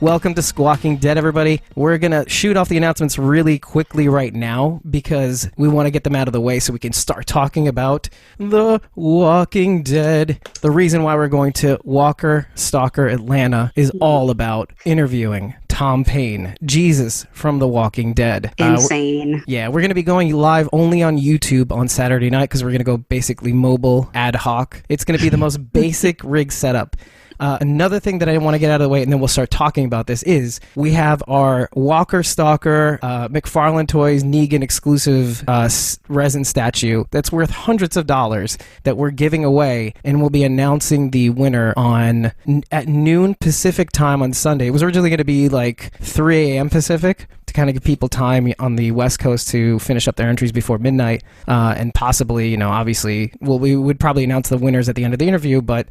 Welcome to Squawking Dead, everybody. We're going to shoot off the announcements really quickly right now because we want to get them out of the way so we can start talking about The Walking Dead. The reason why we're going to Walker Stalker Atlanta is all about interviewing Tom Paine, Jesus from The Walking Dead. Insane. We're going to be going live only on YouTube on Saturday night because we're going to go basically mobile ad hoc. It's going to be the most basic rig setup. Another thing that I want to get out of the way, and then we'll start talking about this, is we have our Walker Stalker McFarlane Toys Negan exclusive resin statue that's worth hundreds of dollars that we're giving away, and we'll be announcing the winner at noon Pacific time on Sunday. It was originally going to be like 3 a.m. Pacific to kind of give people time on the West Coast to finish up their entries before midnight, and possibly, obviously, we would probably announce the winners at the end of the interview, but,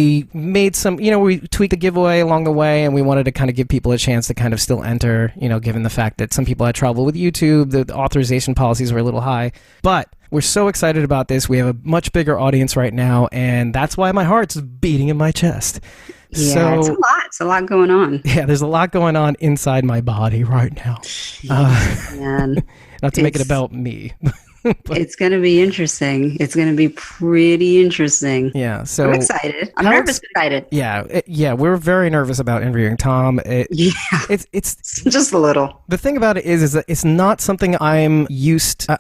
we made some, we tweaked the giveaway along the way, and we wanted to kind of give people a chance to kind of still enter, given the fact that some people had trouble with YouTube, the authorization policies were a little high, but we're so excited about this. We have a much bigger audience right now, and that's why my heart's beating in my chest. Yeah, it's a lot. It's a lot going on. Yeah, there's a lot going on inside my body right now. Man. Not to make it about me. It's going to be interesting. It's going to be pretty interesting. Yeah, so I'm excited. I'm nervous excited. Yeah, we're very nervous about interviewing Tom. It's just a little. The thing about it is that it's not something I'm not used to.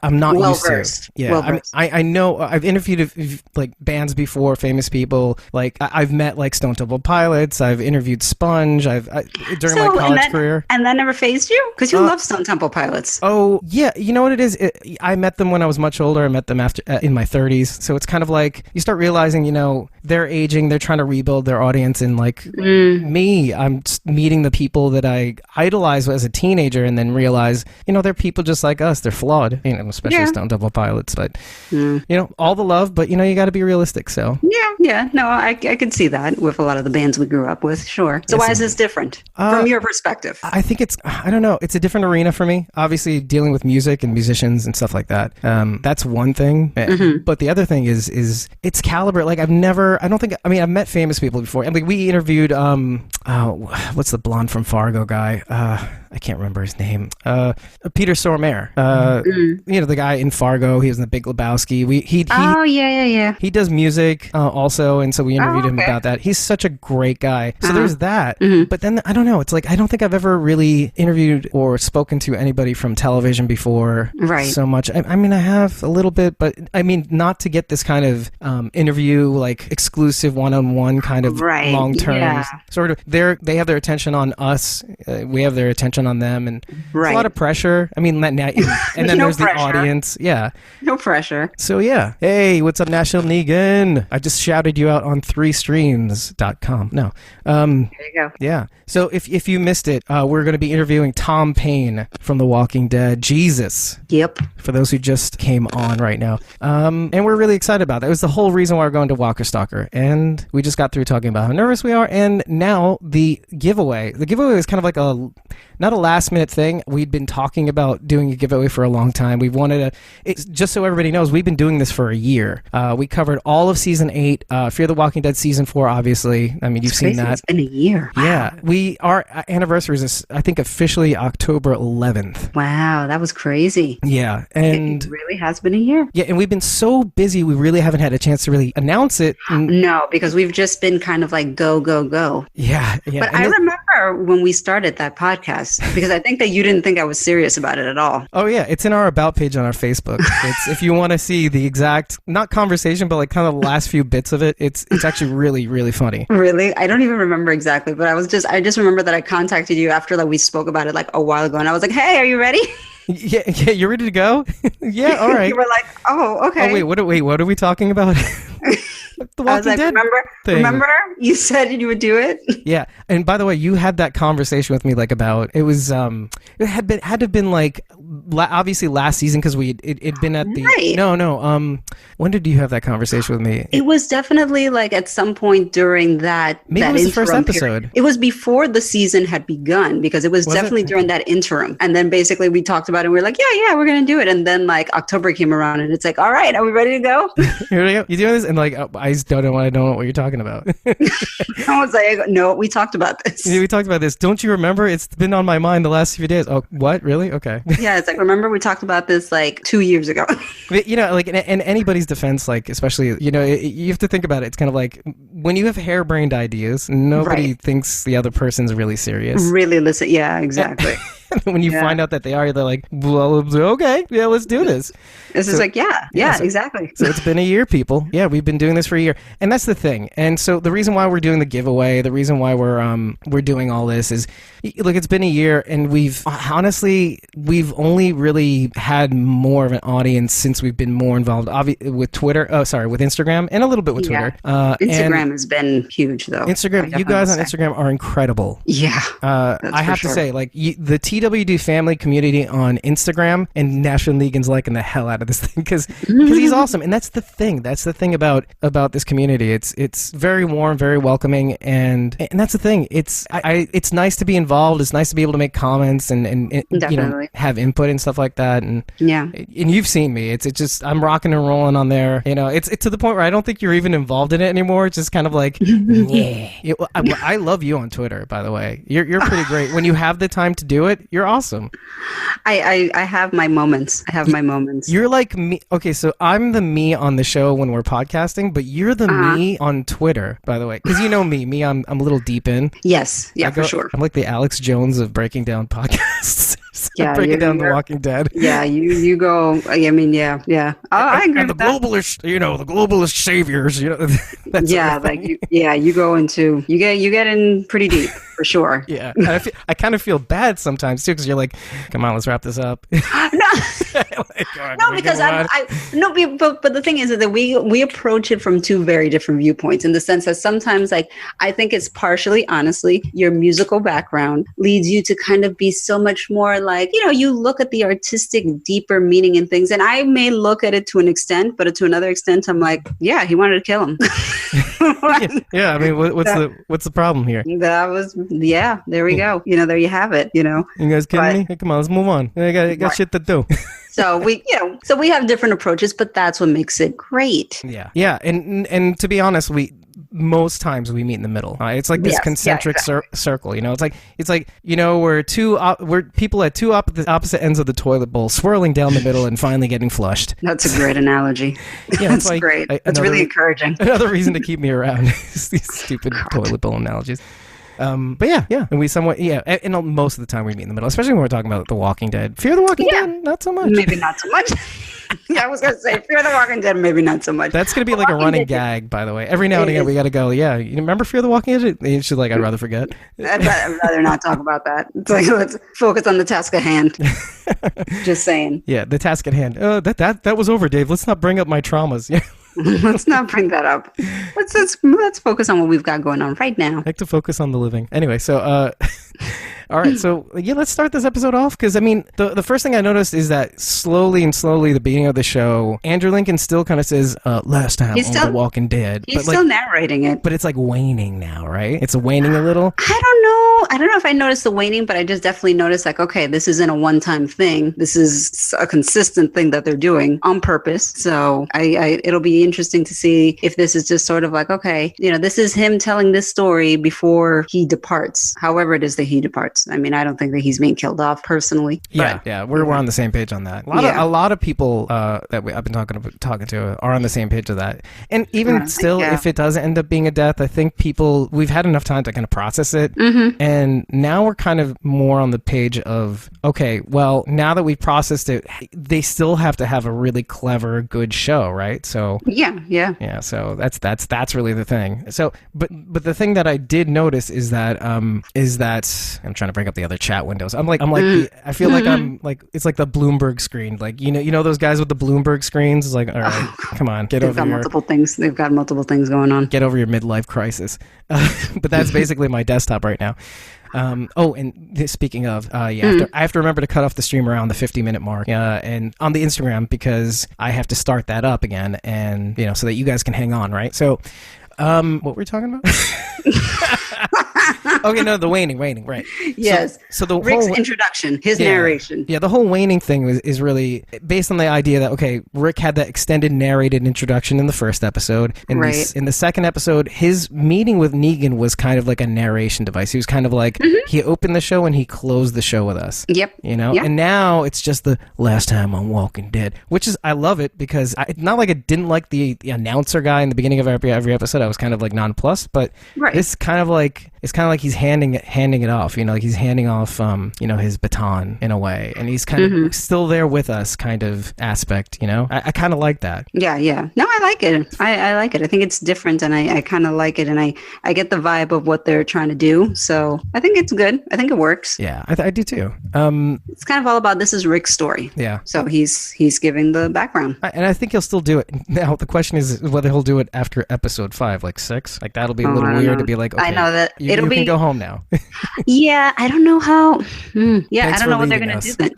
Yeah, I know I've interviewed like bands before, famous people. Like I've met like Stone Temple Pilots. I've interviewed Sponge. During my college career. And that never phased you? Because you love Stone Temple Pilots. Oh yeah, you know what it is? I met them when I was much older. I met them after in my 30s. So it's kind of like you start realizing, they're aging, they're trying to rebuild their audience, and like me, I'm meeting the people that I idolized as a teenager, and then realize, they're people just like us. They're flawed, especially Stone Temple Pilots. But all the love, but you got to be realistic. So yeah, no, I could see that with a lot of the bands we grew up with. Sure. So why is this different from your perspective? I think I don't know. It's a different arena for me. Obviously, dealing with music and musicians and stuff like that. That's one thing. But the other thing is it's caliber. Like I've met famous people before. And like we interviewed, what's the blonde from Fargo guy? I can't remember his name. Peter Stormare. The guy in Fargo. He was in The Big Lebowski. Yeah. He does music also, and so we interviewed him about that. He's such a great guy. So there's that. But then I don't know. It's like I don't think I've ever really interviewed or spoken to anybody from television before. Right. So much. I mean, I have a little bit, but I mean, not to get this kind of interview, like exclusive one-on-one kind of long-term sort of. They have their attention on us. We have their attention on them, and it's a lot of pressure. I mean, and then there's the audience. Yeah. No pressure. So yeah. Hey, what's up, Nashville Negan? I just shouted you out on 3streams.com. No. There you go. Yeah. So if you missed it, we're going to be interviewing Tom Paine from The Walking Dead. Jesus. Yep. For those who just came on right now. And we're really excited about that. It was the whole reason why we're going to Walker Stalker. And we just got through talking about how nervous we are. And now the giveaway. The giveaway is kind of like not a last minute thing. We'd been talking about doing a giveaway for a long time. We wanted it's just so everybody knows, we've been doing this for a year. We covered all of season 8, Fear the Walking Dead season 4, obviously. I mean, you've seen that. It's been a year. Yeah. Our anniversary is, I think, officially October 11th. Wow, that was crazy. Yeah. And it really has been a year. Yeah, and we've been so busy, we really haven't had a chance to really announce it. No, because we've just been kind of like go, go, go. Yeah. But I remember when we started that podcast, because I think that you didn't think I was serious about it at all. Oh, yeah. It's in our About page on our Facebook. It's if you want to see the exact, not conversation, but like kind of the last few bits of it, it's actually really, really funny. Really? I don't even remember exactly, but I just remember that I contacted you after like we spoke about it like a while ago, and I was like, hey, are you ready? Yeah, you're ready to go? Yeah, all right. You were like, oh, okay. Oh, wait, what are we talking about? The I was Walking like, Dead thing. remember you said you would do it? Yeah, and by the way, you had that conversation with me like about it was it had to have been like obviously last season because it'd been at the Right. no when did you have that conversation with me? It was definitely like at some point during that Maybe that it was the first interim episode. period. It was before the season had begun because it was definitely it? during that interim. And then basically we talked about it and we were like, yeah, we're gonna do it. And then like October came around and it's like, all right, are we ready to go? Here we go. You doing this? And like I just don't know what you're talking about. I was like, no, we talked about this. Yeah, we talked about this. Don't you remember? It's been on my mind the last few days. Oh, what? Really? Okay. Yeah, it's like, remember we talked about this like 2 years ago. But, you know, like in anybody's defense, like especially, you know, you have to think about it. It's kind of like when you have harebrained ideas, nobody thinks the other person's really serious. Really listen. Yeah, exactly. When you find out that they are, they're like, well, okay, yeah, let's do this. This is like, yeah, exactly. So it's been a year, people. Yeah, we've been doing this for a year. And that's the thing. And so the reason why we're doing the giveaway, the reason why we're doing all this is, look, it's been a year and we've only really had more of an audience since we've been more involved with Twitter. Oh, sorry, with Instagram and a little bit with Twitter. Instagram has been huge though. Instagram, you guys on Instagram are incredible. Yeah. I have to say, like the TWD family community on Instagram, and Nashville Negan's liking the hell out of this thing because he's awesome. And that's the thing. That's the thing about this community. It's very warm, very welcoming, and that's the thing. It's nice to be involved. It's nice to be able to make comments and you know, have input and stuff like that. And you've seen me. It's just I'm rocking and rolling on there. You know, it's to the point where I don't think you're even involved in it anymore. It's just kind of like yeah. I love you on Twitter, by the way. You're pretty great. When you have the time to do it, you're awesome. I have my moments. You're like me. Okay, so I'm the me on the show when we're podcasting, but you're the me on Twitter, by the way. Because you know me. I'm a little deep in. Yes. Yeah, for sure. I'm like the Alex Jones of breaking down podcasts. Yeah, breaking down The Walking Dead. Yeah, you go. I mean, yeah. Oh, I agree. And the globalist, you know, the globalist saviors. You know, you go into you get in pretty deep for sure. Yeah, I kind of feel bad sometimes too because you're like, come on, let's wrap this up. No, because but the thing is that we approach it from two very different viewpoints in the sense that sometimes like I think it's partially, honestly, your musical background leads you to kind of be so much more like, you know, you look at the artistic, deeper meaning in things, and I may look at it to an extent, but to another extent, I'm like, yeah, he wanted to kill him. Yeah, I mean, what's the problem here? That was there we go. You know, there you have it. You know, you guys kidding me? Hey, come on, let's move on. I got shit to do. So we have different approaches, but that's what makes it great. Yeah, and to be honest, most times we meet in the middle. It's like this concentric circle, you know. It's like you know, we're people at two opposite ends of the toilet bowl, swirling down the middle and finally getting flushed. That's a great analogy. Yeah, that's like, great. That's really encouraging. Another reason to keep me around is these stupid toilet bowl analogies. But yeah, and we somewhat, and most of the time we meet in the middle, especially when we're talking about The Walking Dead. Fear the Walking Dead, not so much. Maybe not so much. I was going to say, Fear the Walking Dead, maybe not so much. That's going to be like a running gag, by the way. Every now and again, we got to go, you remember Fear the Walking Dead? And she's like, I'd rather forget. I'd rather not talk about that. It's like, let's focus on the task at hand. Just saying. Yeah, the task at hand. That was over, Dave. Let's not bring up my traumas. Yeah. Let's not bring that up. Let's focus on what we've got going on right now. I like to focus on the living. Anyway, so all right, so let's start this episode off because I mean the first thing I noticed is that slowly the beginning of the show, Andrew Lincoln still kind of says last time on The Walking Dead. He's still narrating it, but it's like waning now, right? It's waning a little. I don't know if I noticed the waning, but I just definitely noticed like, okay, this isn't a one-time thing. This is a consistent thing that they're doing on purpose. So it'll be interesting to see if this is just sort of like, okay, you know, this is him telling this story before he departs, however it is that he departs. I mean, I don't think that he's being killed off personally. Yeah, we're on the same page on that. A lot of people that I've been talking to are on the same page of that. And even if it does end up being a death, I think we've had enough time to kind of process it. Mm-hmm. And now we're kind of more on the page of, okay, well, now that we've processed it, they still have to have a really clever, good show, right? So yeah. So that's really the thing. So, but the thing that I did notice is that I'm trying to to bring up the other chat windows. I feel like I'm like, it's like the Bloomberg screen. Like, you know those guys with the Bloomberg screens? It's like, all right, come on, get over here. They've got multiple things going on. Get over your midlife crisis. But that's basically my desktop right now. Speaking of, I have to remember to cut off the stream around the 50-minute mark, and on the Instagram, because I have to start that up again, and so that you guys can hang on, right? So, what were we talking about? Okay, no, the waning, right? Yes. So the Rick's whole introduction, his narration. Yeah, the whole waning thing is really based on the idea that, okay, Rick had that extended narrated introduction in the first episode. In the second episode, his meeting with Negan was kind of like a narration device. He was kind of like, he opened the show and he closed the show with us. Yep. Yep. And now it's just the last time on Walking Dead, which is, I love it, because it's not like I didn't like the announcer guy in the beginning of every episode. I was kind of like nonplussed, but it's kind of like he's handing it off, like he's handing off, his baton in a way, and he's kind of still there with us, kind of aspect, I kind of like that. Yeah. No, I like it. I like it. I think it's different, and I kind of like it, and I get the vibe of what they're trying to do. So I think it's good. I think it works. Yeah, I do too. It's kind of all about, this is Rick's story. Yeah. So he's giving the background. And I think he'll still do it. Now, the question is whether he'll do it after episode 5, like 6. Like, that'll be a little weird to be like, okay, I know that you can go home now. Yeah, I don't know how. I don't know what they're going to do then.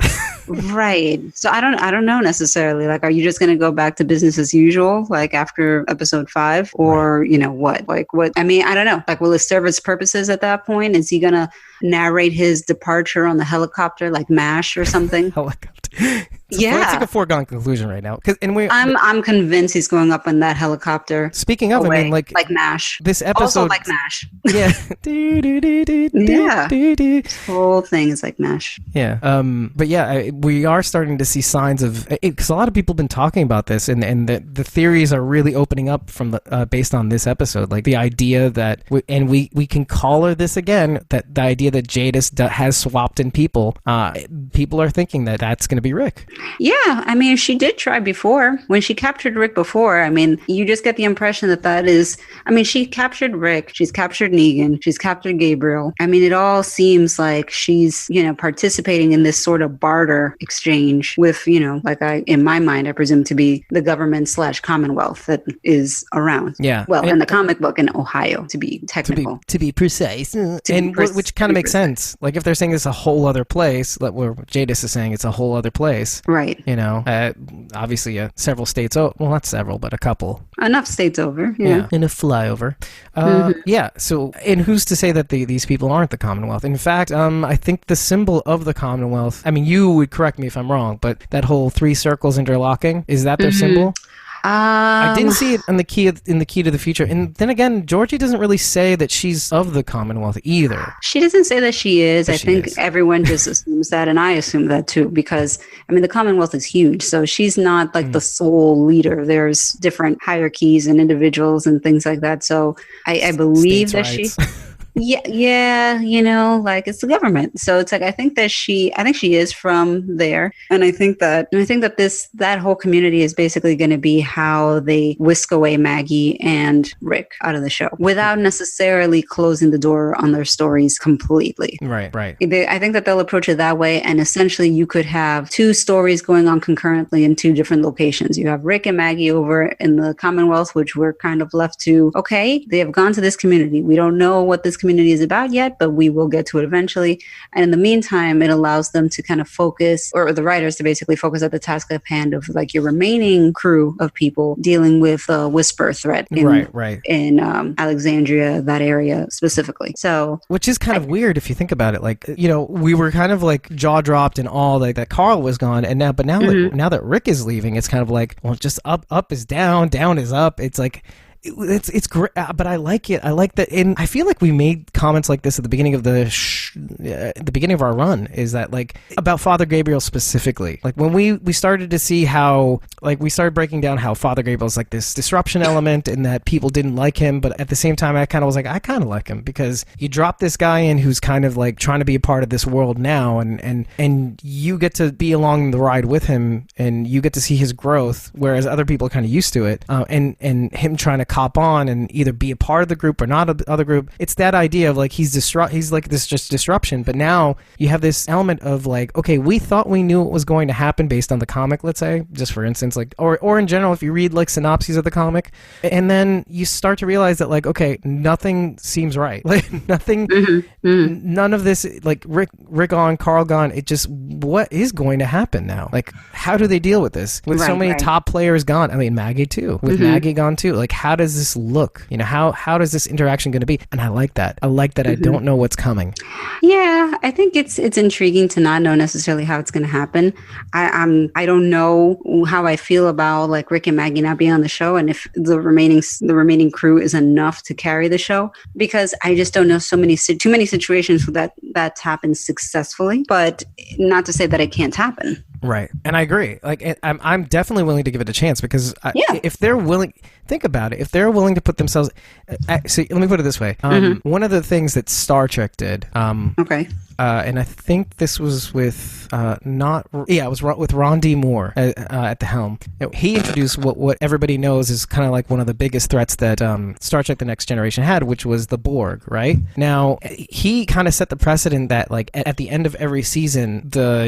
Right. So I don't know necessarily. Like, are you just going to go back to business as usual, like after episode 5, or what? Like, what? I mean, I don't know. Like, will it serve its purposes at that point? Is he going to narrate his departure on the helicopter, like MASH or something? Helicopter. It's like a foregone conclusion right now. I'm convinced he's going up in that helicopter. Speaking of, away, I mean, like MASH. This episode, also like MASH. Yeah. Yeah. This whole thing is like MASH. Yeah. But yeah, we are starting to see signs of, because a lot of people have been talking about this, and the theories are really opening up from the based on this episode. Like the idea that, we can call her this again, that the idea that Jadis has swapped in people. People are thinking that that's going to be Rick. Yeah, I mean, she did try before. When she captured Rick before, I mean, you just get the impression that is, I mean, she captured Rick, she's captured Negan, she's captured Gabriel. I mean, it all seems like she's, participating in this sort of barter exchange with, in my mind, I presume to be the government / Commonwealth that is around. Yeah. Well, in the comic book in Ohio, to be technical. To be precise. Which kind of makes sense. Like, if they're saying it's a whole other place, like where Jadis is saying it's a whole other place. Right. Obviously several states, not several, but a couple. Enough states over, yeah. Enough flyover. Yeah, so, and who's to say that these people aren't the Commonwealth? In fact, I think the symbol of the Commonwealth, I mean, you would correct me if I'm wrong, but that whole 3 circles interlocking, is that their symbol? I didn't see it in the key to the future, and then again, Georgie doesn't really say that she's of the Commonwealth either. She doesn't say that she is. I think everyone just assumes that, and I assume that too, because I mean the Commonwealth is huge, so she's not like the sole leader. There's different hierarchies and individuals and things like that. So I believe that she. Yeah, like it's the government. So it's like I think she is from there, and I think that that whole community is basically going to be how they whisk away Maggie and Rick out of the show without necessarily closing the door on their stories completely. Right. I think that they'll approach it that way, and essentially you could have 2 stories going on concurrently in 2 different locations. You have Rick and Maggie over in the Commonwealth, which we're kind of left to, okay, they have gone to this community. We don't know what this community is about yet, but we will get to it eventually. And in the meantime, it allows them to kind of focus, or the writers to basically focus at the task at hand of like your remaining crew of people dealing with a whisper threat in Alexandria, that area specifically. So, which is kind of weird if you think about it. Like, we were kind of like jaw dropped and all like that Carl was gone, and now that Rick is leaving, it's kind of like, well, just up is down is up. It's like, it's great, but I like it. I like that, and I feel like we made comments like this at the beginning of the beginning of our run. Is that like about Father Gabriel specifically? Like when we started to see how, like we started breaking down how Father Gabriel's like this disruption element, and that people didn't like him, but at the same time, I kind of was like, I kind of like him because you drop this guy in who's kind of like trying to be a part of this world now, and you get to be along the ride with him, and you get to see his growth, whereas other people are kind of used to it, and him trying to cop on and either be a part of the group or not a other group. It's that idea of like he's like this just disruption, but now you have this element of like, okay, we thought we knew what was going to happen based on the comic, let's say, just for instance, like, or in general, if you read like synopses of the comic, and then you start to realize that like, okay, nothing seems right. Like nothing, none of this, like Rick on, Carl gone. It just, what is going to happen now? Like, how do they deal with this? With so many top players gone. I mean, Maggie too. With Maggie gone too. Like, how does this look? You know, how does this interaction going to be? And I like that. I don't know what's coming. Yeah, I think it's intriguing to not know necessarily how it's going to happen. I don't know how I feel about like Rick and Maggie not being on the show, and if the remaining crew is enough to carry the show, because I just don't know too many situations that's happened successfully. But not to say that it can't happen. Right. And I agree. Like, I'm definitely willing to give it a chance because if they're willing, think about it. If they're willing to put themselves, see, let me put it this way. One of the things that Star Trek did, and I think this was with it was with Ron D. Moore at the helm. He introduced what everybody knows is kind of like one of the biggest threats that Star Trek: The Next Generation had, which was the Borg. Right now, he kind of set the precedent that like at the end of every season, the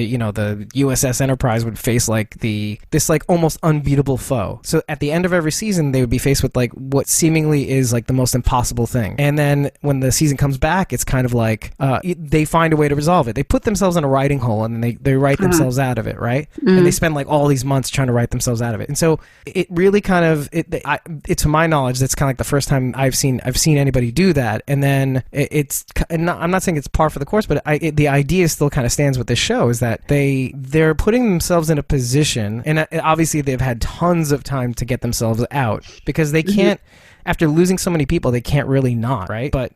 USS Enterprise would face like this like almost unbeatable foe. So at the end of every season, they would be faced with like what seemingly is like the most impossible thing. And then when the season comes back, it's kind of like they find a way to resolve it. They put themselves in a writing hole and they write themselves out of it, right? And they spend like all these months trying to write themselves out of it. And so it really kind of it to my knowledge, that's kind of like the first time I've seen anybody do that. And then I'm not saying it's par for the course, but the idea still kind of stands with this show, is that they're putting themselves in a position, and obviously they've had tons of time to get themselves out because they can't. After losing so many people, they can't really not, right? But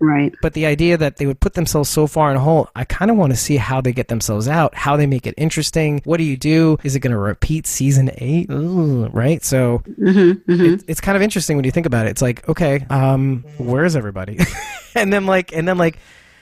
the idea that they would put themselves so far in a hole, I kind of want to see how they get themselves out, how they make it interesting. What do you do? Is it going to repeat season 8? Ooh, right? So it's kind of interesting when you think about it. It's like, okay, where is everybody? and then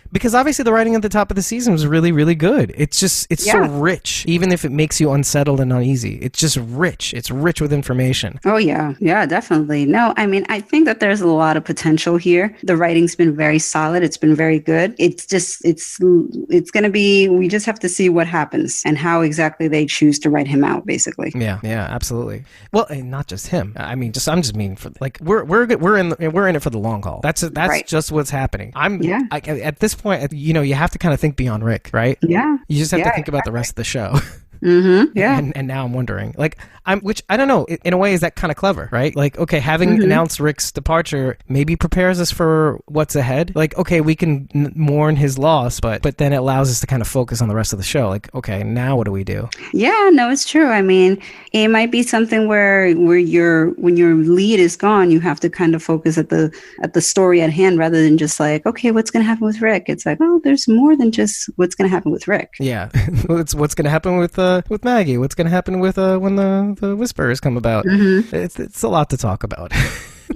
because obviously the writing at the top of the season was really, really good. It's so rich, even if it makes you unsettled and uneasy. It's just rich. It's rich with information. Oh, yeah. Yeah, definitely. No, I mean, I think that there's a lot of potential here. The writing's been very solid. It's been very good. It's just, it's going to be, we just have to see what happens and how exactly they choose to write him out, basically. Yeah, absolutely. Well, and not just him. I mean, I'm just meaning for like, we're in it for the long haul. That's just what's happening. At this point, you have to kind of think beyond Rick, right? Yeah. You just have to think about the rest of the show. Yeah. And now I'm wondering, like, which I don't know, in a way, is that kind of clever, right? Like, okay, having announced Rick's departure maybe prepares us for what's ahead. Like, okay, we can mourn his loss, but then it allows us to kind of focus on the rest of the show. Like, okay, now what do we do? Yeah, no, it's true. I mean, it might be something where when your lead is gone, you have to kind of focus at the story at hand rather than just like, okay, what's going to happen with Rick? It's like, oh, there's more than just what's going to happen with Rick. Yeah, it's what's going to happen with Maggie. What's going to happen with when the Whisperers come about? It's a lot to talk about.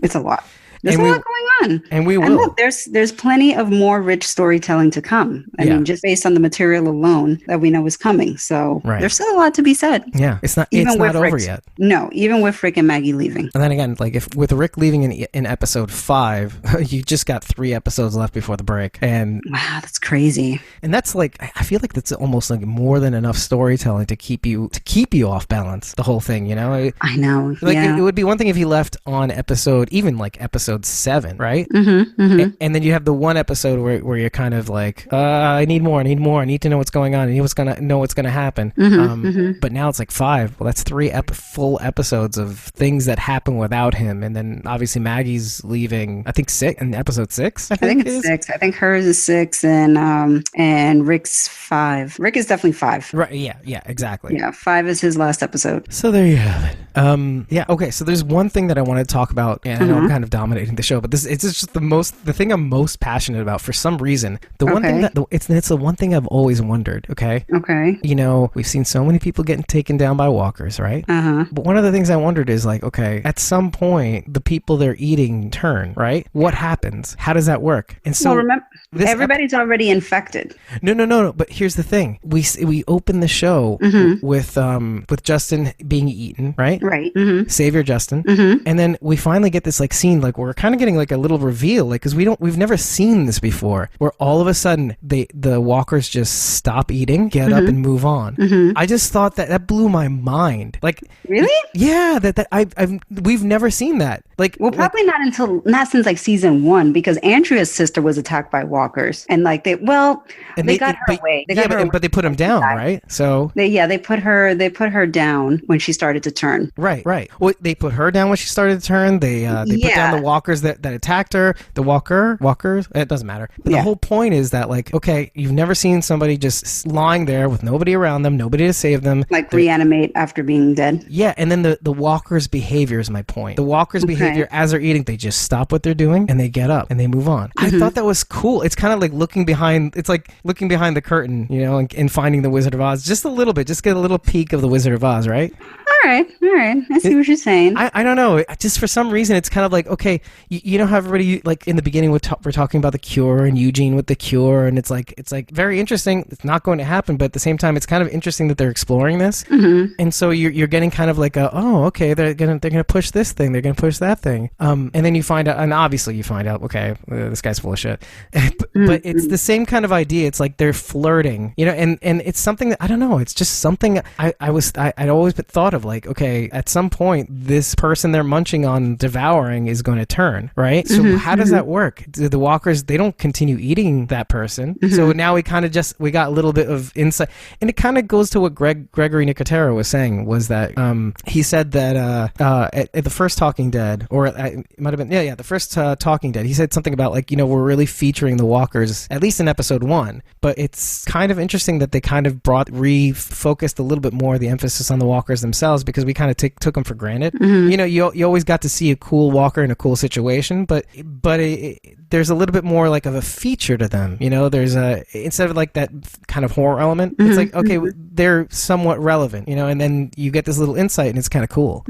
It's a lot. There's a lot going on. And we will. And look, there's plenty of more rich storytelling to come. I mean, just based on the material alone that we know is coming. So there's still a lot to be said. Yeah, it's not over yet. No, even with Rick and Maggie leaving. And then again, like if with Rick leaving in episode 5, you just got 3 episodes left before the break. And wow, that's crazy. And that's like, I feel like that's almost like more than enough storytelling to keep you off balance, the whole thing, I know. Like it would be one thing if he left on episode 7, right? And then you have the one episode where you're kind of like, I need more. I need to know what's going on. I need to know what's going to happen. But now it's like 5. Well, that's 3 full episodes of things that happen without him. And then obviously Maggie's leaving, I think 6 in episode 6. I think it's 6. I think hers is 6 and Rick's 5. Rick is definitely 5. Right. Yeah, exactly. Yeah, 5 is his last episode. So there you have it. Yeah. Okay. So there's one thing that I want to talk about, and I know I'm kind of dominating the show, but it's just the thing I'm most passionate about for some reason. The one thing that it's the one thing I've always wondered. Okay. We've seen so many people getting taken down by walkers, right? But one of the things I wondered is like, okay, at some point the people they're eating turn, right? What happens? How does that work? And so remember, everybody's already infected. No. But here's the thing: we open the show with Justin being eaten, right? right? Right. Savior Justin. And then we finally get this like scene, like we're kind of getting like a little reveal, like because we've never seen this before, where all of a sudden the walkers just stop eating, get up, and move on. I just thought that blew my mind. Like, really? Yeah, we've never seen that. Like, well, probably not since like season 1, because Andrea's sister was attacked by walkers, and like they got her away. But they put him down, right? So they put her down when she started to turn. Right. Well, they put her down when she started to turn. They put down the walkers that attacked her. The walkers. It doesn't matter. But the whole point is that, like, okay, you've never seen somebody just lying there with nobody around them, nobody to save them, like reanimate after being dead. Yeah, and then the walkers' behavior is my point. The walkers' behavior as they're eating, they just stop what they're doing and they get up and they move on. I thought that was cool. It's kind of like looking behind the curtain, you know, and finding the Wizard of Oz just a little bit. Just get a little peek of the Wizard of Oz, right? All right. I see what you're saying. I don't know. Just for some reason, it's kind of like, okay, you know how everybody, like in the beginning, we're talking about the cure and Eugene with the cure, and it's like very interesting. It's not going to happen, but at the same time, it's kind of interesting that they're exploring this. And so you're getting kind of like okay, they're gonna push this thing, they're gonna push that thing, and then you find out, and obviously you find out, okay, this guy's full of shit. But it's the same kind of idea. It's like they're flirting, you know, and it's something that I don't know. It's just something I'd always thought of, like, okay, at some point this person they're munching on, devouring, is going to turn, right? So how does that work? The walkers, they don't continue eating that person. So now we got a little bit of insight, and it kind of goes to what Gregory Nicotero was saying, was that he said that at the first Talking Dead, or it might have been the first Talking Dead, he said something about, like, you know, we're really featuring the walkers at least in episode 1, but it's kind of interesting that they kind of refocused a little bit more the emphasis on the walkers themselves, because we kind of took them for granted. You know, you always got to see a cool walker in a cool situation, but there's a little bit more like of a feature to them. You know, there's instead of like that kind of horror element, it's like, okay, they're somewhat relevant, you know, and then you get this little insight, and it's kind of cool.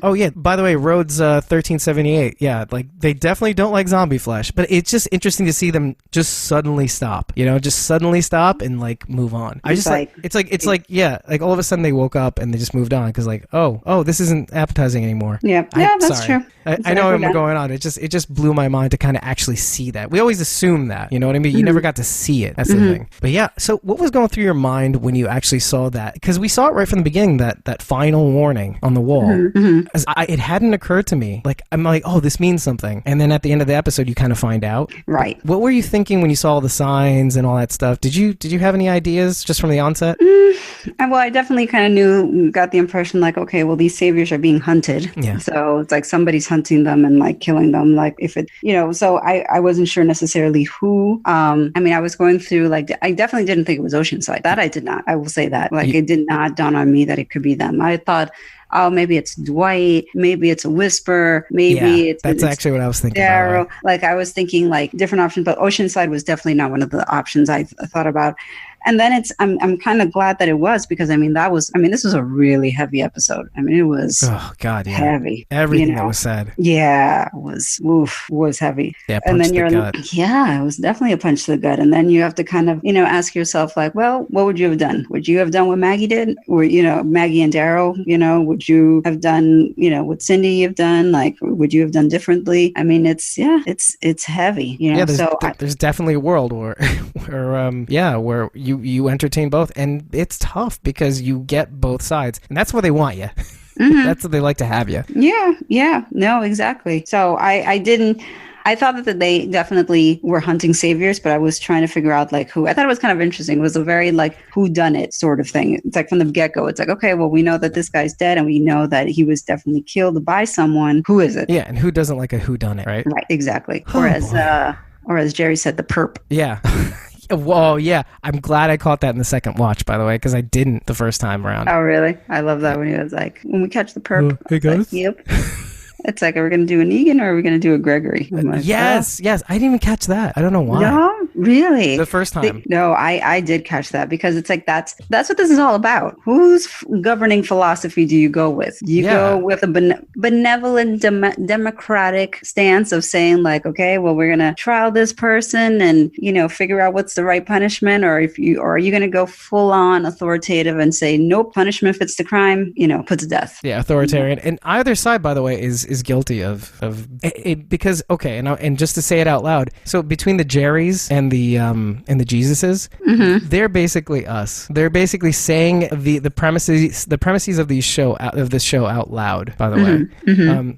Oh yeah, by the way, Rhodes 1378, yeah, like they definitely don't like zombie flesh, but it's just interesting to see them just suddenly stop, you know, and like move on. It's like all of a sudden they woke up and they just moved on, because like, oh, this isn't appetizing anymore. That's true. I know I'm going on. It just blew my mind to kind of actually see that. We always assume that, you know what I mean? You never got to see it. That's the thing. But yeah, so what was going through your mind when you actually saw that? Because we saw it right from the beginning, that final warning on the wall. It hadn't occurred to me. Like, I'm like, oh, this means something. And then at the end of the episode, you kind of find out. Right. What were you thinking when you saw all the signs and all that stuff? Did you have any ideas just from the onset? Well, I definitely kind of got the impression, like, okay, well, these saviors are being hunted. Yeah. So it's like somebody's hunting them and like killing them. Like, if it, you know, so I wasn't sure necessarily who. I mean, I was going through, like, I definitely didn't think it was Oceanside. That I did not. I will say that. Like, it did not dawn on me that it could be them. I thought, oh, maybe it's Dwight, maybe it's a Whisper, maybe that's actually what I was thinking. Daryl. Like, I was thinking like different options, but Oceanside was definitely not one of the options I thought about. And then I'm kind of glad that it was, because this was a really heavy episode. I mean, it was heavy. Everything that was said. Yeah, was heavy. Yeah, and then you're gut. Yeah, it was definitely a punch to the gut. And then you have to kind of, you know, ask yourself, like, well, what would you have done? Would you have done what Maggie did? Or, you know, Maggie and Daryl, you know, would you have done, you know, what Cindy have done? Like, would you have done differently? I mean, it's heavy, you know. Yeah, there's definitely a world where you entertain both, and it's tough because you get both sides, and that's where they want you. That's what they like to have you. Yeah, no, exactly. So I thought that they definitely were hunting saviors, but I was trying to figure out like who. I thought it was kind of interesting. It was a very like whodunit sort of thing. It's like from the get-go, it's like, okay, well, we know that this guy's dead, and we know that he was definitely killed by someone. Who is it? Yeah, and who doesn't like a whodunit, right? Right, exactly. Or as Jerry said, the perp. Yeah. Well, yeah. I'm glad I caught that in the second watch, by the way, because I didn't the first time around. Oh, really? I love that when he was like, when we catch the perp. Hey, guys. Like, yep. It's like, are we going to do an Egan or are we going to do a Gregory? Like, yes. I didn't even catch that. I don't know why. No, Really? The first time. No, I did catch that, because it's like that's what this is all about. Whose governing philosophy do you go with? Do you go with a benevolent democratic stance of saying like, okay, well, we're gonna trial this person and figure out what's the right punishment, or are you gonna go full on authoritative and say nope, punishment fits the crime, put to death? Yeah, authoritarian. And either side, by the way, is guilty of it, because okay, and just to say it out loud, so between the Jerrys and the Jesuses, they're basically us. They're basically saying the premises of this show out loud, by the way.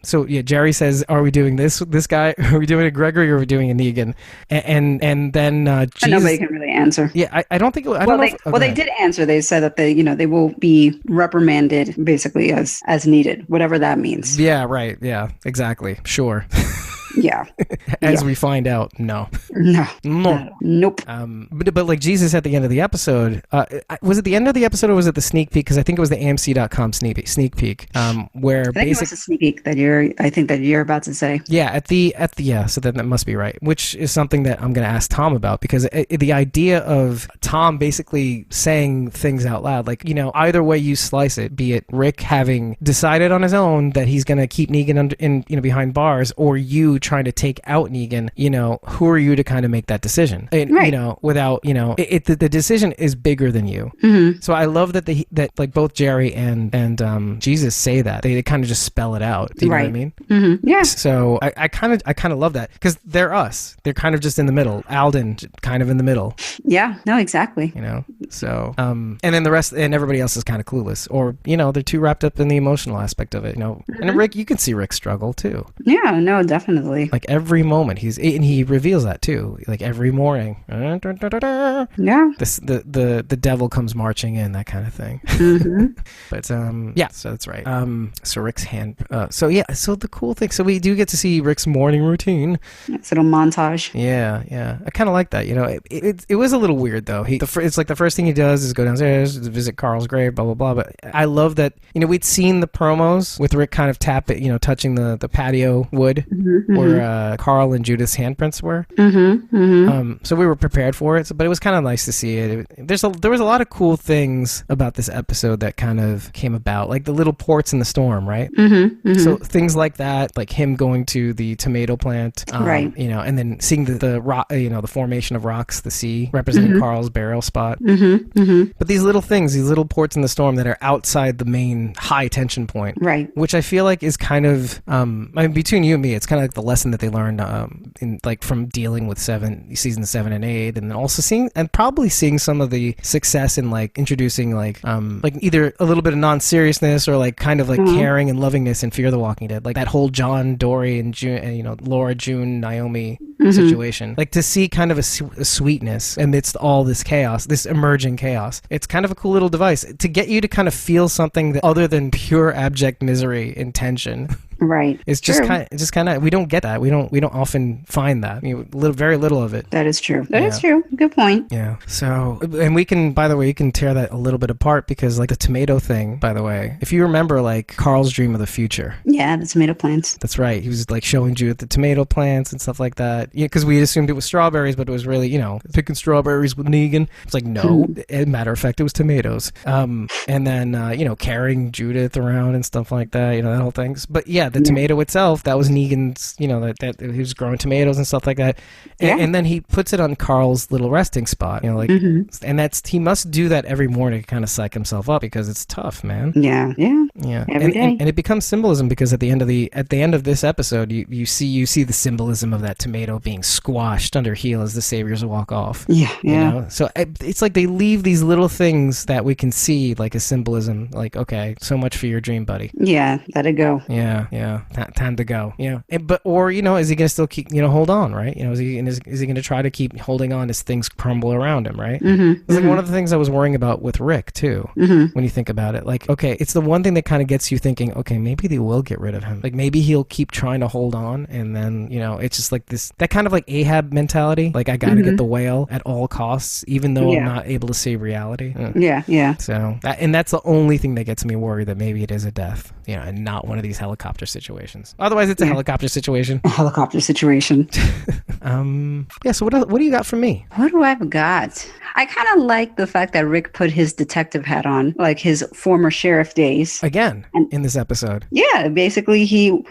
So yeah, Jerry says, are we doing this guy? Are we doing a Gregory, or are we doing a Negan? And then Jesus, nobody can really answer. Yeah, I don't think. They did answer. They said that they will be reprimanded basically as needed, whatever that means. Yeah, right. Yeah, exactly. Sure. Yeah. As we find out, no. Nope. But like Jesus at the end of the episode, was it the end of the episode or was it the sneak peek? Because I think it was the AMC.com sneak peek, where I think it was a sneak peek that you're about to say. Yeah, so then that must be right. Which is something that I'm going to ask Tom about, because the idea of Tom basically saying things out loud, like either way you slice it, be it Rick having decided on his own that he's going to keep Negan behind bars, or you trying to take out Negan, who are you to kind of make that decision? And, right. Without, the decision is bigger than you. So I love that that like both Jerry and Jesus say that. They kind of just spell it out. Do you know what I mean? Yeah. So I kind of love that, because they're us. They're kind of just in the middle. Alden kind of in the middle. Yeah, no, exactly. So and then the rest and everybody else is kind of clueless, or they're too wrapped up in the emotional aspect of it. And Rick, you can see Rick struggle too. Yeah, no, definitely. Like every moment he reveals that too. Like every morning. Yeah. The devil comes marching in, that kind of thing. But yeah, so that's right. So Rick's hand. So the cool thing. So we do get to see Rick's morning routine. It's a little montage. Yeah. I kind of like that. It was a little weird though. It's like the first thing he does is go downstairs to visit Carl's grave, blah blah blah. But I love that. We'd seen the promos with Rick kind of touching the patio wood. Where Carl and Judith's handprints were. So we were prepared for it, but it was kind of nice to see it. There was a lot of cool things about this episode that kind of came about, like the little ports in the storm, right? So things like that, like him going to the tomato plant, right? And then seeing the rock, the formation of rocks, the sea representing Carl's burial spot. But these little things, these little ports in the storm that are outside the main high tension point, right? Which I feel like is kind of, between you and me, it's kind of like the lesson that they learned in like from dealing with season 7 and 8, and then also seeing some of the success in like introducing like either a little bit of non-seriousness or like kind of like caring and lovingness in Fear the Walking Dead, like that whole John, Dory, and June, Laura, June, Naomi situation. Like to see kind of a sweetness amidst all this chaos, this emerging chaos. It's kind of a cool little device to get you to kind of feel something that other than pure abject misery and tension. Right. It's just kind of we don't get that. We don't often find that. Very little of it. That is true. That is true. Good point. Yeah. So, and we can, by the way, you can tear that a little bit apart, because like the tomato thing, by the way, if you remember like Carl's dream of the future. Yeah, the tomato plants. That's right. He was like showing Judith the tomato plants and stuff like that. Yeah, because we assumed it was strawberries, but it was really, picking strawberries with Negan. It's like, no, as a matter of fact, it was tomatoes. And then, carrying Judith around and stuff like that, that whole thing. But yeah, the tomato itself, that was Negan's, that he was growing tomatoes and stuff like that. And then he puts it on Carl's little resting spot, and he must do that every morning to kind of psych himself up, because it's tough, man. Yeah. Every day. And it becomes symbolism, because at the end of this episode, you see the symbolism of that tomato being squashed under heel as the saviors walk off. Yeah. So it's like they leave these little things that we can see like a symbolism, like, okay, so much for your dream, buddy. Yeah, let it go. Yeah. Time to go. Or is he gonna still keep hold on, right? Is he gonna try to keep holding on as things crumble around him, right? It's like one of the things I was worrying about with Rick too. When you think about it, like, okay, it's the one thing that kind of gets you thinking, okay, maybe they will get rid of him. Like maybe he'll keep trying to hold on, and then it's just like this. that kind of like Ahab mentality. Like, I gotta get the whale at all costs, even though I'm not able to see reality. Yeah. So, and that's the only thing that gets me worried, that maybe it is a death, and not one of these helicopter situations. Otherwise, it's a helicopter situation. A helicopter situation. So what do you got for me? What do I've got? I kind of like the fact that Rick put his detective hat on, like his former sheriff days. Again, in this episode. Yeah, basically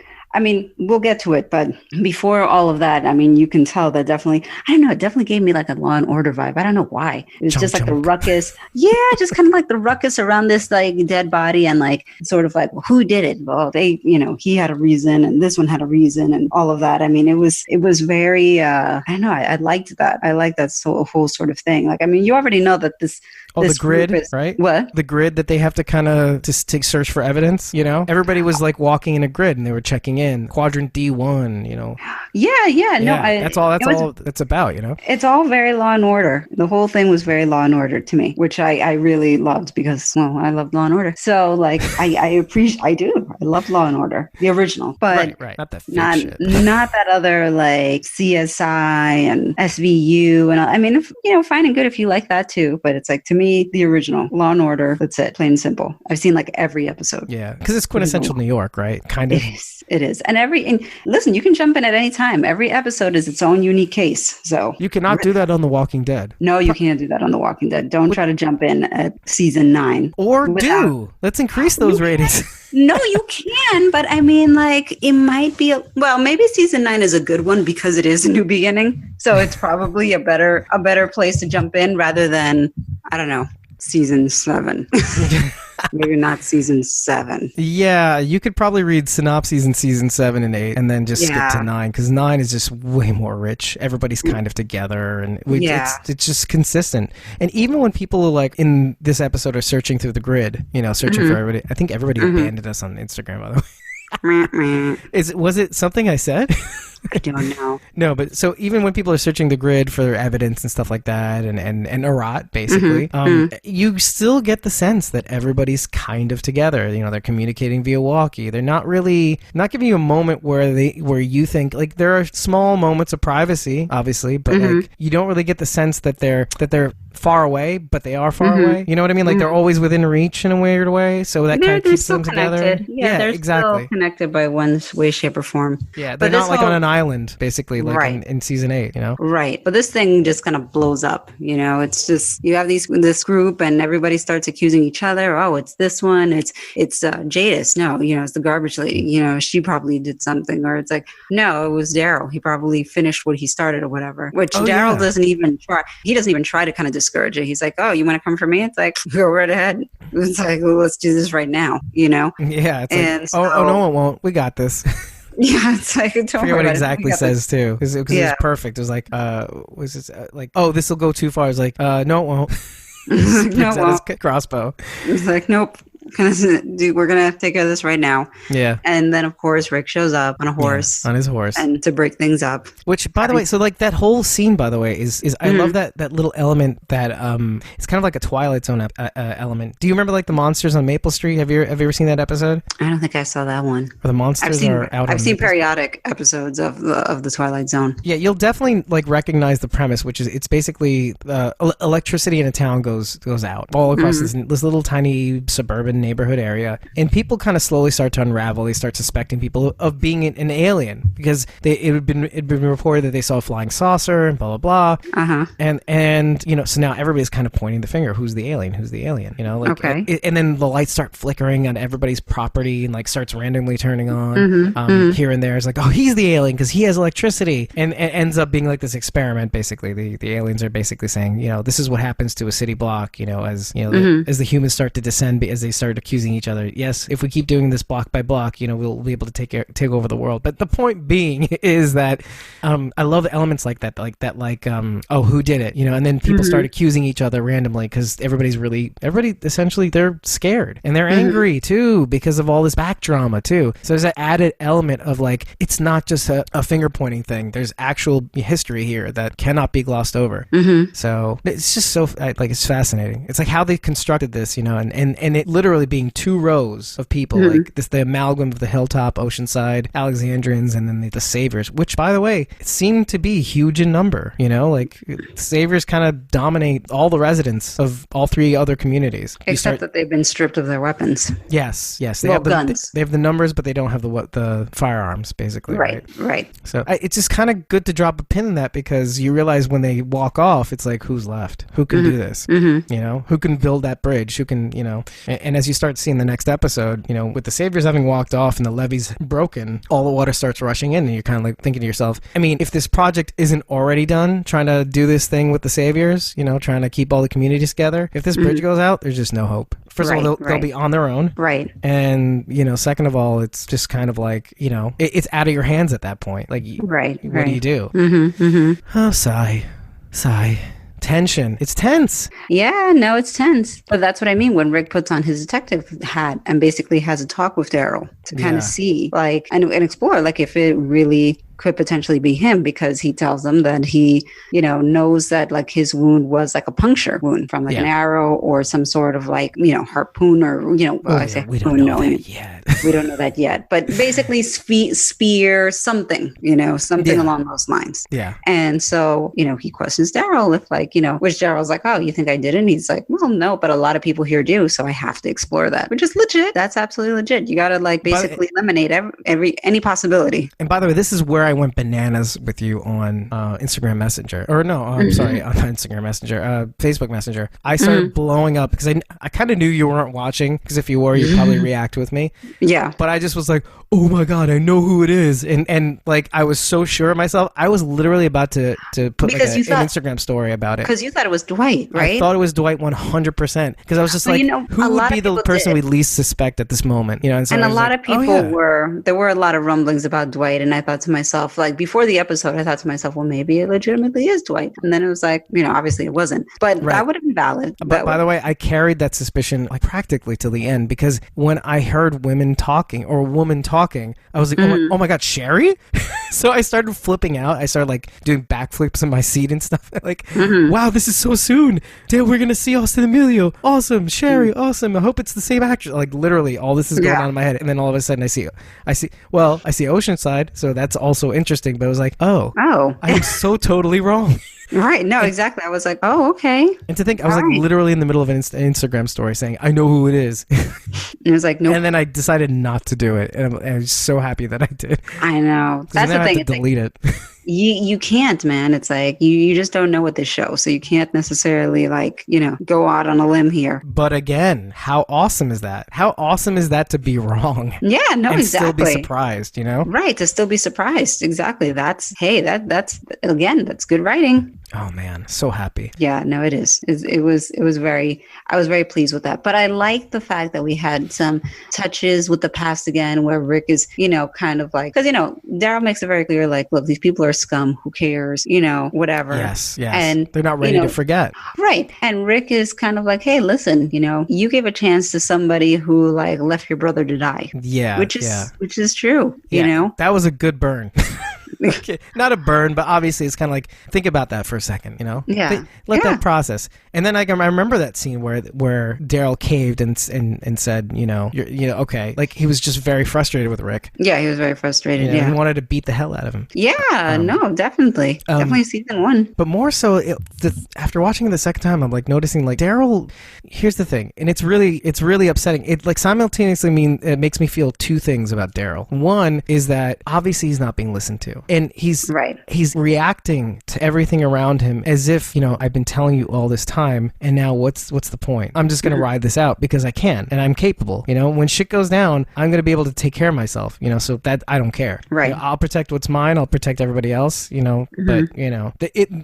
we'll get to it, but before all of that, you can tell that definitely, I don't know, it definitely gave me like a Law and Order vibe. I don't know why. It was just like the ruckus. Yeah, just kind of like the ruckus around this like dead body, and like sort of like, well, who did it? Well, they, he had a reason, and this one had a reason, and all of that. It was very, I don't know, I liked that. I like that whole sort of thing. Like, you already know that this the grid, right? What? The grid that they have to kind of just take search for evidence, Everybody was like walking in a grid, and they were checking in. Quadrant D1, Yeah. No, that's all it's about, It's all very Law and Order. The whole thing was very Law and Order to me, which I really loved because, well, I love Law and Order. So, like, I love Law and Order, the original, but right. Not that fake shit. Not that other like CSI and SVU and fine and good if you like that too. But it's like, to me, the original Law and Order. That's it, plain and simple. I've seen like every episode. Yeah, because it's quintessential New York, right? Kind of. It is. And listen, you can jump in at any time. Every episode is its own unique case. So you cannot do that on The Walking Dead. No, you can't do that on The Walking Dead. Don't try to jump in at season 9. Or let's increase those ratings. No, you can, but it might be maybe season 9 is a good one because it is a new beginning. So it's probably a better place to jump in rather than, I don't know, season 7. Maybe not season 7. Yeah, you could probably read synopses in season 7 and 8 and then just skip to 9, because 9 is just way more rich. Everybody's kind of together, and it's just consistent. And even when people are like in this episode are searching through the grid, searching for everybody, I think everybody abandoned us on Instagram, by the way. Was it something I said? I don't know. No, but so even when people are searching the grid for evidence and stuff like that, and Arat, basically, you still get the sense that everybody's kind of together. They're communicating via walkie. They're not giving you a moment where you think, like, there are small moments of privacy, obviously, but like, you don't really get the sense that they're far away, but they are far away. You know what I mean? Like, they're always within reach in a weird way, so that kind of keeps them together. Yeah, they're still connected by one way, shape, or form. Yeah, they're not like on an island, basically, like in season 8, Right. But this thing just kind of blows up, It's just, you have this group, and everybody starts accusing each other. Oh, it's this one. It's Jadis. No, it's the garbage lady. She probably did something. Or it's like, no, it was Daryl. He probably finished what he started or whatever, which Daryl doesn't even try. He doesn't even try to kind of discourage it. He's like, oh, you want to come for me? It's like, go right ahead. It's like, well, let's do this right now, Yeah, it's like, no, it won't. We got this. Yeah, it's like, I forget what exactly says too, because it was perfect. It was like, was this like, oh, this will go too far. It's like, no, it won't. No, it won't. Crossbow. It's like, nope. We're gonna take care of this right now. Yeah. And then of course Rick shows up on a horse. On his horse. And to break things up. Which, by the way, so like that whole scene, by the way, is I love that little element that it's kind of like a Twilight Zone element. Do you remember like the monsters on Maple Street? Have you ever seen that episode? I don't think I saw that one. Where the monsters are out. I've seen periodic episodes of the Twilight Zone. Yeah, you'll definitely like recognize the premise, which is it's basically electricity in a town goes out all across this little tiny suburban neighborhood area, and people kind of slowly start to unravel. They start suspecting people of being an alien because it had been reported that they saw a flying saucer and blah blah blah. And so now everybody's kind of pointing the finger. Who's the alien? And then the lights start flickering on everybody's property and like starts randomly turning on here and there. It's like, oh, he's the alien because he has electricity, and it ends up being like this experiment. Basically, the aliens are basically saying, this is what happens to a city block. As as the humans start to descend, as they start accusing each other. Yes, if we keep doing this block by block, we'll be able to take over the world. But the point being is that I love elements like that, oh, who did it? And then people start accusing each other randomly because everybody essentially they're scared and they're angry too because of all this back drama too. So there's that added element of like, it's not just a finger pointing thing. There's actual history here that cannot be glossed over. So it's just so it's fascinating. It's like how they constructed this, and it literally literally being 2 rows of people, like this, the amalgam of the Hilltop, Oceanside, Alexandrians, and then the Saviors, which, by the way, seem to be huge in number. You know, like Saviors kind of dominate all the residents of all 3 other communities. Except that they've been stripped of their weapons. Yes. They Well, have the guns. They have the numbers, but they don't have the firearms, basically. Right. So it's just kind of good to drop a pin in that, because you realize when they walk off, it's like, who's left? Who can do this? You know, who can build that bridge? Who can, you know, and as you start seeing the next episode, you know, with the Saviors having walked off and the levees broken, all the water starts rushing in, and you're kind of like thinking to yourself, I mean, if this project isn't already done, trying to do this thing with the Saviors, you know, trying to keep all the communities together, if this bridge goes out, there's just no hope. First of all, they'll be on their own. Right. And, you know, second of all, it's just kind of like, you know, it's out of your hands at that point. Like, what do you do? Oh, sigh. Tension. It's tense. Yeah, no, it's tense. But that's what I mean when Rick puts on his detective hat and basically has a talk with Daryl to kind of see, like, and explore, like, if it really could potentially be him, because he tells them that he, you know, knows that like his wound was like a puncture wound from like an arrow or some sort of like, you know, harpoon, or, you know, we don't know that yet. We don't know that yet, but basically spear, something, you know, something along those lines. Yeah. And so, you know, he questions Daryl if like, you know, which Daryl's like, oh, you think I didn't? He's like, well, no, but a lot of people here do. So I have to explore that, which is legit. That's absolutely legit. You got to like basically eliminate any possibility. And by the way, this is where I went bananas with you on Instagram Messenger, or no, I'm sorry, on Instagram Messenger, Facebook Messenger. I started blowing up because I kind of knew you weren't watching, because if you were, you'd probably react with me. Yeah. But I just was like, oh my God, I know who it is. And like, I was so sure of myself. I was literally about to put like an Instagram story about it. Because you thought it was Dwight, right? I thought it was Dwight 100%. Because I was just like, you know, who would be the person we least suspect at this moment? You know, and, so and a lot like, of people there were a lot of rumblings about Dwight. And I thought to myself, like before the episode, I thought to myself, well, maybe it legitimately is Dwight. And then it was like, you know, obviously it wasn't. But that would have been valid. But by the way, I carried that suspicion like practically to the end, because when I heard women talking or a woman talking, I was like, oh my God, Sherry? So I started flipping out. I started like doing backflips in my seat and stuff. Like, wow, this is so soon. Damn, we're going to see Austin Emilio. Awesome. Sherry, awesome. I hope it's the same actress. Like literally all this is going on in my head. And then all of a sudden I see Oceanside. So that's also interesting. But it was like, oh, I am so totally wrong. Right. No, exactly. I was like, oh, okay. And to think, I was like literally in the middle of an Instagram story saying, I know who it is. And it was like, nope. And then I decided not to do it. And I was so happy that I did. I know. That's the thing. I have to delete it. You can't, man. It's like you just don't know what this shows, so you can't necessarily like, you know, go out on a limb here. But again, how awesome is that? How awesome is that to be wrong? Yeah, no, and exactly. Still be surprised, you know? Right, to still be surprised. Exactly. That's again, that's good writing. Oh man, so happy. Yeah, no, it is. I was very pleased with that. But I like the fact that we had some touches with the past again, where Rick is, you know, kind of like, because, you know, Daryl makes it very clear, like, look, these people are scum. Who cares? You know, whatever. Yes. And they're not ready to forget. Right. And Rick is kind of like, hey, listen, you know, you gave a chance to somebody who like left your brother to die. Yeah. Which is true. You know, that was a good burn. Okay. Not a burn, but obviously it's kind of like, think about that for a second, you know? Yeah. Let that process. And then I remember that scene where Daryl caved and said, you know, okay. Like he was just very frustrated with Rick. Yeah, he was very frustrated. He wanted to beat the hell out of him. Yeah, no, definitely. Definitely season 1. But more so, after watching it the second time, I'm like noticing like Daryl, here's the thing. And it's really upsetting. It like simultaneously it makes me feel 2 things about Daryl. One is that obviously he's not being listened to. And he's reacting to everything around him as if, you know, I've been telling you all this time, and now what's the point? I'm just going to ride this out because I can, and I'm capable. You know, when shit goes down, I'm going to be able to take care of myself, you know, so that I don't care. Right. You know, I'll protect what's mine. I'll protect everybody else, you know, but, you know,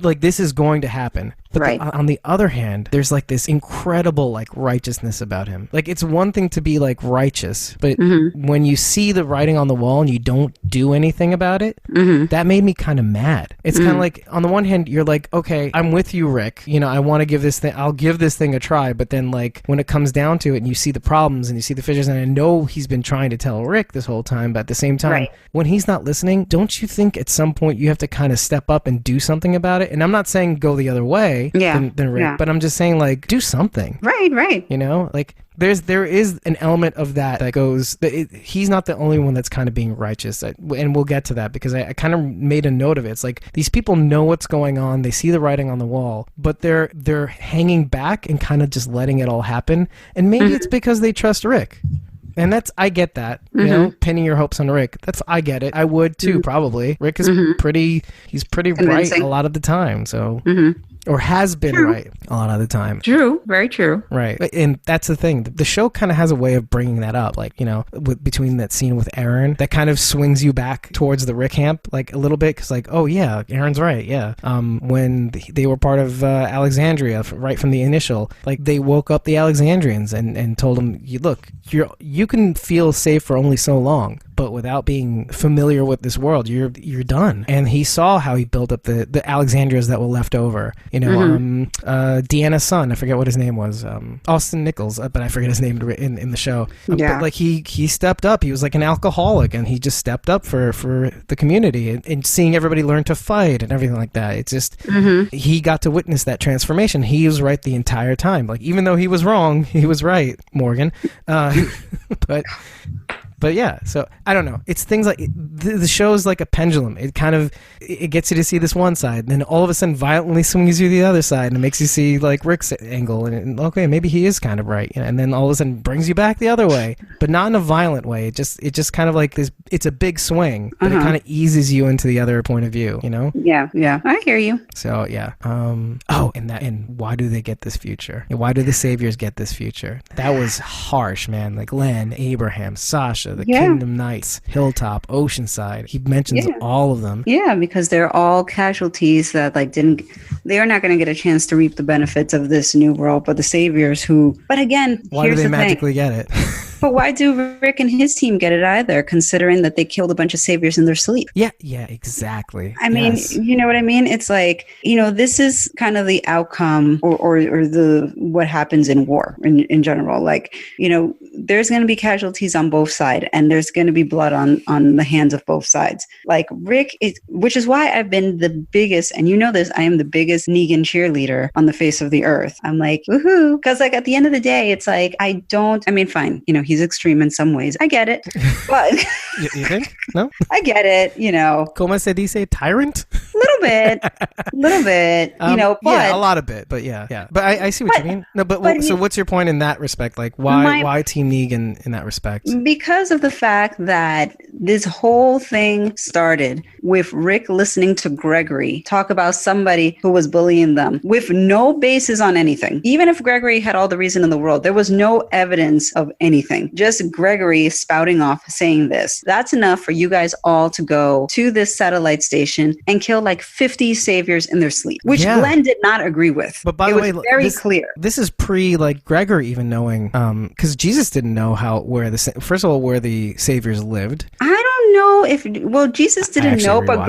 like this is going to happen. But on the other hand, there's like this incredible like righteousness about him. Like it's one thing to be like righteous, but when you see the writing on the wall and you don't do anything about it, that made me kind of mad. It's kind of like, on the one hand, you're like, okay, I'm with you, Rick. You know, I want to give this thing, I'll give this thing a try. But then like when it comes down to it and you see the problems and you see the fissures, and I know he's been trying to tell Rick this whole time, but at the same time, when he's not listening, don't you think at some point you have to kind of step up and do something about it? And I'm not saying go the other way. way than Rick. Yeah. But I'm just saying, like, do something. Right. You know, like there is an element of that goes. He's not the only one that's kind of being righteous, and we'll get to that because I kind of made a note of it. It's like these people know what's going on, they see the writing on the wall, but they're hanging back and kind of just letting it all happen. And maybe it's because they trust Rick. And I get that, you know, pinning your hopes on Rick. I get it. I would too, probably. Rick is he's pretty right a lot of the time. So, or has been right a lot of the time. True. Very true. Right. And that's the thing. The show kind of has a way of bringing that up. Like, you know, between that scene with Aaron, that kind of swings you back towards the Rick camp, like a little bit. Cause like, oh yeah, Aaron's right. Yeah. When they were part of Alexandria right from the initial, like they woke up the Alexandrians and told them, look, you can feel safe for only so long, but without being familiar with this world, you're done. And he saw how he built up the Alexandrias that were left over. You know, Deanna's son, I forget what his name was, Austin Nichols, but I forget his name in the show. But like he stepped up. He was like an alcoholic, and he just stepped up for the community and seeing everybody learn to fight and everything like that. It's just he got to witness that transformation. He was right the entire time. Like even though he was wrong, he was right, Morgan. But yeah, so I don't know. It's things like the show is like a pendulum. It kind of it gets you to see this one side, and then all of a sudden violently swings you to the other side, and it makes you see like Rick's angle, and okay, maybe he is kind of right, you know, and then all of a sudden brings you back the other way, but not in a violent way. It just kind of like this. It's a big swing, but it kind of eases you into the other point of view, you know? Yeah, I hear you. So yeah. And why do they get this future? Why do the saviors get this future? That was harsh, man. Like Len, Abraham, Sasha, the Kingdom Knights, Hilltop, Oceanside. He mentions all of them. Yeah, because they're all casualties that they are not going to get a chance to reap the benefits of this new world, but the saviors but again, why do they magically get it? But why do Rick and his team get it either, considering that they killed a bunch of saviors in their sleep? Yeah, exactly. I mean, you know what I mean? It's like, you know, this is kind of the outcome or the what happens in war in general. Like, you know, there's going to be casualties on both sides, and there's going to be blood on the hands of both sides. Like Rick which is why I've been the biggest, and you know this, I am the biggest Negan cheerleader on the face of the earth. I'm like, woohoo. Because like at the end of the day, it's like, fine, you know, he's extreme in some ways. I get it. But you think? No? I get it, you know. Como se dice, tyrant? Little bit, you know, but... Yeah, a lot of it, but yeah. But I see what you mean. No, but so what's your point in that respect? Like, why Team Negan in that respect? Because of the fact that this whole thing started with Rick listening to Gregory talk about somebody who was bullying them with no basis on anything. Even if Gregory had all the reason in the world, there was no evidence of anything. Just Gregory spouting off saying this. That's enough for you guys all to go to this satellite station and kill like 50 saviors in their sleep, which Glenn did not agree with. But by the way, very clear. This is pre like Gregory even knowing, because Jesus didn't know where the saviors lived. I don't know Jesus didn't know, but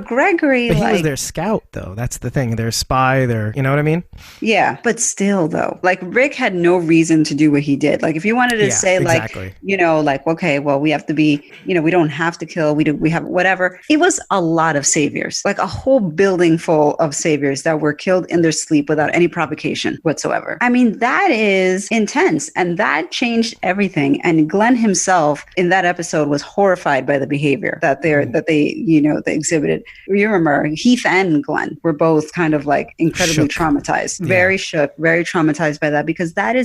Gregory, but he was their scout though. That's the thing. Their spy. You know what I mean? Yeah. But still though, like Rick had no reason to do what he did. Like if you wanted to say like, you know, like, okay, well, we have to be, you know, we don't have to kill. We have whatever. It was a lot of saviors, like a whole building full of saviors that were killed in their sleep without any provocation whatsoever. I mean, that is intense, and that changed everything. And Glenn himself in that episode was horrified by the behavior that they exhibited. You remember Heath and Glenn were both kind of like incredibly traumatized, very shook, very traumatized by that, because that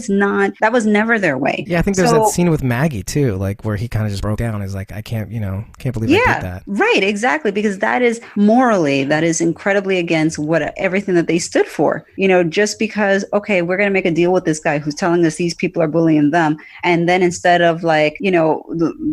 was never their way. Yeah, I think there's that scene with Maggie too, like where he kind of just broke down. Is like, I can't believe I did that. Right, exactly, because that is morally, that is incredibly against everything that they stood for. You know, just because, okay, we're going to make a deal with this guy who's telling us these people are bullying them, and then instead of like, you know,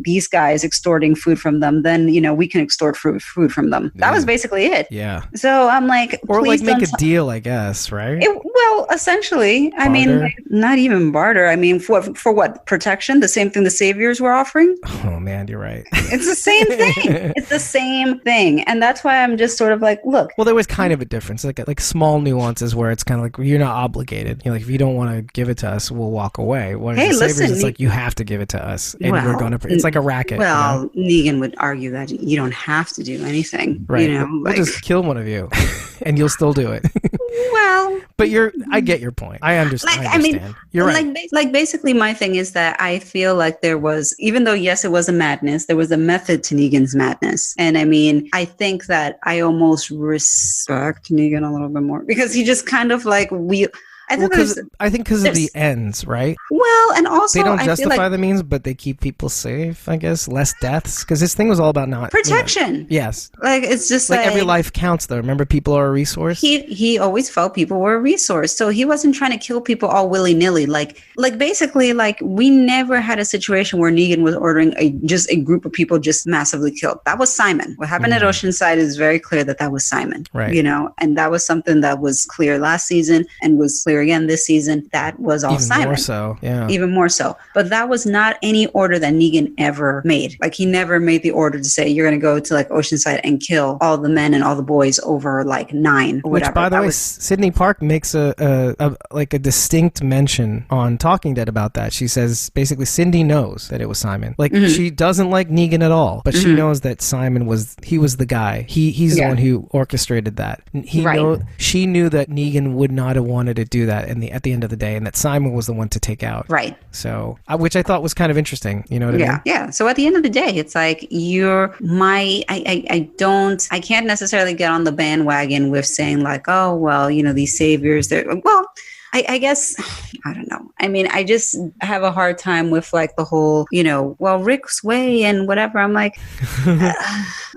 these guys extorting food from them, then, you know, we can extort food from them. That was basically it. Yeah. So I'm like, or like make a deal, I guess, right? Well, essentially, barter. I mean, like, not even barter. I mean, for what? Protection? The same thing the saviors were offering? Oh man, you're right. It's the same thing. It's the same thing. And that's why I'm just sort of like, look. Well, there was kind of a difference, like small nuances where it's kind of like, you're not obligated. You know, like if you don't want to give it to us, we'll walk away. Hey, listen, it's like, you have to give it to us, and we're going to. It's like a racket. Well, you know? Negan would argue that you don't have to do anything. anything. Right. You know, we'll just kill one of you and you'll still do it. well, but I get your point. I understand. I mean, you're right. Like basically my thing is that I feel like there was, even though yes, it was a madness, there was a method to Negan's madness. And I mean, I think that I almost respect Negan a little bit more because he just kind of like I think because of the ends, right? Well, and also they don't justify the means, but they keep people safe. I guess less deaths because this thing was all about not protection. Yes, like it's just like every life counts. Though, remember, people are a resource. He always felt people were a resource, so he wasn't trying to kill people all willy nilly. Like basically, like we never had a situation where Negan was ordering just a group of people just massively killed. That was Simon. What happened at Oceanside is very clear that was Simon. Right. You know, and that was something that was clear last season and was clear again this season. That was all even Simon. More so, yeah. Even more so. But that was not any order that Negan ever made. Like he never made the order to say you're going to go to like Oceanside and kill all the men and all the boys over like 9 or whatever. Which, by the way, Sydney Park makes a distinct mention on Talking Dead about that. She says basically Cindy knows that it was Simon. Like she doesn't like Negan at all, but she knows that Simon was the guy. He's the one who orchestrated that. She knew that Negan would not have wanted to do that at the end of the day, and that Simon was the one to take out. Right. So, which I thought was kind of interesting. You know what I mean? Yeah. So at the end of the day, it's like I can't necessarily get on the bandwagon with saying like, oh, well, you know, these saviors, I guess, I don't know. I mean, I just have a hard time with like the whole, you know, well, Rick's way and whatever. I'm like,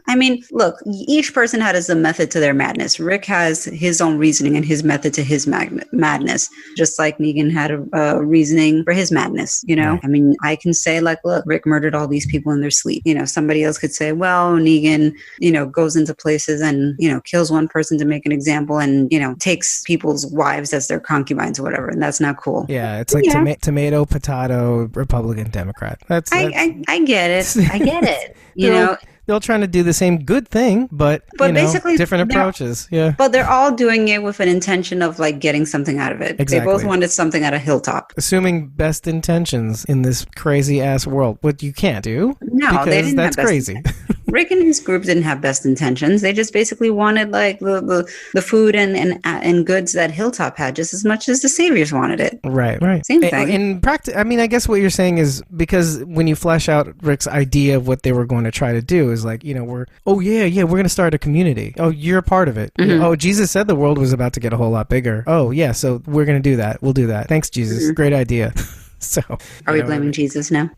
I mean, look, each person has a method to their madness. Rick has his own reasoning and his method to his madness, just like Negan had a reasoning for his madness, you know? Right. I mean, I can say like, look, Rick murdered all these people in their sleep. You know, somebody else could say, well, Negan, you know, goes into places and, you know, kills one person to make an example and, you know, takes people's wives as their concubines or whatever. And that's not cool. Yeah. It's like tomato, potato, Republican, Democrat. I get it. I get it. You know, they're all trying to do the same good thing, but basically different approaches. Yeah. But they're all doing it with an intention of like getting something out of it. Exactly. They both wanted something out of Hilltop. Assuming best intentions in this crazy ass world, what you can't do. No, they didn't. That's crazy. Rick and his group didn't have best intentions. They just basically wanted like the food and goods that Hilltop had just as much as the Saviors wanted it. Right. Same thing. In practice, I mean, I guess what you're saying is because when you flesh out Rick's idea of what they were going to try to do is like, you know, we're going to start a community. Oh, you're a part of it. Mm-hmm. Oh, Jesus said the world was about to get a whole lot bigger. Oh, yeah, so we're going to do that. We'll do that. Thanks, Jesus. Mm-hmm. Great idea. So, are we blaming Jesus now?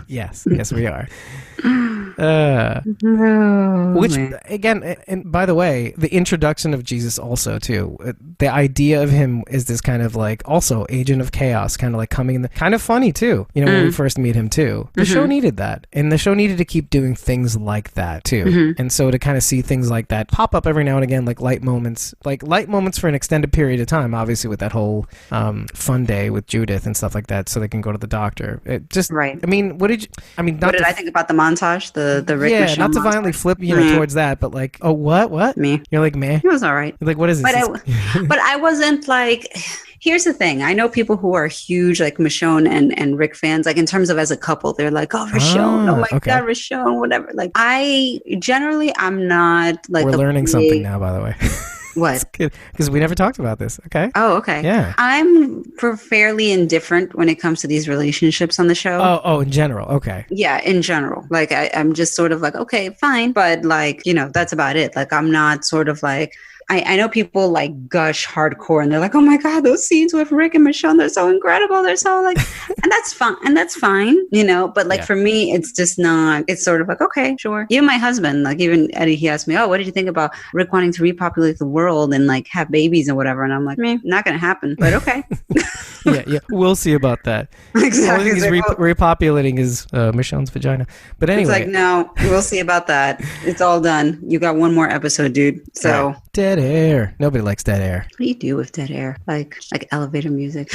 Yes, we are. Which again, and by the way, the introduction of Jesus also too, the idea of him is this kind of like also agent of chaos, kind of like coming in kind of funny too, you know, when we first meet him too. The show needed that, and the show needed to keep doing things like that too. And so to kind of see things like that pop up every now and again, like light moments for an extended period of time, obviously with that whole fun day with Judith and stuff like that, so they can go to the doctor. It just right. I mean, what did I think about the montage? The Rick Michelle not to montage? Violently flip towards that, but like, oh, what? Me. You're like, meh? He was all right. You're like, what is this? But I wasn't like... Here's the thing. I know people who are huge like Michonne and Rick fans, like in terms of as a couple, they're like, oh, Michonne, oh my God, Michonne, whatever. Like I'm not like... We're learning something now, by the way. What? Because we never talked about this. Okay. Oh, okay. Yeah. I'm fairly indifferent when it comes to these relationships on the show. Oh, in general. Okay. Yeah, in general. Like I'm just sort of like, okay, fine. But like, you know, that's about it. Like I'm not sort of like... I know people like gush hardcore and they're like, oh my God, those scenes with Rick and Michonne, they're so incredible. They're so like, and that's fine, you know, but like for me, it's just not, it's sort of like, okay, sure. Even my husband, like even Eddie, he asked me, oh, what did you think about Rick wanting to repopulate the world and like have babies and whatever? And I'm like, not going to happen, but okay. yeah. We'll see about that. Exactly. The only thing he's repopulating is Michonne's vagina. But anyway. It's like, no, we'll see about that. It's all done. You got one more episode, dude. So. Dead air. Nobody likes dead air. What do you do with dead air? Like elevator music.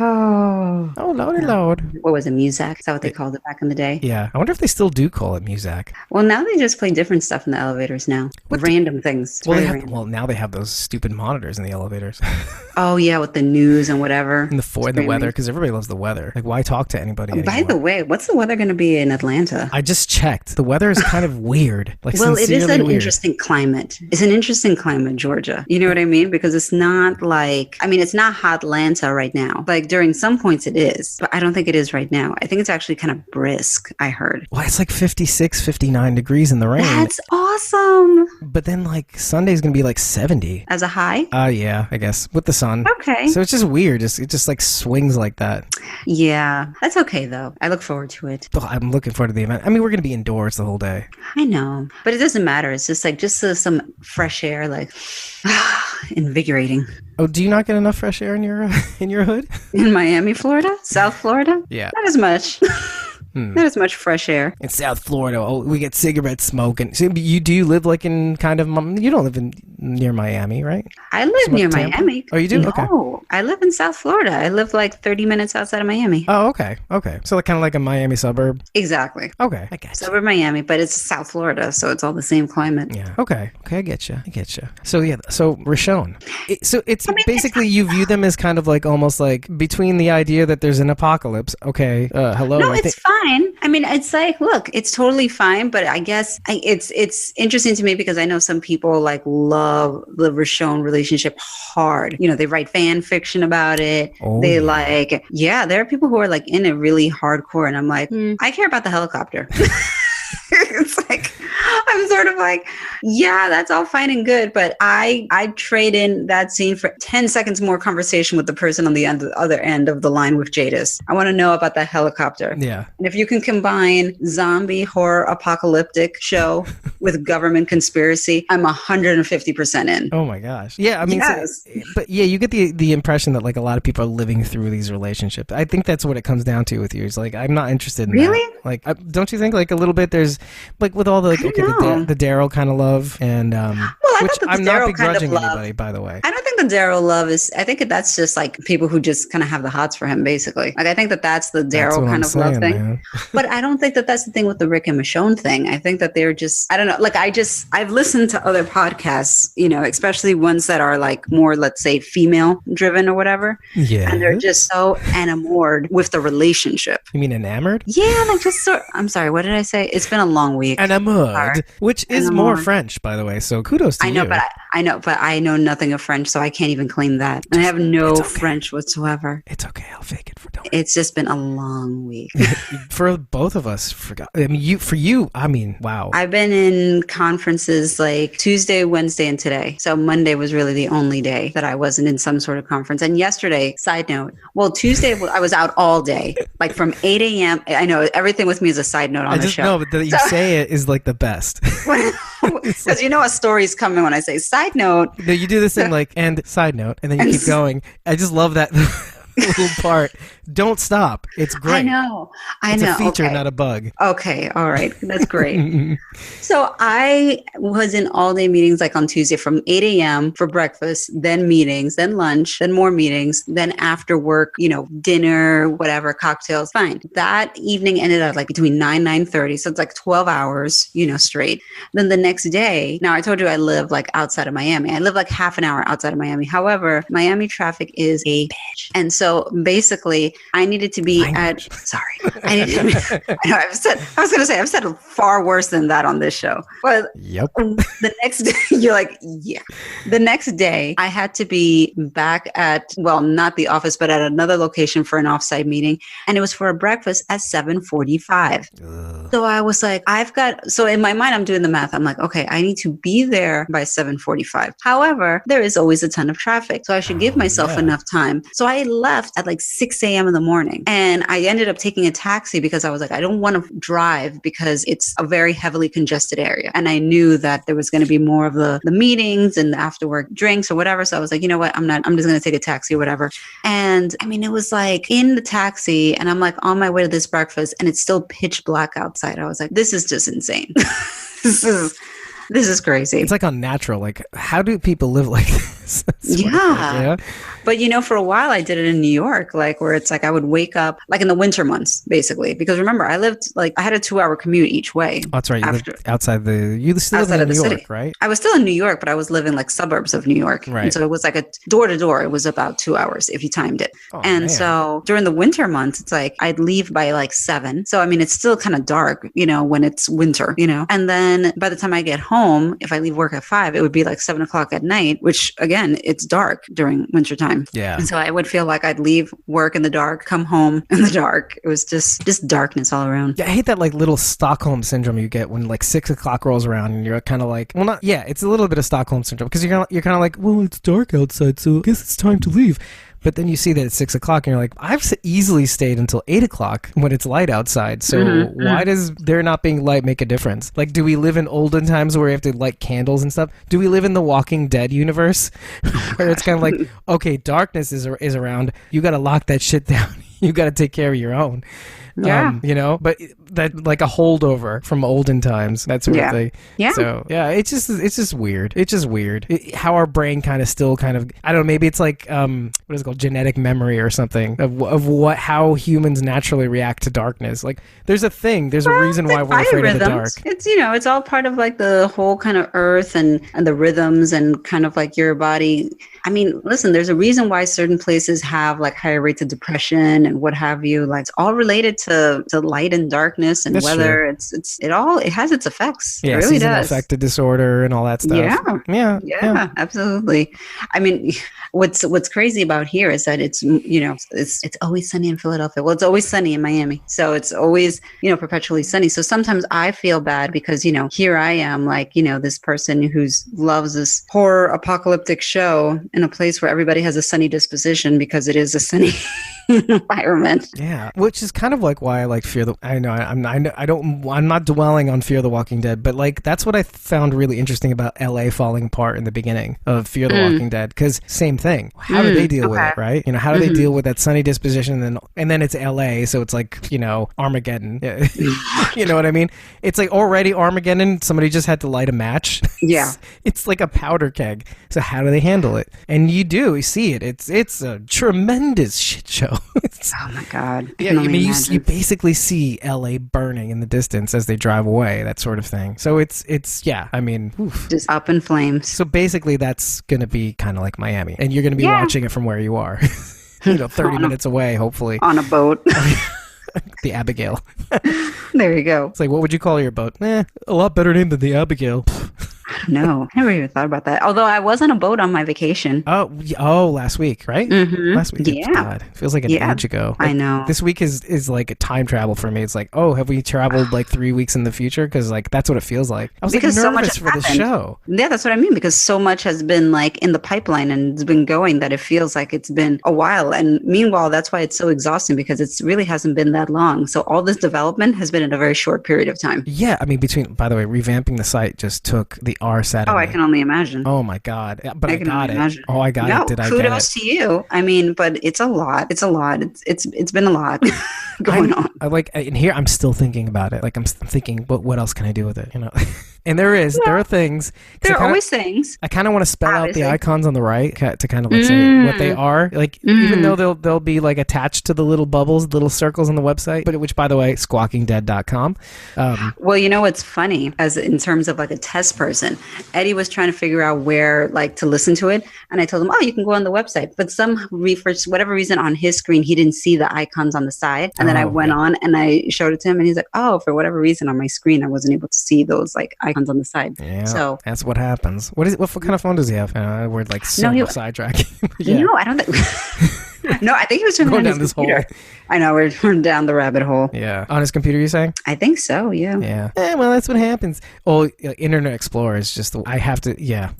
Oh, lordy lord. what was it? Muzak? Is that what they called it back in the day? Yeah, I wonder if they still do call it Muzak. Well, now they just play different stuff in the elevators now. Random things. It's very random. Well, now they have those stupid monitors in the elevators. Oh yeah, with the news and whatever. And the weather, because everybody loves the weather. Like, why talk to anybody anymore? By the way, what's the weather going to be in Atlanta? I just checked. The weather is kind of weird. Like, well, it is an weird. interesting climate. It's an interesting climate, Georgia. You know what I mean? Because it's not like, I mean, it's not hot Atlanta right now. Like during some points it is, but I don't think it is right now. I think it's actually kind of brisk, I heard. Well, it's like 56, 59 degrees in the rain. That's awesome. But then like Sunday's going to be like 70. As a high? Yeah, I guess. With the sun. Okay. So it's just weird. It just like swings like that. Yeah. That's okay though. I look forward to it. Oh, I'm looking forward to the event. I mean, we're going to be indoors the whole day. I know. But it doesn't matter. It's just like some fresh air, like invigorating. Oh, do you not get enough fresh air in your hood? In Miami, Florida? South Florida? Yeah. Not as much. Not as much fresh air. In South Florida, we get cigarette smoking. So you live like in kind of, you don't live near Miami, right? I live near Miami. Oh, you do? No, okay. I live in South Florida. I live like 30 minutes outside of Miami. Oh, okay. So like kind of like a Miami suburb? Exactly. Okay, I get you. Suburb Miami, but it's South Florida, so it's all the same climate. Yeah. Okay, I get you. So yeah, so Rishon. Basically you view them as kind of like almost like between the idea that there's an apocalypse. Okay, hello. No, it's fine. I mean, it's like, look, it's totally fine, but I guess it's interesting to me because I know some people like love the Rishon relationship hard. You know, they write fan fiction about it. Oh, they there are people who are like in it really hardcore, and I'm like, I care about the helicopter. It's like, I'm sort of like, yeah, that's all fine and good, but I trade in that scene for 10 seconds more conversation with the person on the other end of the line with Jadis. I want to know about that helicopter. Yeah. And if you can combine zombie horror apocalyptic show with government conspiracy, I'm 150% in. Oh my gosh. Yeah, I mean, yes. But yeah, you get the impression that like a lot of people are living through these relationships. I think that's what it comes down to with you. It's like, I'm not interested in really? that. Like, don't you think like a little bit there's like with all the like, the Daryl kind of love and which I'm not begrudging anybody, by the way. I don't think the Daryl love is. I think that's just like people who just kind of have the hots for him, basically. Like I think that's the Daryl kind of love thing. Man. But I don't think that's the thing with the Rick and Michonne thing. I think that they're just, I don't know. Like I've listened to other podcasts, you know, especially ones that are like more, let's say, female driven or whatever. Yeah. And they're just so enamored with the relationship. You mean enamored? Yeah, like just so. I'm sorry. What did I say? It's been a long week. Enamored, which is more French, by the way. So kudos to you. I know, but I know nothing of French, so I can't even claim that. I have no French whatsoever. It's okay. I'll fake it for don't. It's just been a long week. For both of us, I mean, wow. I've been in conferences like Tuesday, Wednesday, and today. So Monday was really the only day that I wasn't in some sort of conference. And yesterday, side note, well, Tuesday, I was out all day, like from 8 a.m. I know everything with me is a side note on the show. No, but that you say it is like the best. Because you know a story's coming when I say side note. No, you do this thing like, and side note, and then you keep going. I just love that little part. Don't stop. It's great. I know. It's a feature, not a bug. Okay. All right. That's great. So I was in all day meetings like on Tuesday from 8 a.m. for breakfast, then meetings, then lunch, then more meetings, then after work, you know, dinner, whatever, cocktails, fine. That evening ended up like between 9:30. So it's like 12 hours, you know, straight. Then the next day, now I told you I live like outside of Miami. I live like half an hour outside of Miami. However, Miami traffic is a bitch. And so basically I needed to be I've said far worse than that on this show. But yep. The next day, you're like, yeah. The next day I had to be back at, well, not the office, but at another location for an offsite meeting. And it was for a breakfast at 7:45. So I was like, so in my mind, I'm doing the math. I'm like, okay, I need to be there by 7:45. However, there is always a ton of traffic. So I should give myself enough time. So I left at like 6 a.m. in the morning. And I ended up taking a taxi because I was like, I don't want to drive because it's a very heavily congested area. And I knew that there was going to be more of the meetings and the after work drinks or whatever. So I was like, you know what? I'm just going to take a taxi or whatever. And I mean, it was like in the taxi and I'm like on my way to this breakfast and it's still pitch black outside. I was like, this is just insane. This is crazy. It's like unnatural. Like, how do people live like this? Yeah. But for a while I did it in New York, like where it's like I would wake up like in the winter months, basically. Because remember, I had a 2-hour commute each way. Oh, that's right. You lived you still live in New York, right? I was still in New York, but I was living like suburbs of New York. Right. And so it was like a door to door. It was about 2 hours if you timed it. Oh, and man. So during the winter months, it's like I'd leave by like 7. So, I mean, it's still kind of dark, when it's winter, And then by the time I get home, if I leave work at 5, it would be like 7 o'clock at night, which again, it's dark during wintertime. Yeah. And so I would feel like I'd leave work in the dark, come home in the dark. It was just darkness all around. Yeah, I hate that like little Stockholm syndrome you get when like 6 o'clock rolls around and you're kind of like, it's a little bit of Stockholm syndrome because you're kind of like, well, it's dark outside, so I guess it's time to leave. But then you see that it's 6 o'clock and you're like, I've easily stayed until 8 o'clock when it's light outside. So why does there not being light make a difference? Like, do we live in olden times where we have to light candles and stuff? Do we live in the Walking Dead universe where it's kind of like, okay, darkness is around. You got to lock that shit down. You got to take care of your own. Yeah. But that like a holdover from olden times, that sort of thing. Yeah. So it's just weird. It's just weird how our brain kind of still kind of, I don't know, maybe it's like what is it called, genetic memory or something of how humans naturally react to darkness. Like there's a reason why we're afraid of the dark. It's it's all part of like the whole kind of earth and the rhythms and kind of like your body. I mean, listen, there's a reason why certain places have like higher rates of depression and what have you. Like it's all related to light and darkness and That's weather. True. It has its effects. Yeah, it really seasonal does. affective disorder and all that stuff. Yeah, absolutely. I mean, what's crazy about here is that it's it's always sunny in Philadelphia. Well, it's always sunny in Miami, so it's always perpetually sunny. So sometimes I feel bad because here I am like this person who loves this horror apocalyptic show in a place where everybody has a sunny disposition because it is a sunny environment. Yeah, which is kind of like why I like I'm not dwelling on Fear the Walking Dead, but like that's what I found really interesting about LA falling apart in the beginning of Fear the Walking Dead, because same thing. How do they deal with it, right? How do they deal with that sunny disposition and then it's LA, so it's like Armageddon. You know what I mean? It's like already Armageddon. Somebody just had to light a match. Yeah, it's like a powder keg. So how do they handle it? And you see it. It's a tremendous shit show. Oh my God. Yeah, I mean, you basically see LA burning in the distance as they drive away, that sort of thing. So it's I mean, oof. Just up in flames. So basically that's going to be kind of like Miami, and you're going to be watching it from where you are. 30 minutes away, hopefully. On a boat. The Abigail. There you go. It's like, what would you call your boat? A lot better name than the Abigail. No, I never even thought about that. Although I was on a boat on my vacation. Oh, last week, right? Mm-hmm. Last week. Yeah. God, feels like an age ago. I know. This week is like a time travel for me. It's like, oh, have we traveled like 3 weeks in the future? Because like that's what it feels like. I was because like so much nervous has for the happened. show. Yeah, that's what I mean. Because so much has been like in the pipeline and it's been going that it feels like it's been a while. And meanwhile, that's why it's so exhausting, because it really hasn't been that long. So all this development has been in a very short period of time. Yeah, I mean, by the way, revamping the site just took the arse out of me. I can only imagine. Oh my God. But I got it. Imagine. Oh, I got it. Did I get it? Kudos to you. I mean, but it's a lot. It's a lot. It's been a lot going on. I like, and here I'm still thinking about it. Like I'm thinking, but what else can I do with it? And there are things. There are always things. I kind of want to spell out the icons on the right to kind of like say what they are. Like even though they'll be like attached to the little bubbles, little circles on the website, but which by the way, squawkingdead.com. Well, what's funny as in terms of like a test person, Eddie was trying to figure out where like to listen to it, and I told him, you can go on the website. But for whatever reason on his screen, he didn't see the icons on the side, and then I went on and I showed it to him, and he's like, for whatever reason on my screen, I wasn't able to see those like icons on the side. Yeah, so that's what happens. What kind of phone does he have? We're like sidetracking. Yeah. No, I don't think. No, I think he was turning down this hole. I know, we're down the rabbit hole. Yeah, on his computer, you're saying? I think so. Yeah. Yeah. Well, that's what happens. Oh, Internet Explorer is just I have to. Yeah.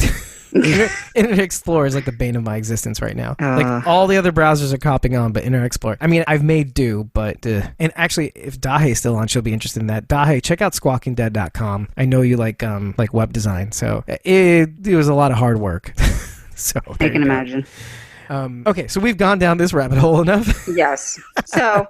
Internet Explorer is like the bane of my existence right now. Like all the other browsers are copying on, but Internet Explorer, I mean, I've made do, but and actually if Dahe's still on, she'll be interested in that. Dahe, check out squawkingdead.com. I know you like web design, so it was a lot of hard work. So I can imagine. Okay, so we've gone down this rabbit hole enough. Yes. So,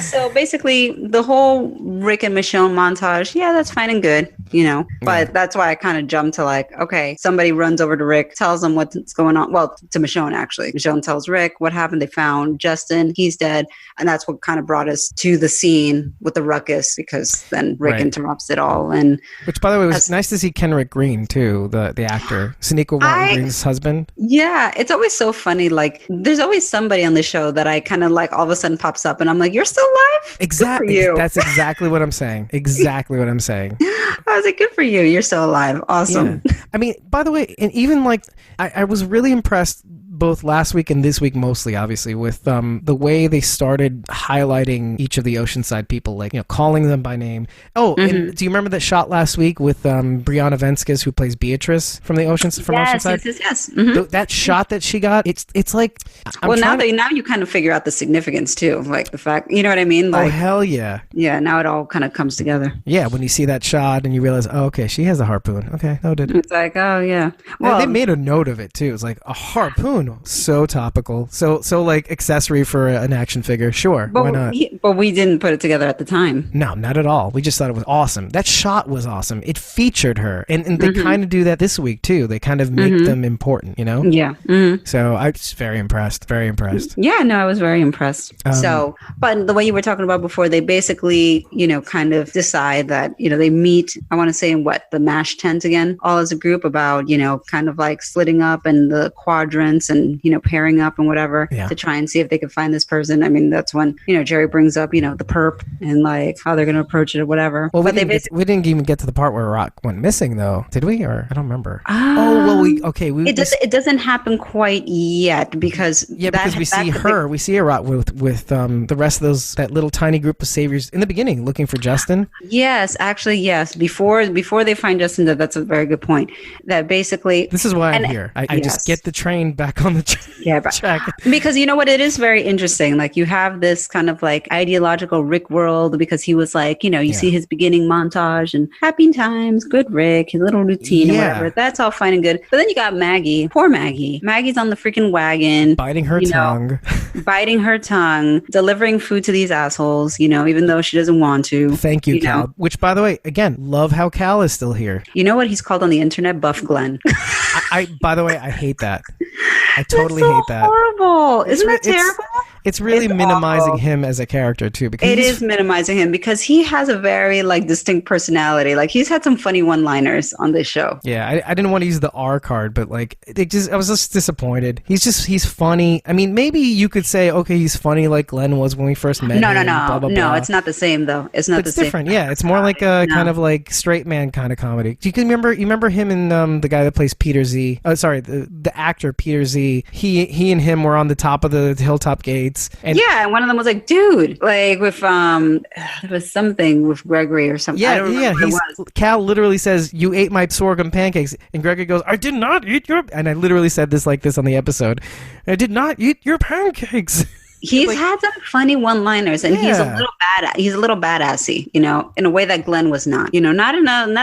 so basically the whole Rick and Michonne montage, that's fine and good. you know? But that's why I kind of jumped to like, okay, somebody runs over to Rick, tells him what's going on. Well, to Michonne, actually. Michonne tells Rick what happened. They found Justin. He's dead. And that's what kind of brought us to the scene with the ruckus, because then Rick interrupts it all. And which, by the way, was nice to see Kenrick Green, too, the actor. Sonequa Walton Green's husband. Yeah, it's always so funny. Like, there's always somebody on the show that I kind of like all of a sudden pops up and I'm like, you're still alive? Exactly. That's exactly what I'm saying. Exactly what I'm saying. I was like, good for you. You're still alive. Awesome. Yeah. I mean, by the way, and even like, I was really impressed both last week and this week, mostly, obviously, with the way they started highlighting each of the Oceanside people, like, you know, calling them by name. Oh, and do you remember that shot last week with Brianna Venskes, who plays Beatrice from the Oceanside? Yes. That shot that she got, it's like... now you kind of figure out the significance, too. Like, the fact, you know what I mean? Like, oh, hell yeah. Yeah, now it all kind of comes together. Yeah, when you see that shot and you realize, oh, okay, she has a harpoon. Okay, noted. It's like, oh, yeah. Well, they made a note of it, too. It's like, a harpoon. So topical. So like accessory for an action figure. Sure, why not? But we didn't put it together at the time. No, not at all. We just thought it was awesome. That shot was awesome. It featured her. And they kind of do that this week, too. They kind of make them important, you know? Yeah. So I was very impressed. Very impressed. Yeah, no, I was very impressed. But the way you were talking about before, they basically, you know, kind of decide that, you know, they meet, I want to say in the MASH tent again, all as a group about, you know, kind of like splitting up and the quadrants and, you know, pairing up and whatever to try and see if they could find this person. I mean, that's when, you know, Jerry brings up, you know, the perp and like how they're going to approach it or whatever. Well, we didn't even get to the part where Rock went missing, though, did we? Or I don't remember. It doesn't happen quite yet because we see her. We see her Rock with the rest of that little tiny group of saviors in the beginning looking for Justin. Yes, actually, yes. Before they find Justin, that's a very good point. That basically, this is why I'm here. I just get the train back on the track. Because you know what, it is very interesting. Like, you have this kind of like ideological Rick world, because he was like, you know, you see his beginning montage and happy times, good Rick, his little routine and whatever. That's all fine and good. But then you got Maggie, poor Maggie. Maggie's on the freaking wagon, biting her tongue, delivering food to these assholes, you know, even though she doesn't want to. Thank you, Cal. Know? Which, by the way, again, love how Cal is still here. You know what he's called on the internet? Buff Glenn. By the way, I hate that. I totally hate that. Horrible. Isn't that terrible? It's really minimizing him as a character too, because it is minimizing him because he has a very like distinct personality. Like, he's had some funny one-liners on this show. Yeah, I didn't want to use the R card, but like I was just disappointed. He's funny. I mean, maybe you could say, okay, he's funny like Glenn was when we first met. No, blah, blah, no, blah. it's not the same though. It's not the same. It's different. Yeah, it's more like a kind of like straight man kind of comedy. You remember him in the guy that plays Peter Z. Oh, sorry, the actor Peter Z. He and him were on the top of the Hilltop Gates. And one of them was like, dude, like with there was something with Gregory or something. Cal literally says, "You ate my sorghum pancakes," and Gregory goes, "I did not eat your," and I literally said this like this on the episode. "I did not eat your pancakes." He's had some funny one-liners, and he's a little badassy, you know, in a way that Glenn was not. You know, not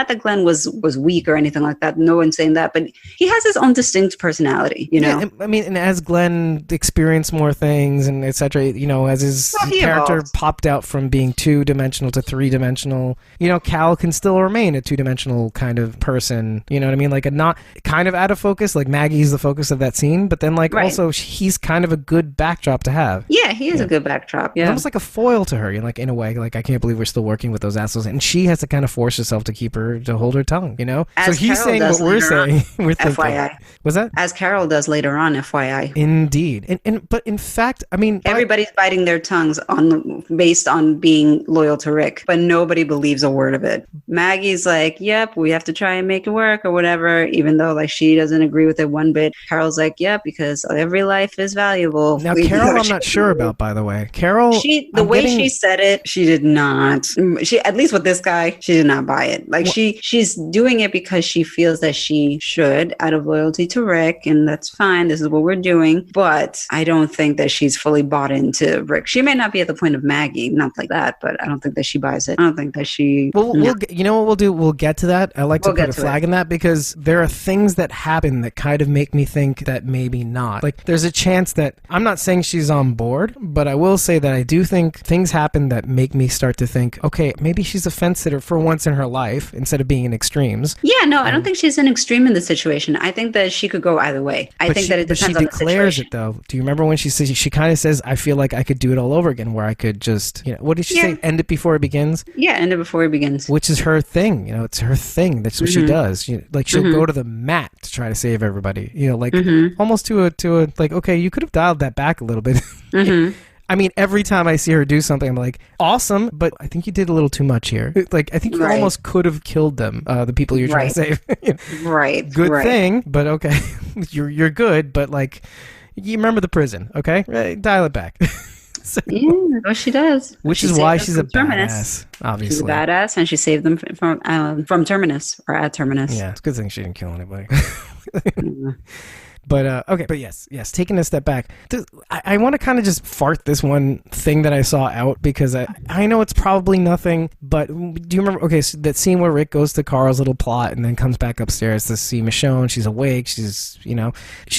that Glenn was weak or anything like that. No one's saying that, but he has his own distinct personality. You know, I mean, and as Glenn experienced more things and etc., you know, as his character popped out from being 2-dimensional to 3-dimensional, you know, Cal can still remain a 2-dimensional kind of person. You know what I mean? Like a not kind of out of focus. Like Maggie's the focus of that scene, but then like also he's kind of a good backdrop to have. Yeah, he is a good backdrop. Yeah, it's almost like a foil to her. You're like, in a way, like I can't believe we're still working with those assholes, and she has to kind of force herself to hold her tongue. You know, as so he's Carol saying what we're saying. We're thinking. FYI, was that as Carol does later on? FYI, indeed, but in fact, I mean, everybody's biting their tongues based on being loyal to Rick, but nobody believes a word of it. Maggie's like, "Yep, we have to try and make it work or whatever," even though like she doesn't agree with it one bit. Carol's like, "Yep, because every life is valuable." Now, Carol, I'm not sure about, by the way. Carol, she said it, she did not. She, at least with this guy, she did not buy it. Like she's doing it because she feels that she should, out of loyalty to Rick, and that's fine. This is what we're doing. But I don't think that she's fully bought into Rick. She may not be at the point of Maggie, not like that, but I don't think that she buys it. I don't think that she. Well, you know what we'll do? We'll get to that. I like to put a flag in that because there are things that happen that kind of make me think that maybe not. Like there's a chance that I'm not saying she's on board board, but I will say that I do think things happen that make me start to think, okay, maybe she's a fence sitter for once in her life instead of being in extremes. Yeah, no, I don't think she's an extreme in the situation. I think that she could go either way. I think that it depends on the situation. She declares it, though. Do you remember when she says, she kind of says, I feel like I could do it all over again, where I could just, what did she say? End it before it begins? Yeah, end it before it begins. Which is her thing. It's her thing. That's what she does. She'll go to the mat to try to save everybody. Almost to a like, okay, you could have dialed that back a little bit. I mean, every time I see her do something, I'm like, awesome, but I think you did a little too much here. Like, I think you almost could have killed them, the people you're trying to save. Good thing, but okay. You're good, but like, you remember the prison, okay? Dial it back. So, well, she does. Which is why she's a badass, obviously. She's a badass, and she saved them from Terminus, or at Terminus. Yeah, it's a good thing she didn't kill anybody. But okay, but yes, taking a step back, I want to kind of just fart this one thing that I saw out, because I know it's probably nothing, but do you remember, okay, so that scene where Rick goes to Carl's little plot and then comes back upstairs to see Michonne, she's awake, she's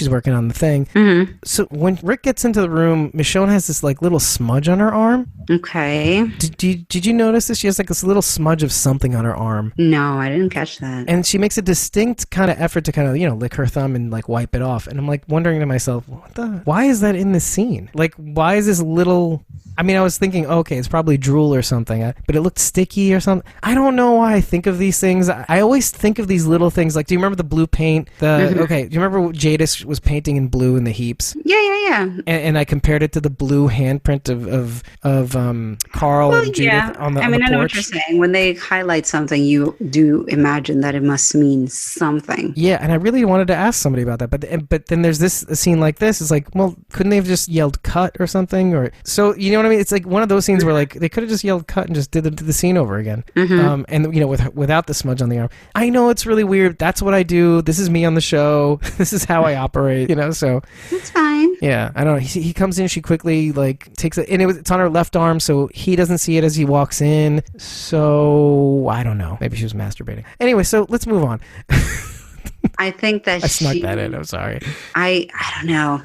working on the thing. So when Rick gets into the room, Michonne has this like little smudge on her arm. Okay. Did you notice this? She has like this little smudge of something on her arm. No, I didn't catch that. And she makes a distinct kind of effort to kind of, lick her thumb and like wipe it off. And I'm like wondering to myself, why is that in this scene? Like, why is this little, I mean, I was thinking, okay, it's probably drool or something, but it looked sticky or something. I don't know why I think of these things. I always think of these little things. Like, do you remember the blue paint? Okay, do you remember Jadis was painting in blue in the heaps? Yeah. And I compared it to the blue handprint of Carl and Judith on the porch. I know what you're saying. When they highlight something, you do imagine that it must mean something. Yeah, and I really wanted to ask somebody about that, but then there's a scene like this. It's like, well, couldn't they have just yelled cut or something? Or so, you know what I mean? It's like one of those scenes where like they could have just yelled cut and just did the scene over again. And without the smudge on the arm. I know it's really weird. That's what I do. This is me on the show. This is how I operate. So it's fine. Yeah, I don't know. He comes in. She quickly like takes it, and it's on her left arm, so he doesn't see it as he walks in. So I don't know. Maybe she was masturbating. Anyway, so let's move on. I think that I snuck that in. I'm sorry. I don't know.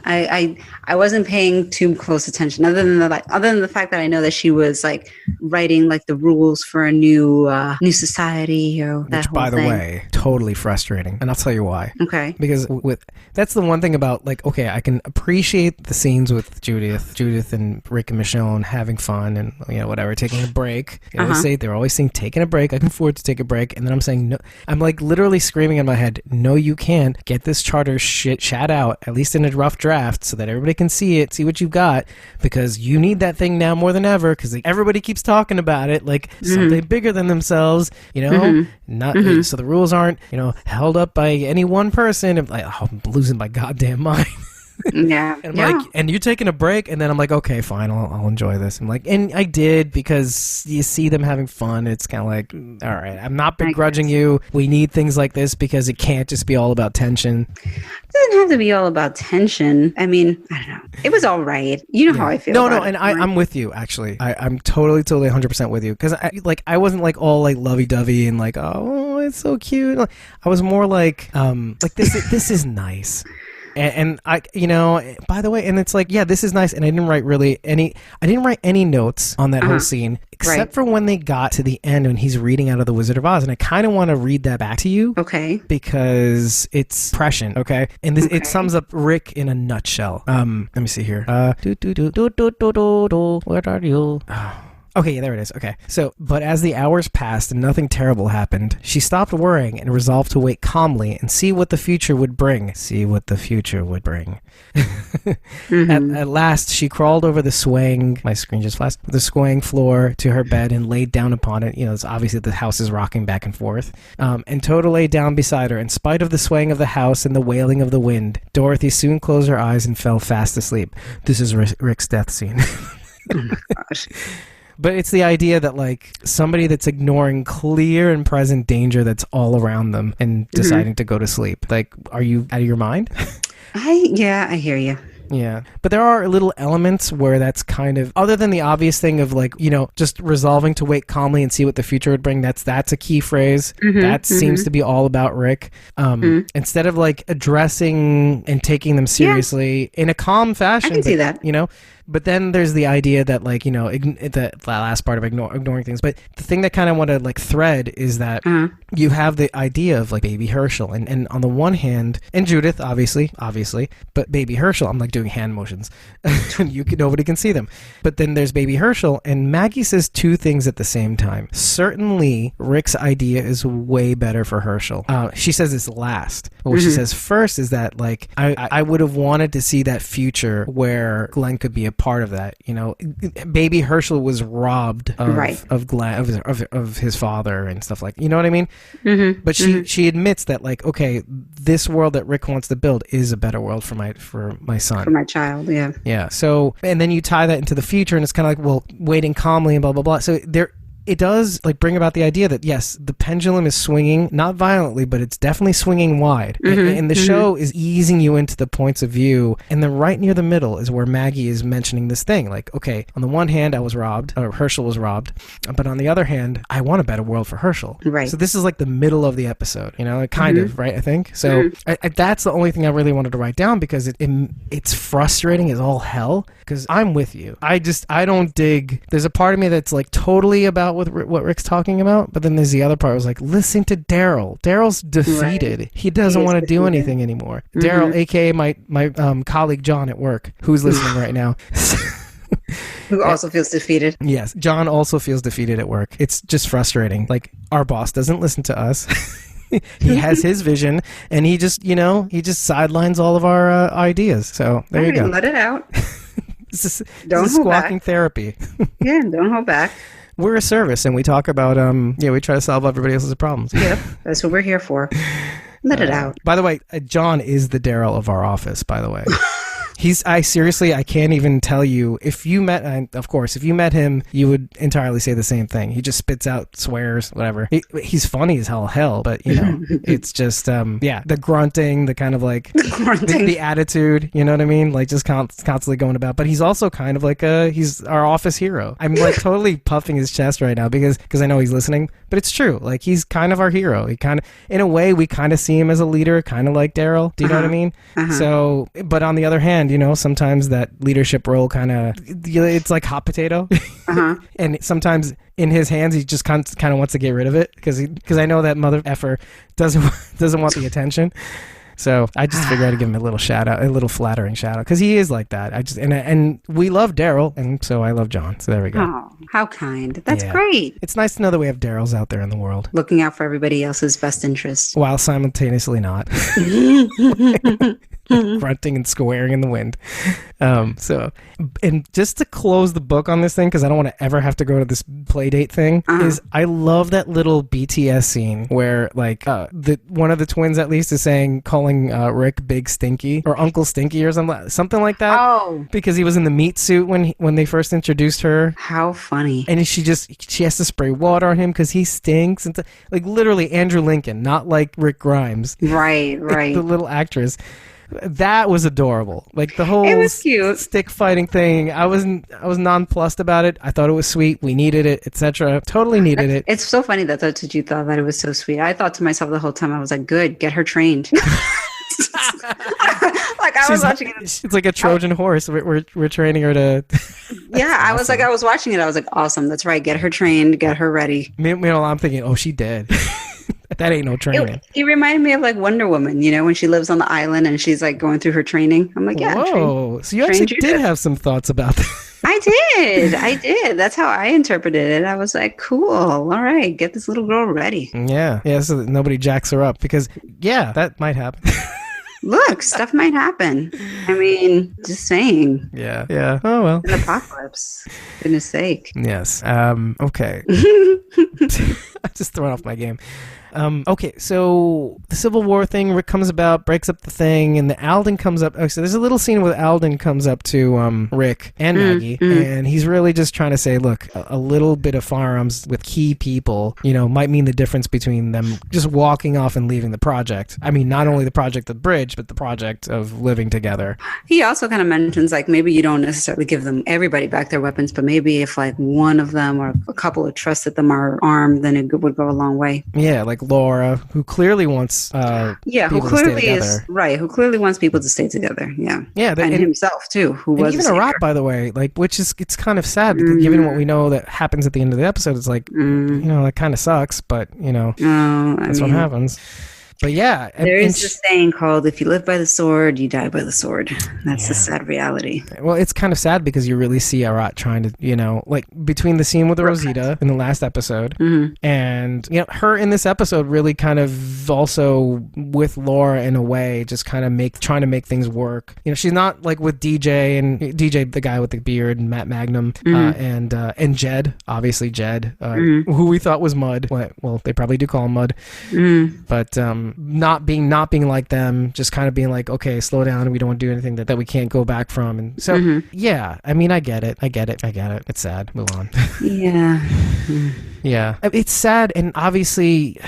I wasn't paying too close attention, other than the fact that I know that she was like writing like the rules for a new society, or that Which, whole by the thing. way, totally frustrating, and I'll tell you why. Okay. Because that's the one thing about, like, okay, I can appreciate the scenes with Judith and Rick and Michonne having fun and whatever, taking a break. They're always saying taking a break. I can afford to take a break, and then I'm saying no. I'm like literally screaming in my head, no, you can't. Get this charter shat out, at least in a rough draft, so that everybody can see it, see what you've got, because you need that thing now more than ever, because everybody keeps talking about it like something bigger than themselves, not so the rules aren't held up by any one person. I'm like, I'm losing my goddamn mind. Yeah. And I'm like, and you're taking a break, and then I'm like, okay, fine, I'll enjoy this. I'm like, and I did, because you see them having fun. It's kind of like, all right, I'm not begrudging you. We need things like this, because it can't just be all about tension. It doesn't have to be all about tension. I mean, I don't know. It was all right. You know how I feel. No, about and I'm with you, actually. I'm totally 100% with you, because I wasn't like all like lovey-dovey and like, oh, it's so cute. I was more like this is nice. And I, by the way, and it's like, yeah, this is nice. And I didn't write any notes on that whole scene, except for when they got to the end when he's reading out of The Wizard of Oz. And I kind of want to read that back to you. Okay. Because it's prescient, okay? And it sums up Rick in a nutshell. Let me see here. Where are you? Okay, yeah, there it is. Okay. So, but as the hours passed and nothing terrible happened, she stopped worrying and resolved to wait calmly and see what the future would bring. At last, she crawled over the swaying, my screen just flashed, the swaying floor to her bed and laid down upon it. It's obviously the house is rocking back and forth. And Toto lay down beside her. In spite of the swaying of the house and the wailing of the wind, Dorothy soon closed her eyes and fell fast asleep. This is Rick's death scene. Oh my gosh. But it's the idea that, like, somebody that's ignoring clear and present danger that's all around them and deciding to go to sleep. Like, are you out of your mind? I hear you. Yeah. But there are little elements where that's kind of, other than the obvious thing of, like, just resolving to wait calmly and see what the future would bring, that's a key phrase. That seems to be all about Rick. Instead of, like, addressing and taking them seriously in a calm fashion. I can see that. But then there's the idea that like, the last part of ignoring things. But the thing that kind of want to like thread is that you have the idea of like baby Herschel, and on the one hand, and Judith, obviously, but baby Herschel, I'm like doing hand motions. Nobody can see them. But then there's baby Herschel, and Maggie says two things at the same time. Certainly, Rick's idea is way better for Herschel. She says it's last. But what she says first is that like I would have wanted to see that future where Glenn could be a part of that. Baby Herschel was robbed of Glenn, of his father and stuff like. You know what I mean? But she admits that like, okay, this world that Rick wants to build is a better world for my son, for my child. Yeah. So, and then you tie that into the future, and it's kind of like, well, waiting calmly and blah blah blah. So it does like bring about the idea that yes, the pendulum is swinging, not violently, but it's definitely swinging wide. And the show is easing you into the points of view. And then right near the middle is where Maggie is mentioning this thing. Like, okay, on the one hand, I was robbed, or Herschel was robbed. But on the other hand, I want a better world for Herschel. Right. So this is like the middle of the episode, kind of, right? I think. So that's the only thing I really wanted to write down, because it's frustrating as all hell, because I'm with you. I don't dig. There's a part of me that's like totally about with what Rick's talking about, but then there's the other part was like, listen to Daryl. Daryl's defeated. Right. He doesn't want to do anything anymore. Daryl, aka my colleague John at work, who's listening right now. Who also feels defeated. Yes, John also feels defeated at work. It's just frustrating. Like, our boss doesn't listen to us. He has his vision, and he just sidelines all of our ideas. So there you go. Let it out. This is squawking therapy. Yeah, don't hold back. We're a service, and we talk about we try to solve everybody else's problems. Yep, that's what we're here for. Let it out. By the way, John is the Daryl of our office, by the way. I can't even tell you. If you met him, you would entirely say the same thing. He just spits out swears, whatever. He's funny as hell, but it's just, the grunting, the kind of like, the attitude, you know what I mean? Like just constantly going about, but he's also kind of like he's our office hero. I'm like totally puffing his chest right now because I know he's listening, but it's true. Like he's kind of our hero. He kind of, in a way, we kind of see him as a leader, kind of like Daryl. Do you know what I mean? So, but on the other hand, sometimes that leadership role kind of, it's like hot potato. And sometimes in his hands, he just kind of wants to get rid of it because I know that mother effer doesn't want the attention. So I just figured I'd give him a little shout out, a little flattering shout out, because he is like that. And we love Daryl, and so I love John. So there we go. Oh, how kind! That's great. It's nice to know that we have Daryls out there in the world, looking out for everybody else's best interest, while simultaneously not grunting and squaring in the wind. And just to close the book on this thing, because I don't want to ever have to go to this play date thing, is I love that little BTS scene where like one of the twins at least is calling Rick Big Stinky or Uncle Stinky or something like that. Oh, because he was in the meat suit when they first introduced her. How funny! And she has to spray water on him because he stinks, and like literally Andrew Lincoln, not like Rick Grimes. Right. The little actress. That was adorable. Like the whole it was cute. Stick fighting thing. I was nonplussed about it. I thought it was sweet. We needed it, etc. Totally needed it. It's so funny that that's what you thought, that it was so sweet. I thought to myself the whole time, I was like, good, get her trained. Like I was watching it. It's like a Trojan horse. We're training her to. Yeah, I was like, I was watching it. I was like, awesome. That's right. Get her trained. Get her ready. Meanwhile, I'm thinking, oh, she dead. That ain't no training. It reminded me of like Wonder Woman, when she lives on the island and she's like going through her training. I'm like, yeah. Whoa. So you actually did have some thoughts about that. I did. That's how I interpreted it. I was like, cool. All right. Get this little girl ready. Yeah. So that nobody jacks her up because, that might happen. Look, stuff might happen. I mean, just saying. Yeah. Oh, well. An apocalypse. Goodness sake. Yes. Okay. I just thrown off my game. Okay, so the Civil War thing, Rick comes about, breaks up the thing, and the Alden comes up. Oh, so there's a little scene where Alden comes up to Rick and Maggie, and he's really just trying to say, look, a little bit of firearms with key people, might mean the difference between them just walking off and leaving the project. I mean, not only the project of the bridge, but the project of living together. He also kind of mentions, like, maybe you don't necessarily give them everybody back their weapons, but maybe if, like, one of them or a couple of trusted them are armed, then it would go a long way. Yeah, like Laura, who clearly wants who people to stay clearly together. who clearly wants people to stay together. Yeah. Yeah, And himself too, who and was even a savior. Arat, by the way, like, which is, it's kind of sad because given what we know that happens at the end of the episode, it's like, that kind of sucks, but that's what happens. But yeah, there is this saying called, if you live by the sword, you die by the sword. That's the sad reality. Well, it's kind of sad because you really see Arat trying to, like, between the scene with Rosita in the last episode and, her in this episode really kind of also with Laura in a way, just kind of trying to make things work. She's not like with DJ, the guy with the beard, and Matt Magnum, and Jed, obviously Jed, who we thought was Mud. Well, they probably do call him Mud. But, not being like them, just kind of being like, okay, slow down, we don't want to do anything that we can't go back from. And so yeah, I mean, I get it, it's sad, move on. Yeah, it's sad, and obviously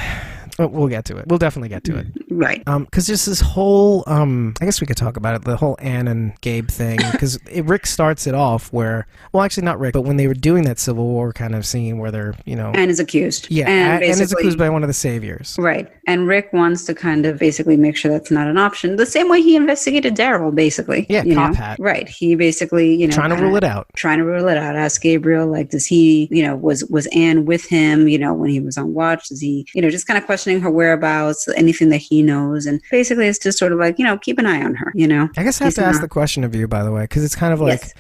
we'll get to it. We'll definitely get to it. Right. Because just this whole, I guess we could talk about it, the whole Anne and Gabe thing, because Rick starts it off where, well, actually not Rick, but when they were doing that Civil War kind of scene where they're, Anne is accused. Yeah, Anne is accused by one of the saviors. Right. And Rick wants to kind of basically make sure that's not an option. The same way he investigated Daryl, basically. Yeah, cop hat. Right. He basically, trying to rule it out. Ask Gabriel, like, does he, was Anne with him, when he was on watch? Does he, just kind of questioning her whereabouts, anything that he knows, and basically it's just sort of like, keep an eye on her, I guess I have to ask the question of you, by the way, because it's kind of like,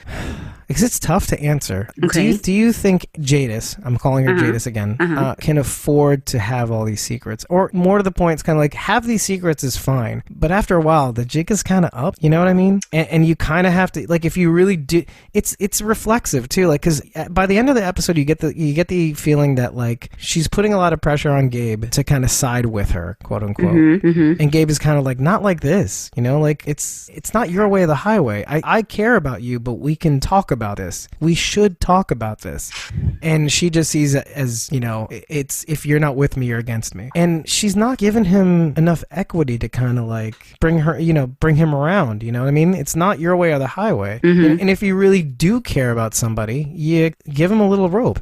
because it's tough to answer. Okay. Do you think Jadis, I'm calling her Jadis again, can afford to have all these secrets? Or more to the point, it's kind of like, have these secrets is fine, but after a while, the jig is kind of up, you know what I mean? And you kind of have to, like, if you really do, it's reflexive too, like, because by the end of the episode, you get the feeling that, like, she's putting a lot of pressure on Gabe to kind of side with her, quote unquote. And Gabe is kind of like, not like this, like, it's not your way or the highway. I care about you, but we can talk about this. We should talk about this. And she just sees it as, it's, if you're not with me, you're against me. And she's not giving him enough equity to kind of like bring him around, you know what I mean? It's not your way or the highway. And if you really do care about somebody, you give him a little rope,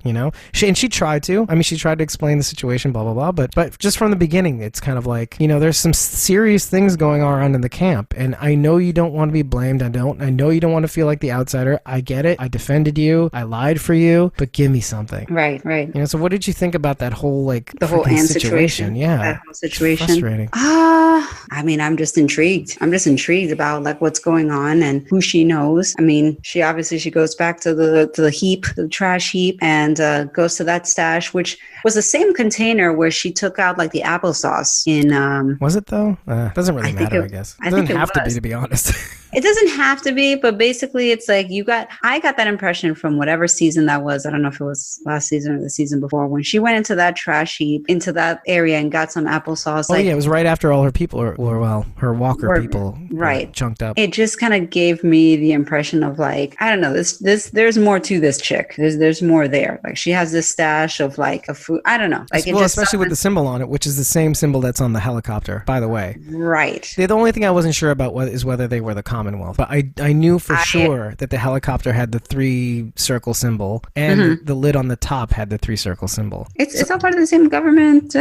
she tried to. I mean, she tried to explain the situation, blah, blah, blah. But just from the beginning, it's kind of like, there's some serious things going on in the camp. And I know you don't want to be blamed. I know you don't want to feel like the outsider. I get it. I defended you. I lied for you. But give me something. Right. So what did you think about that whole, like, the whole Anne situation? Yeah. That whole situation. Frustrating. I mean, I'm just intrigued. About, like, what's going on and who she knows. I mean, she goes back to the trash heap, and goes to that stash, which was the same container where she took out, like, the applesauce in. Was it though? Doesn't really matter, I guess. It doesn't have to be honest. It doesn't have to be, but basically it's like I got that impression from whatever season that was. I don't know if it was last season or the season before, when she went into that trash heap, into that area and got some applesauce. Oh, yeah, it was right after all her people, her Walker people right, chunked up. It just kind of gave me the impression of, like, I don't know, this there's more to this chick. There's more there. Like, she has this stash of, like, a food. I don't know. Like, especially with the symbol on it, which is the same symbol that's on the helicopter, by the way. Right. The only thing I wasn't sure about is whether they were the Commonwealth, but I knew for sure that the helicopter had the 3-circle symbol, and the lid on the top had the 3-circle symbol. It's all part of the same government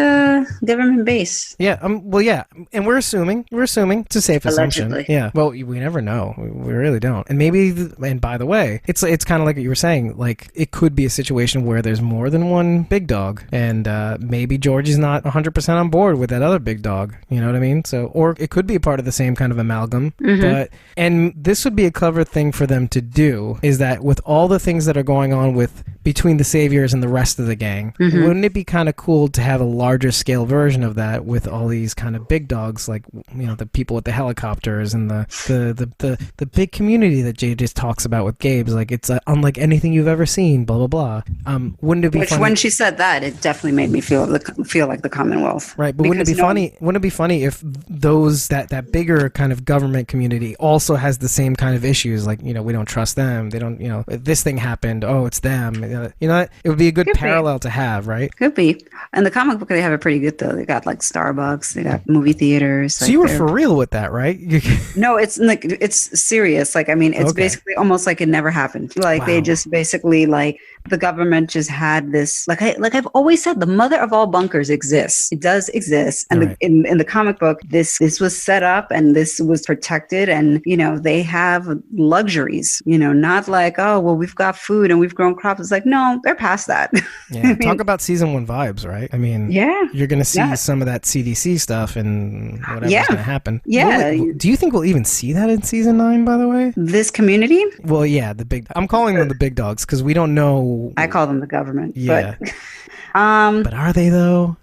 base. Yeah. Well, yeah, and we're assuming it's a safe assumption. Allegedly. Yeah. Well, we never know. We really don't. And maybe. And by the way, it's kind of like what you were saying. Like, it could be a situation where there's more than one big dog, and maybe George is not 100% on board with that other big dog. You know what I mean? So, or it could be a part of the same kind of amalgam. And this would be a clever thing for them to do, is that with all the things that are going on between the saviors and the rest of the gang, wouldn't it be kind of cool to have a larger scale version of that with all these kind of big dogs, like, the people with the helicopters and the big community that Jay just talks about with Gabe's, like, it's unlike anything you've ever seen, blah blah blah. Wouldn't it be funny? When she said that, it definitely made me feel like the Commonwealth. Right, but wouldn't it be funny? Wouldn't it be funny if that bigger kind of government community also has the same kind of issues, like, we don't trust them, they don't, this thing happened, oh, it's them, You know what? It would be a good Could be. parallel to have, right? Could be. And the comic book, they have it pretty good though. They got like Starbucks, they got movie theaters. So like, you were for real with that, right? No, it's like it's serious. Like I mean, it's Okay. basically almost like it never happened. Like they Wow. just basically like the government just had this. Like I've always said, the mother of all bunkers exists. It does exist, and Right. in the comic book, this was set up and this was protected, and you know they have luxuries. You know, not like oh well we've got food and we've grown crops. It's like no, they're past that. Yeah. I mean, Talk about season 1 vibes, right? I mean, yeah. you're going to see Yeah. some of that CDC stuff and whatever's Yeah. going to happen. Yeah. Do you think we'll even see that in season 9, by the way? This community, Well, yeah, I'm calling them the big dogs because we don't know. I call them the government. Yeah. But, But are they though?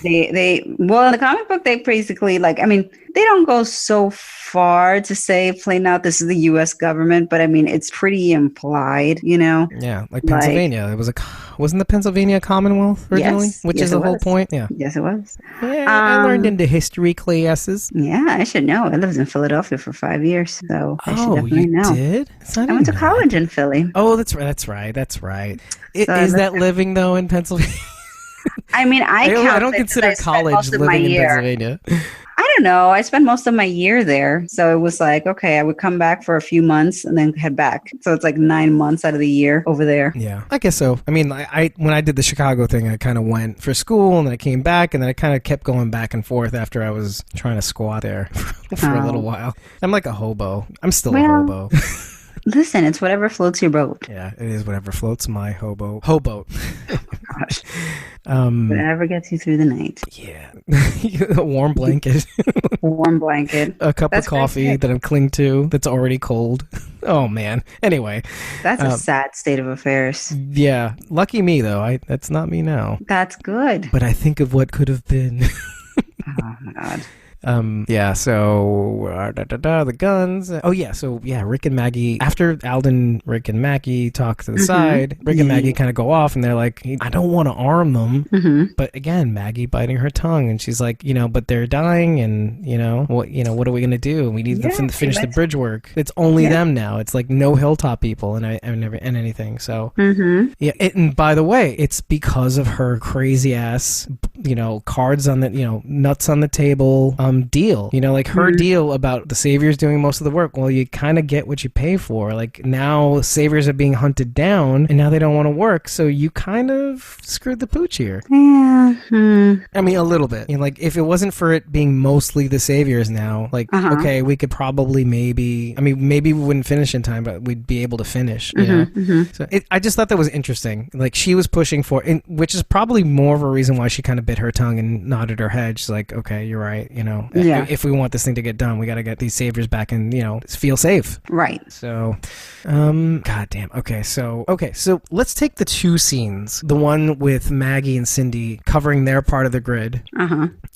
well in the comic book they basically like I mean they don't go so far to say plain out this is the US government, but I mean it's pretty implied, you know. Yeah, like Pennsylvania. It was wasn't the Pennsylvania Commonwealth originally, Yes. which Yes, is the it whole was. point. Yeah. Yes it was. Yeah, I learned into history classes. Yeah, I should know. I lived in Philadelphia for 5 years, so I should Oh, definitely you know. did? I went to college in Philly. Oh, that's right. That's right. So Is that living though in Pennsylvania? I mean I don't count it 'cause consider I spent college most of my living in year. Pennsylvania. I don't know. I spent most of my year there. So it was like, okay, I would come back for a few months and then head back. So it's like 9 months out of the year over there. Yeah, I guess so. I mean, I when I did the Chicago thing, I kind of went for school and then I came back and then I kind of kept going back and forth after I was trying to squat there for a little while. I'm like a hobo. I'm still a hobo. Listen, it's whatever floats your boat. Yeah, it is whatever floats my hoboat. Gosh. Whatever gets you through the night. Yeah, a warm blanket, A warm blanket. a cup That's of coffee great. that I'm clinging to that's already cold. Oh man. Anyway, That's a sad state of affairs. yeah, lucky me though. That's not me now. That's good. But I think of what could have been. Oh my God. Yeah, so the guns. Oh yeah, so yeah, Rick and Maggie, after Alden, Rick and Maggie talk to the side, Rick and Maggie kind of go off and they're like, I don't want to arm them. But again, Maggie biting her tongue and she's like, but they're dying and what are we going to do? We need to finish the bridge work. It's only them now. It's like no Hilltop people and anything. So yeah, and by the way, it's because of her crazy ass, cards on the, nuts on the table, deal, like her deal about the saviors doing most of the work. Well, you kind of get what you pay for. Like now saviors are being hunted down and now they don't want to work. So you kind of screwed the pooch here. Yeah. I mean, a little bit. Like if it wasn't for it being mostly the saviors now, like, okay, we could probably maybe we wouldn't finish in time, but we'd be able to finish. So I just thought that was interesting. Like she was pushing for it, which is probably more of a reason why she kind of bit her tongue and nodded her head. She's like, okay, you're right. If we want this thing to get done, we got to get these saviors back and, feel safe. Right. So, goddamn. Okay. So let's take the two scenes, the one with Maggie and Cindy covering their part of the grid.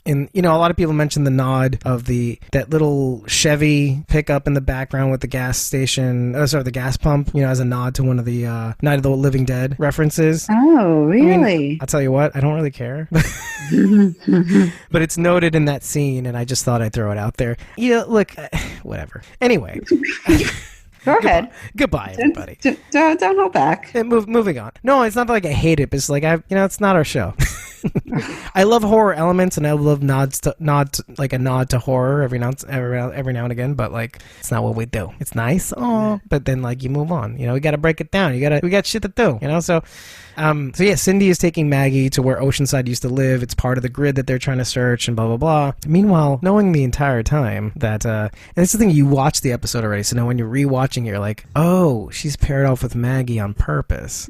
And, a lot of people mentioned the nod of that little Chevy pickup in the background with the gas station, the gas pump, as a nod to one of the Night of the Living Dead references. Oh, really? I'll tell you what, I don't really care. But it's noted in that scene, and I just thought I'd throw it out there. Look, whatever. Anyway. Go ahead. Goodbye, everybody. Don't hold back. And moving on. No, it's not like I hate it, but it's like it's not our show. I love horror elements, and I love nods like a nod to horror every now and again. But like, it's not what we do. It's nice, but then like you move on. We got to break it down. We got shit to do. So yeah, Cindy is taking Maggie to where Oceanside used to live. It's part of the grid that they're trying to search, and blah blah blah. Meanwhile, knowing the entire time that, and it's the thing, you watched the episode already, so now when you're rewatching, you're like, oh, she's paired off with Maggie on purpose.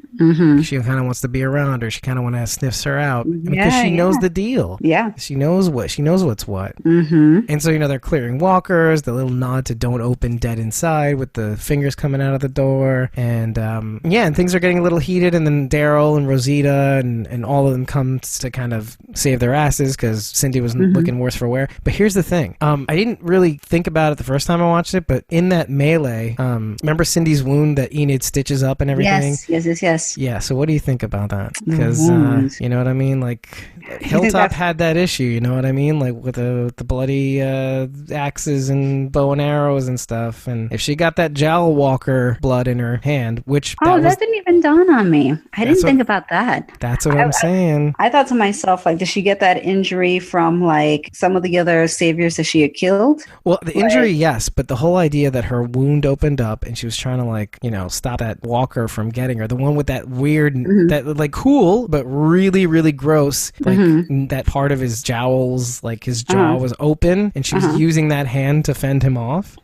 She kind of wants to be around her. She kind of want to sniffs her out. Because she knows the deal. Yeah. She knows what's what. And so, they're clearing walkers, the little nod to don't open dead inside with the fingers coming out of the door. And and things are getting a little heated. And then Daryl and Rosita and all of them comes to kind of save their asses because Cindy was looking worse for wear. But here's the thing. I didn't really think about it the first time I watched it, but in that melee, remember Cindy's wound that Enid stitches up and everything? Yes. Yeah, so what do you think about that? Because, you know what I mean? like Hilltop had that issue, you know what I mean? Like with the bloody axes and bow and arrows and stuff. And if she got that Jowl Walker blood in her hand, which that didn't even dawn on me. I didn't think about that. That's what I'm saying. I thought to myself, like, did she get that injury from like some of the other saviors that she had killed? Well, the injury, yes, but the whole idea that her wound opened up and she was trying to like, stop that walker from getting her, the one with that weird, that like cool, but really, really gross, like that part of his jowls, like his jaw was open and she was using that hand to fend him off.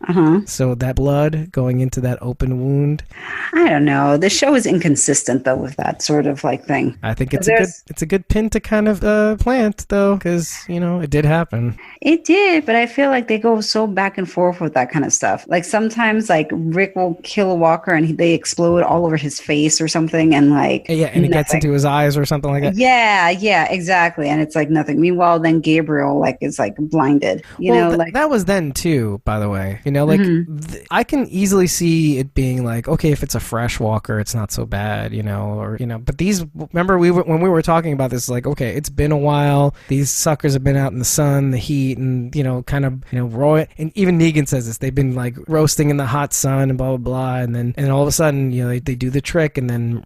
So that blood going into that open wound. I don't know. The show is inconsistent though with that sort of like thing. I think it's a good pin to kind of plant though, because it did happen. It did, but I feel like they go so back and forth with that kind of stuff. Like sometimes like Rick will kill a walker and they explode all over his face or something, and like and it gets into his eyes or something like that. Yeah, exactly. And it's like nothing. Meanwhile, then Gabriel like is like blinded. That was then too, by the way. I can easily see it being like, okay, if it's a fresh walker, it's not so bad, But these, remember when we were talking about this, like, okay, it's been a while. These suckers have been out in the sun, the heat, and raw. And even Negan says this. They've been like roasting in the hot sun and blah blah blah. And then all of a sudden, they do the trick, and then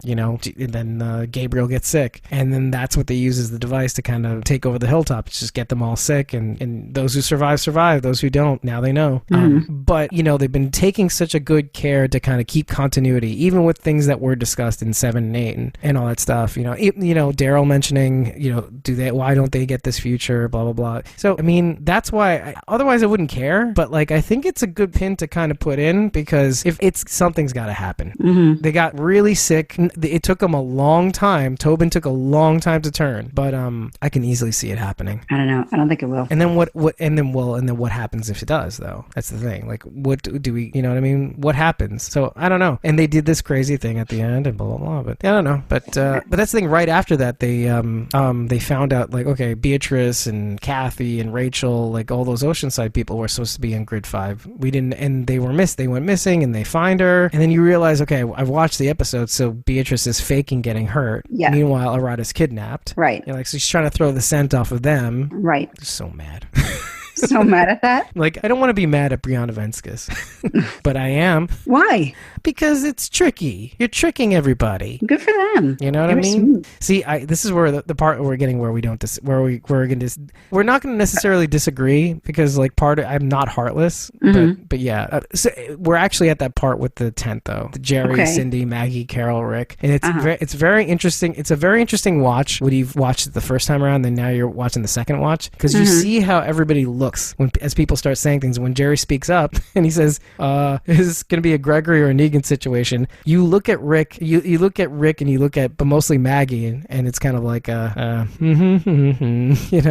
Gabriel gets sick, and then that's what they use as the device to kind of take over the Hilltop. It's just get them all sick, and those who survive. Those who don't, now they know. But they've been taking such a good care to kind of keep continuity, even with things that were discussed in 7 and 8 and all that stuff. Daryl mentioning, why don't they get this future, blah blah blah. So I mean, that's why. Otherwise, I wouldn't care. But like, I think it's a good pin to kind of put in, because if something's got to happen. They got really sick. It took them a long time. Tobin took a long time to turn, but I can easily see it happening. I don't know. I don't think it will. And then what happens if it does, though? That's the thing. Like, what do we? You know what I mean? What happens? So I don't know. And they did this crazy thing at the end and blah blah blah. But I don't know. But that's the thing. Right after that, they found out, like, okay, Beatrice and Kathy and Rachel, like all those Oceanside people were supposed to be in Grid 5. We didn't, and they were missed. They went missing, and they find her, and then you realize, okay, I've watched the episode, so Beatrice is faking getting hurt. Yeah. Meanwhile, Arata's kidnapped. Right. So she's trying to throw the scent off of them. Right. So mad. So mad at that? Like, I don't want to be mad at Brianna Venskis, but I am. Why? Because it's tricky. You're tricking everybody. Good for them. You know what I mean? Smooth. See, this is where the part we're getting where we don't we're not going to necessarily disagree, because like I'm not heartless, but yeah. So we're actually at that part with the tent though. The Jerry, Cindy, Maggie, Carol, Rick, and it's very interesting. It's a very interesting watch when you've watched it the first time around, then now you're watching the second watch, because you see how everybody looks as people start saying things. When Jerry speaks up and he says, "Is this going to be a Gregory or a Negan situation?" You look at Rick, you look at Rick, and you look at, but mostly Maggie, and it's kind of like a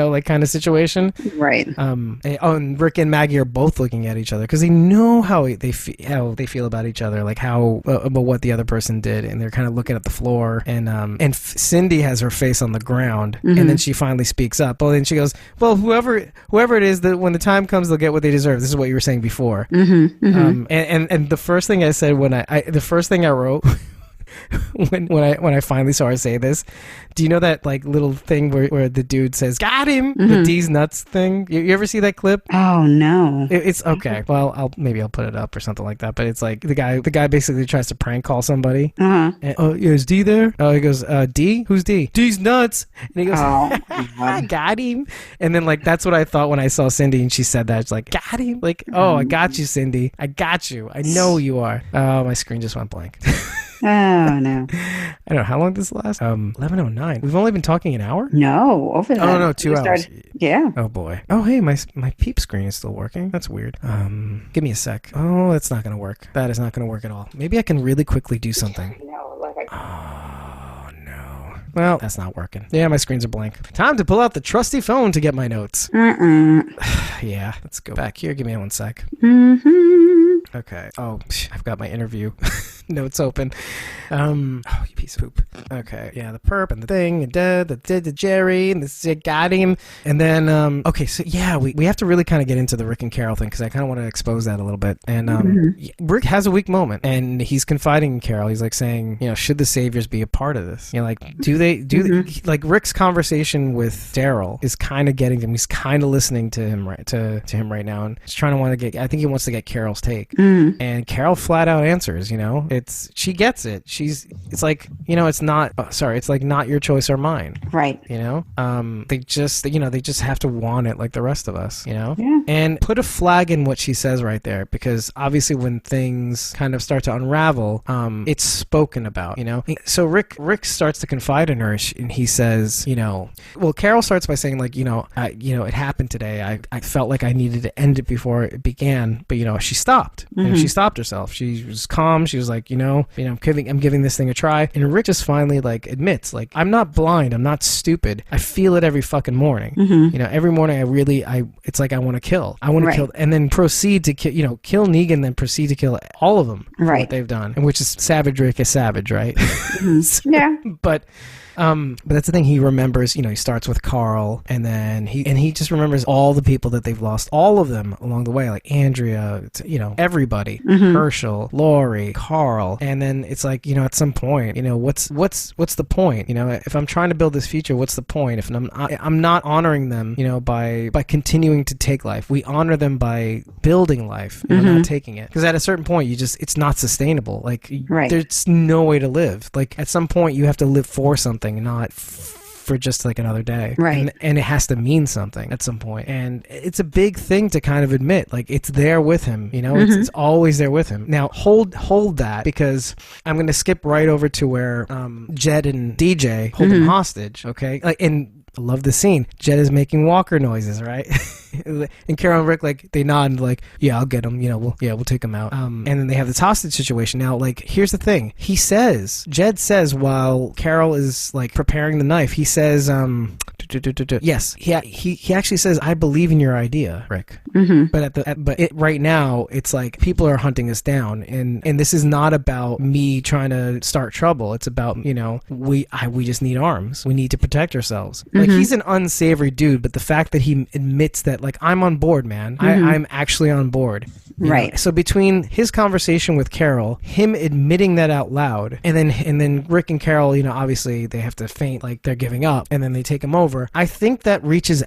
like kind of situation, right? And Rick and Maggie are both looking at each other because they know how they feel about each other, like how about what the other person did, and they're kind of looking at the floor, and Cindy has her face on the ground, and then she finally speaks up. Well, then she goes, "Well, whoever it is, that when the time comes, they'll get what they deserve." This is what you were saying before. And the first thing I said when the first thing I wrote when I finally saw her say this, do you know that like little thing where the dude says "got him"? The D's nuts thing. You ever see that clip? Oh no. It's okay. Well, I'll put it up or something like that. But it's like the guy basically tries to prank call somebody. And, "Oh, yeah, is D there?" Oh, he goes, "D? Who's D?" "D's nuts." And he goes, "I got him." And then like that's what I thought when I saw Cindy and she said that. It's like, "Got him." Like, "Oh, I got you, Cindy. I got you. I know you are." Oh, my screen just went blank. Oh no. I don't know how long this lasts. 11:09. We've only been talking an hour? No, over that. Oh no, 2 hours. Yeah. Oh boy. Oh hey, my peep screen is still working. That's weird. Give me a sec. Oh, that's not gonna work. That is not gonna work at all. Maybe I can really quickly do something. Oh no. Well, that's not working. Yeah, my screens are blank. Time to pull out the trusty phone to get my notes. Yeah, let's go back here. Give me 1 sec. Okay. Oh, I've got my interview notes open. Oh, you piece of poop. Okay. Yeah, the perp and the thing and the Jerry and the got him. And then, okay, so yeah, we have to really kind of get into the Rick and Carol thing because I kind of want to expose that a little bit. And Rick has a weak moment and he's confiding in Carol. He's like saying, you know, should the saviors be a part of this? You know, like, like Rick's conversation with Daryl is kind of getting him. He's kind of listening to him right now. And he's trying to I think he wants to get Carol's take. And Carol flat out answers, you know, she gets it. It's like, you know, it's like not your choice or mine. Right. You know, they just have to want it like the rest of us, you know? Yeah. And put a flag in what she says right there, because obviously when things kind of start to unravel, it's spoken about, you know? So Rick starts to confide in her and he says, you know, well, Carol starts by saying like, you know, it happened today. I felt like I needed to end it before it began, but you know, she stopped. And she stopped herself. She was calm. She was like, I'm giving this thing a try. And Rick just finally like admits, like, I'm not blind. I'm not stupid. I feel it every fucking morning. You know, every morning it's like I want to kill. I want to kill, and then proceed to kill Negan, then proceed to kill all of them. Right. What they've done, and which is Savage Rick is savage, right? So, yeah. But that's the thing. He remembers, you know, he starts with Carl, and then he just remembers all the people that they've lost, all of them along the way, like Andrea, you know, everybody, Herschel, Lori, Carl, and then it's like, you know, at some point, you know, what's the point? You know, if I'm trying to build this future, what's the point? If I'm not honoring them, you know, by continuing to take life. We honor them by building life, you know, not taking it. Because at a certain point, it's not sustainable. Like, there's no way to live. Like, at some point, you have to live for something, not for just like another day. Right. And it has to mean something at some point. And it's a big thing to kind of admit, like, it's there with him, you know, it's always there with him. Now hold that, because I'm going to skip right over to where Jed and DJ hold him hostage. Okay. Like, and I love the scene. Jed is making walker noises, right? And Carol and Rick, like, they nod and like, yeah, I'll get him. You know, we'll take him out. And then they have this hostage situation. Now, like, here's the thing. Jed says while Carol is like preparing the knife, he says, yes, he actually says, I believe in your idea, Rick. But right now, it's like people are hunting us down, and this is not about me trying to start trouble. It's about, you know, we just need arms. We need to protect ourselves. Like, he's an unsavory dude, but the fact that he admits that, like, I'm on board, man. I'm actually on board. Right. Know? So between his conversation with Carol, him admitting that out loud, and then Rick and Carol, you know, obviously they have to faint, like they're giving up, and then they take him over. I think that reaches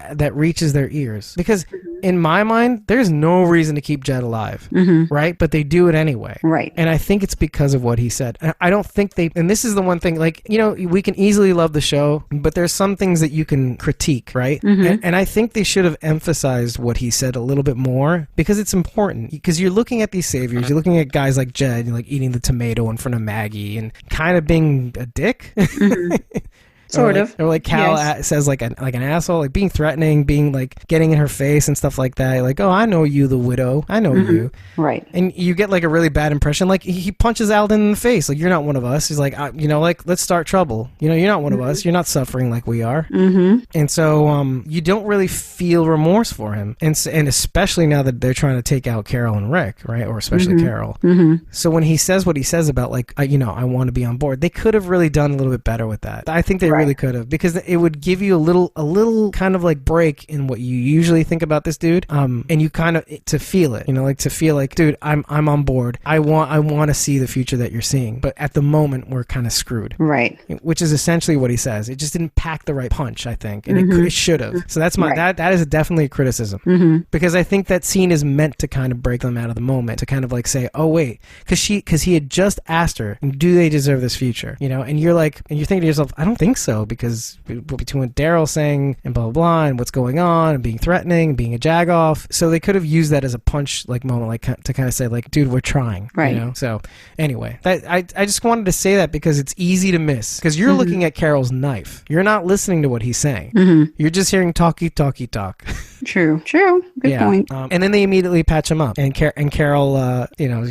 their ears, because in my mind, there's no reason to keep Jed alive, right? But they do it anyway. Right. And I think it's because of what he said. I don't think and this is the one thing, like, you know, we can easily love the show, but there's some things that you can critique, right? And I think they should have emphasized what he said a little bit more, because it's important. Because you're looking at these saviors, you're looking at guys like Jed, like eating the tomato in front of Maggie and kind of being a dick. Sort of. Or like Cal says like an asshole, like being threatening, being like getting in her face and stuff like that. Like, oh, I know you, the widow. I know you. Right. And you get like a really bad impression. Like, he punches Alden in the face. Like, you're not one of us. He's like, you know, like, let's start trouble. You know, you're not one of us. You're not suffering like we are. And so you don't really feel remorse for him. And especially now that they're trying to take out Carol and Rick, right? Or especially Carol. So when he says what he says about, like, you know, I want to be on board, they could have really done a little bit better with that. I think they really could have, because it would give you a little kind of like break in what you usually think about this dude, and you kind of to feel it, you know, like to feel like, dude, I'm on board. I want to see the future that you're seeing, but at the moment we're kind of screwed, right? Which is essentially what he says. It just didn't pack the right punch, I think, and it should have. So that's my that is definitely a criticism, because I think that scene is meant to kind of break them out of the moment, to kind of like say, oh wait, because he had just asked her, do they deserve this future, you know? And you're thinking to yourself, I don't think so, because between what Daryl saying and blah blah blah and what's going on and being threatening and being a jagoff, so they could have used that as a punch like moment, like to kind of say like, dude, we're trying, right? You know? So anyway, I just wanted to say that because it's easy to miss, because you're looking at Carol's knife, you're not listening to what he's saying, you're just hearing talky talk. True. Good point. And then they immediately patch him up, and Carol,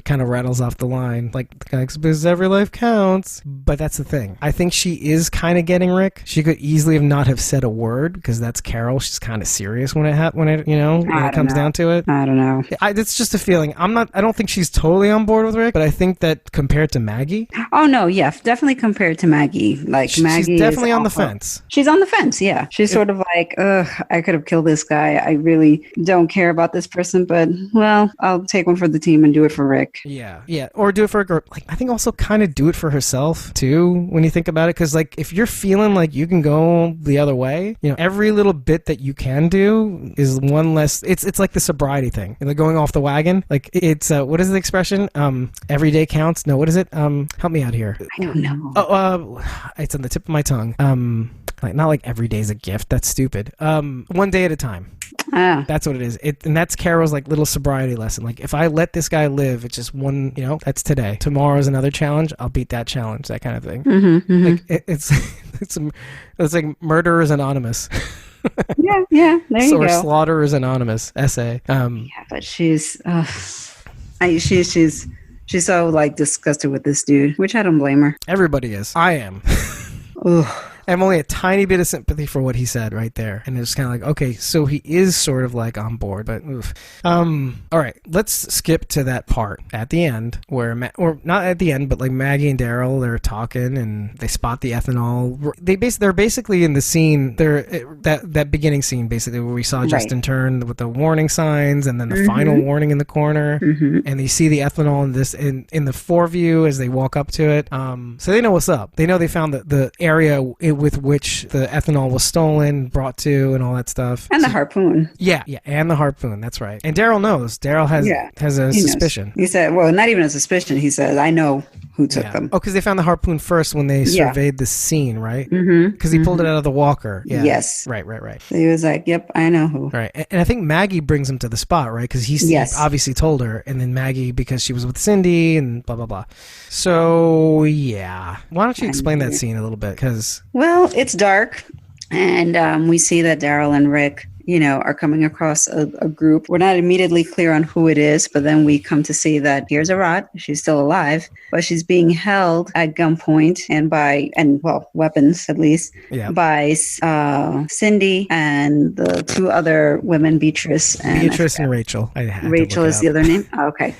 kind of rattles off the line like, because every life counts. But that's the thing. I think she is kind of getting Rick. She could easily not have said a word because that's Carol. She's kind of serious when it comes down to it. I don't know. It's just a feeling. I don't think she's totally on board with Rick, but I think that compared to Maggie. Oh no, yeah, definitely compared to Maggie. Like Maggie, she's definitely on the fence. She's on the fence. Yeah, she's sort of like, ugh, I could have killed this guy. I really don't care about this person, but well, I'll take one for the team and do it for Rick. Yeah, or do it for a girl. Like I think also kind of do it for herself too when you think about it, because like if you're feeling like you can go the other way, every little bit that you can do is one less. It's like the sobriety thing, like going off the wagon. Like it's what is the expression? Every day counts. No, what is it? Help me out here. I don't know. It's on the tip of my tongue. Like not like every day's a gift. That's stupid. One day at a time. That's what it is. And that's Carol's like little sobriety lesson. Like if I let this guy live, it's just one. That's today. Tomorrow's another challenge. I'll beat that challenge. That kind of thing. Like it's like Murderers Anonymous. yeah. There you go. Or Slaughterers Anonymous essay. Yeah, but she's so like disgusted with this dude, which I don't blame her. Everybody is. I am. Ugh. I have only a tiny bit of sympathy for what he said right there. And it's kind of like, okay, so he is sort of like on board, but oof. All right, let's skip to that part at the end where, or not at the end, but like Maggie and Daryl, they're talking and they spot the ethanol. They're basically in the scene, that beginning scene basically where we saw Justin turn with the warning signs and then the final warning in the corner. And they see the ethanol in the foreview as they walk up to it. So they know what's up. They know they found the area with which the ethanol was stolen, brought to, and all that stuff. And the harpoon. Yeah, and the harpoon. That's right. And Daryl knows. Daryl has a suspicion. He said, well, not even a suspicion. He says, I know who took them. Oh, because they found the harpoon first when they surveyed the scene, right? Because he pulled it out of the walker. Yeah. Yes. Right. So he was like, yep, I know who. Right. And I think Maggie brings him to the spot, right? Because he obviously told her. And then Maggie, because she was with Cindy and blah, blah, blah. So, yeah. Why don't you explain that scene a little bit? Well, it's dark. And we see that Daryl and Rick, are coming across a group. We're not immediately clear on who it is, but then we come to see that here's a Rot. She's still alive, but she's being held at gunpoint and weapons at least, by Cindy and the two other women, Beatrice and Rachel. Rachel is the other name? Oh, okay.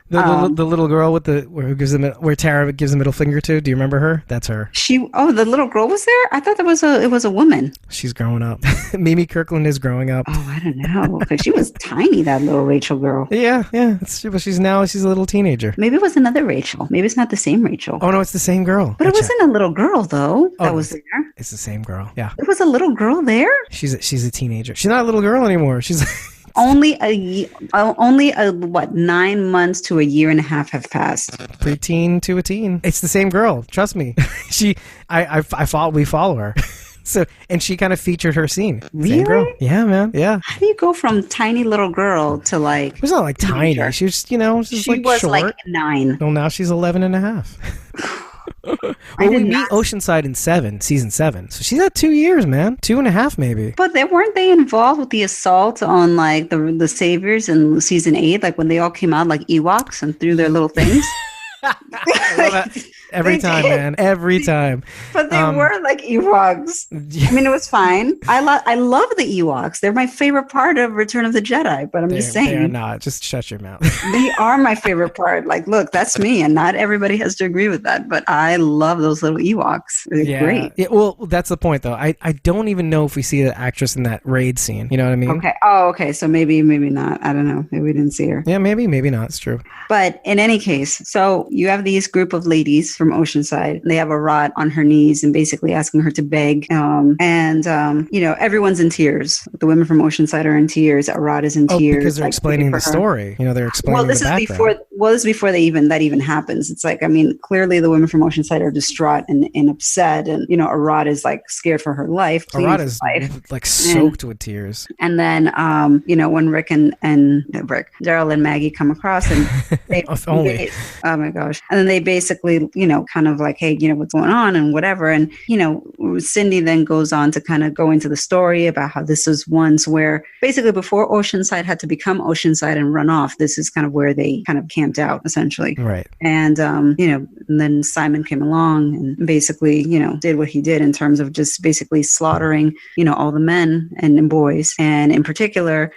The little girl with where Tara gives the middle finger to. Do you remember her? That's her. The little girl was there? I thought it was a woman. She's growing up. Mimi Kirkland is growing up. Oh, I don't know. Because she was tiny, that little Rachel girl. Yeah. But she's a little teenager. Maybe it was another Rachel. Maybe it's not the same Rachel. Oh no, it's the same girl. But it wasn't a little girl though. That was there. It's the same girl. Yeah. It was a little girl there. She's a teenager. She's not a little girl anymore. She's. Only 9 months to a year and a half have passed. Preteen to a teen. It's the same girl. Trust me. We follow her. So, and she kind of featured her scene. Really? Same girl. Yeah, man. Yeah. How do you go from tiny little girl to like? It was not like tiny. She was, she was short. Like 9. Well, now she's 11 and a half. We meet Oceanside in season 7. So she's had 2 years, man. 2.5 maybe. But weren't they involved with the assault on like the saviors in season 8? Like when they all came out like Ewoks and threw their little things? I love that. Every time, man. Every time. But they were like Ewoks. I mean, it was fine. I love the Ewoks. They're my favorite part of Return of the Jedi. But I'm just saying. They're not. Just shut your mouth. They are my favorite part. Like, look, that's me. And not everybody has to agree with that. But I love those little Ewoks. They're great. Yeah, well, that's the point, though. I don't even know if we see the actress in that raid scene. You know what I mean? Okay. Oh, okay. So maybe not. I don't know. Maybe we didn't see her. Yeah, maybe not. It's true. But in any case, so you have these group of ladies from Oceanside. They have a Rot on her knees and basically asking her to beg. Everyone's in tears. The women from Oceanside are in tears. A Rot is in tears. Because they're explaining the story. They're explaining the background. Well, this is before that even happens. It's like, I mean, clearly the women from Oceanside are distraught and upset, and Arad is like scared for her life. Arad is like soaked with tears. And then, when Rick and Daryl and Maggie come across, and they, oh my gosh, and then they basically, kind of like, hey, what's going on and whatever, and Cindy then goes on to kind of go into the story about how this is once where basically before Oceanside had to become Oceanside and run off, this is kind of where they kind of camped out essentially. Right. And, and then Simon came along and basically, did what he did in terms of just basically slaughtering, all the men and boys. And in particular,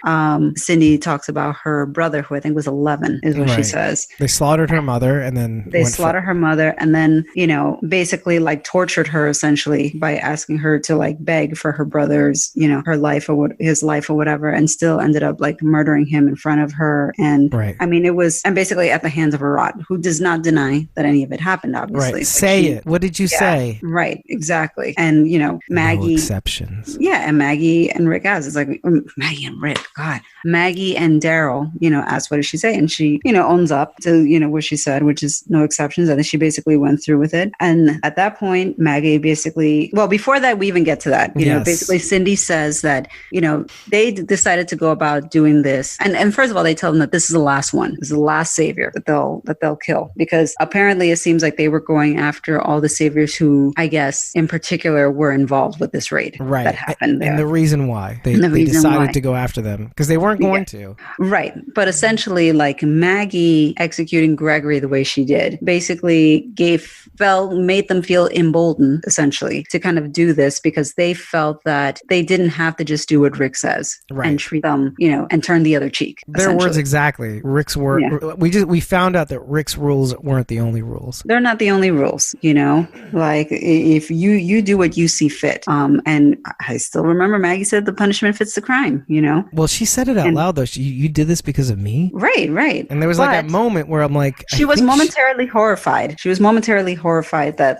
Cindy talks about her brother, who I think was 11 is what she says. They slaughtered her mother and then they slaughtered her mother and then, basically like tortured her essentially by asking her to like beg for her brother's, her life or his life or whatever, and still ended up like murdering him in front of her. And I mean, it was, and basically at the hands of Arad, who does not deny that any of it happened, obviously. Right. Say it. What did you say? Right. Exactly. And, Maggie. No exceptions. Yeah. And Maggie and Rick asked, it's like, Maggie and Rick, God. Maggie and Daryl, asked, what did she say? And she, owns up to, what she said, which is no exceptions. I think she basically went through with it. And at that point, Maggie basically, well, before that, we even get to that, basically Cindy says that, they decided to go about doing this. And first of all, they tell them that this is the last one. This is the last savior that they'll kill, because apparently it seems like they were going after all the saviors who, I guess, in particular were involved with this raid that happened there. And the reason why they decided to go after them, because they weren't going to. Right. But essentially, like Maggie executing Gregory the way she did, basically made them feel emboldened, essentially, to kind of do this, because they felt that they didn't have to just do what Rick says and treat them, and turn the other cheek. Their words exactly. Rick's word. Yeah. We found out that Rick's rules weren't the only rules. They're not the only rules, like if you do what you see fit. And I still remember Maggie said the punishment fits the crime, Well, she said it out loud though. You did this because of me? Right. And there was like that moment where I'm like, she was momentarily horrified. She was momentarily horrified that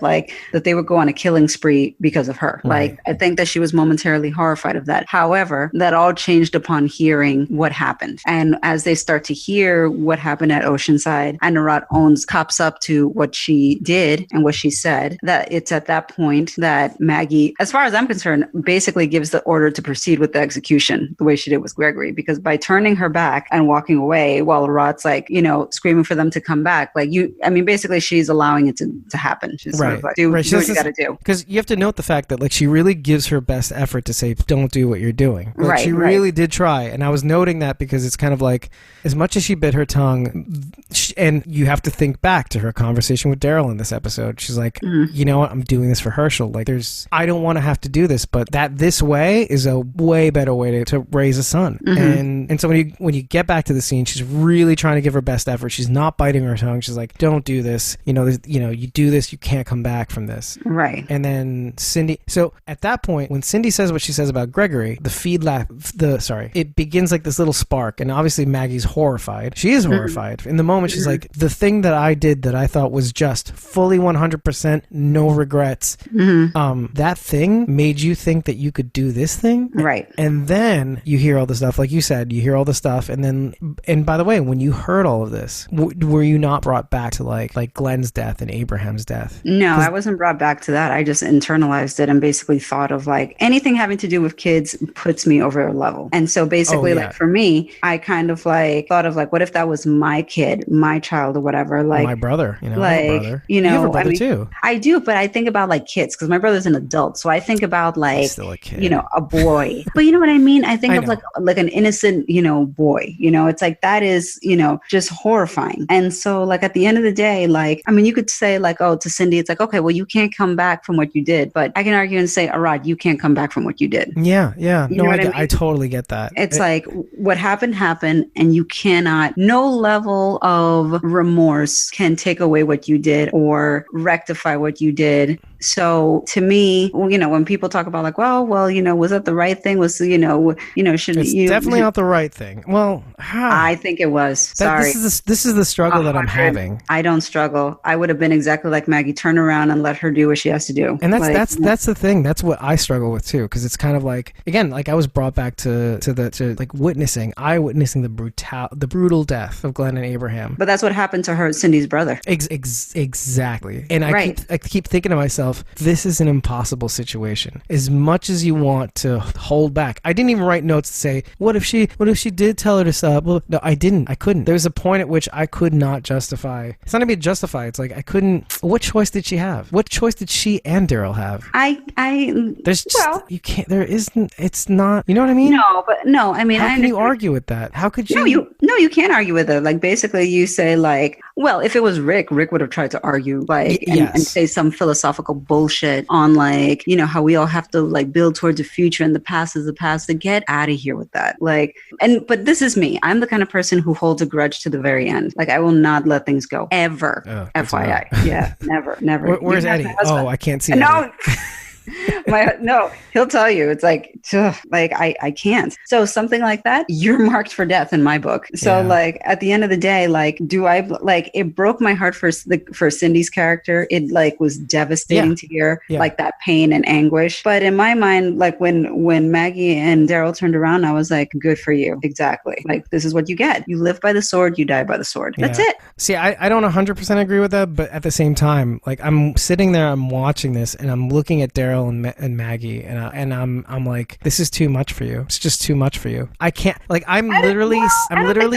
they would go on a killing spree because of her. Right. Like, I think that she was momentarily horrified of that. However, that all changed upon hearing what happened. And as they start to hear what happened at Oceanside, and Narad cops up to what she did and what she said, that it's at that point that Maggie, as far as I'm concerned, basically gives the order to proceed with the execution the way she did with Gregory, because by turning her back and walking away while Rod's like, screaming for them to come back, basically she's allowing it to happen. She's sort of like, do what you got to do. Because you have to note the fact that she really gives her best effort to say, don't do what you're doing. She really did try. And I was noting that because it's kind of like, as much as she bit her tongue, and you have to think back to her conversation with Daryl in this episode. She's like, you know what? I'm doing this for Herschel. I don't want to have to do this, but this way is a way better way to raise a son. And so when you get back to the scene, she's really trying to give her best effort. She's not biting her tongue. She's like, don't do this. You do this, you can't come back from this. Right. And then Cindy. So at that point, when Cindy says what she says about Gregory, it begins like this little spark. And obviously Maggie's horrified. She is horrified. In the moment, she's like, the thing that I did that I thought was just fully 100%, no regrets. That thing made you think that you could do this thing. Right. And then you hear all the stuff, like you said, you hear all the stuff. And by the way, when you heard all of this, were you not brought back to like Glenn's death and Abraham's death? No, I wasn't brought back to that. I just internalized it and basically thought of anything having to do with kids puts me over a level. And so basically for me, I kind of thought of what if that was my kid, my child or whatever, my brother, you have a brother too. I do, but I think about kids, because my brother's an adult. So I think about still a kid. A boy, but you know what I mean? I think of like an innocent, boy, it's that is, just horrifying. And so at the end of the day, you could say to Cindy, it's okay, well, you can't come back from what you did, but I can argue and say, Arad, you can't come back from what you did. Yeah. I totally get that. It's what happened, and you cannot, no level of remorse can take away what you did or rectify what you did So to me, when people talk about like, well, was that the right thing? Was, should It's you? definitely not the right thing. Well, I think it was. Sorry. This is the struggle that I'm having. I don't struggle. I would have been exactly like Maggie. Turn around and let her do what she has to do. And that's the thing. That's what I struggle with too, because it's kind of like, again, like I was brought back to like witnessing the brutal death of Glenn and Abraham. But that's what happened to her, Cindy's brother. Exactly. And I keep thinking to myself, this is an impossible situation. As much as you want to hold back, I didn't even write notes to say, what if she did tell her to stop? Well, no, I didn't. I couldn't. There was a point at which I could not justify. It's not even justify. It's like I couldn't. What choice did she have? What choice did she and Daryl have? You can't. There isn't. It's not. You know what I mean? No. I mean, how can you argue with that? How could you? You can't argue with it. Like basically, you say like, well, if it was Rick would have tried to argue like and say some philosophical bullshit on like, how we all have to like build towards the future and the past is the past. To get out of here with that. Like, but this is me. I'm the kind of person who holds a grudge to the very end. Like I will not let things go ever. FYI. Yeah, never. Where's Eddie? Oh, I can't see. No. No, he'll tell you. It's like, I can't. So something like that, you're marked for death in my book. So like at the end of the day, like, it broke my heart for Cindy's character. It like was devastating to hear like that pain and anguish. But in my mind, like when Maggie and Daryl turned around, I was like, good for you. Exactly. Like this is what you get. You live by the sword, you die by the sword. That's it. See, I don't 100% agree with that, but at the same time, like I'm sitting there, I'm watching this and I'm looking at Daryl and Maggie, and I'm like, this is too much for you. It's just too much for you. I can't. Like I'm literally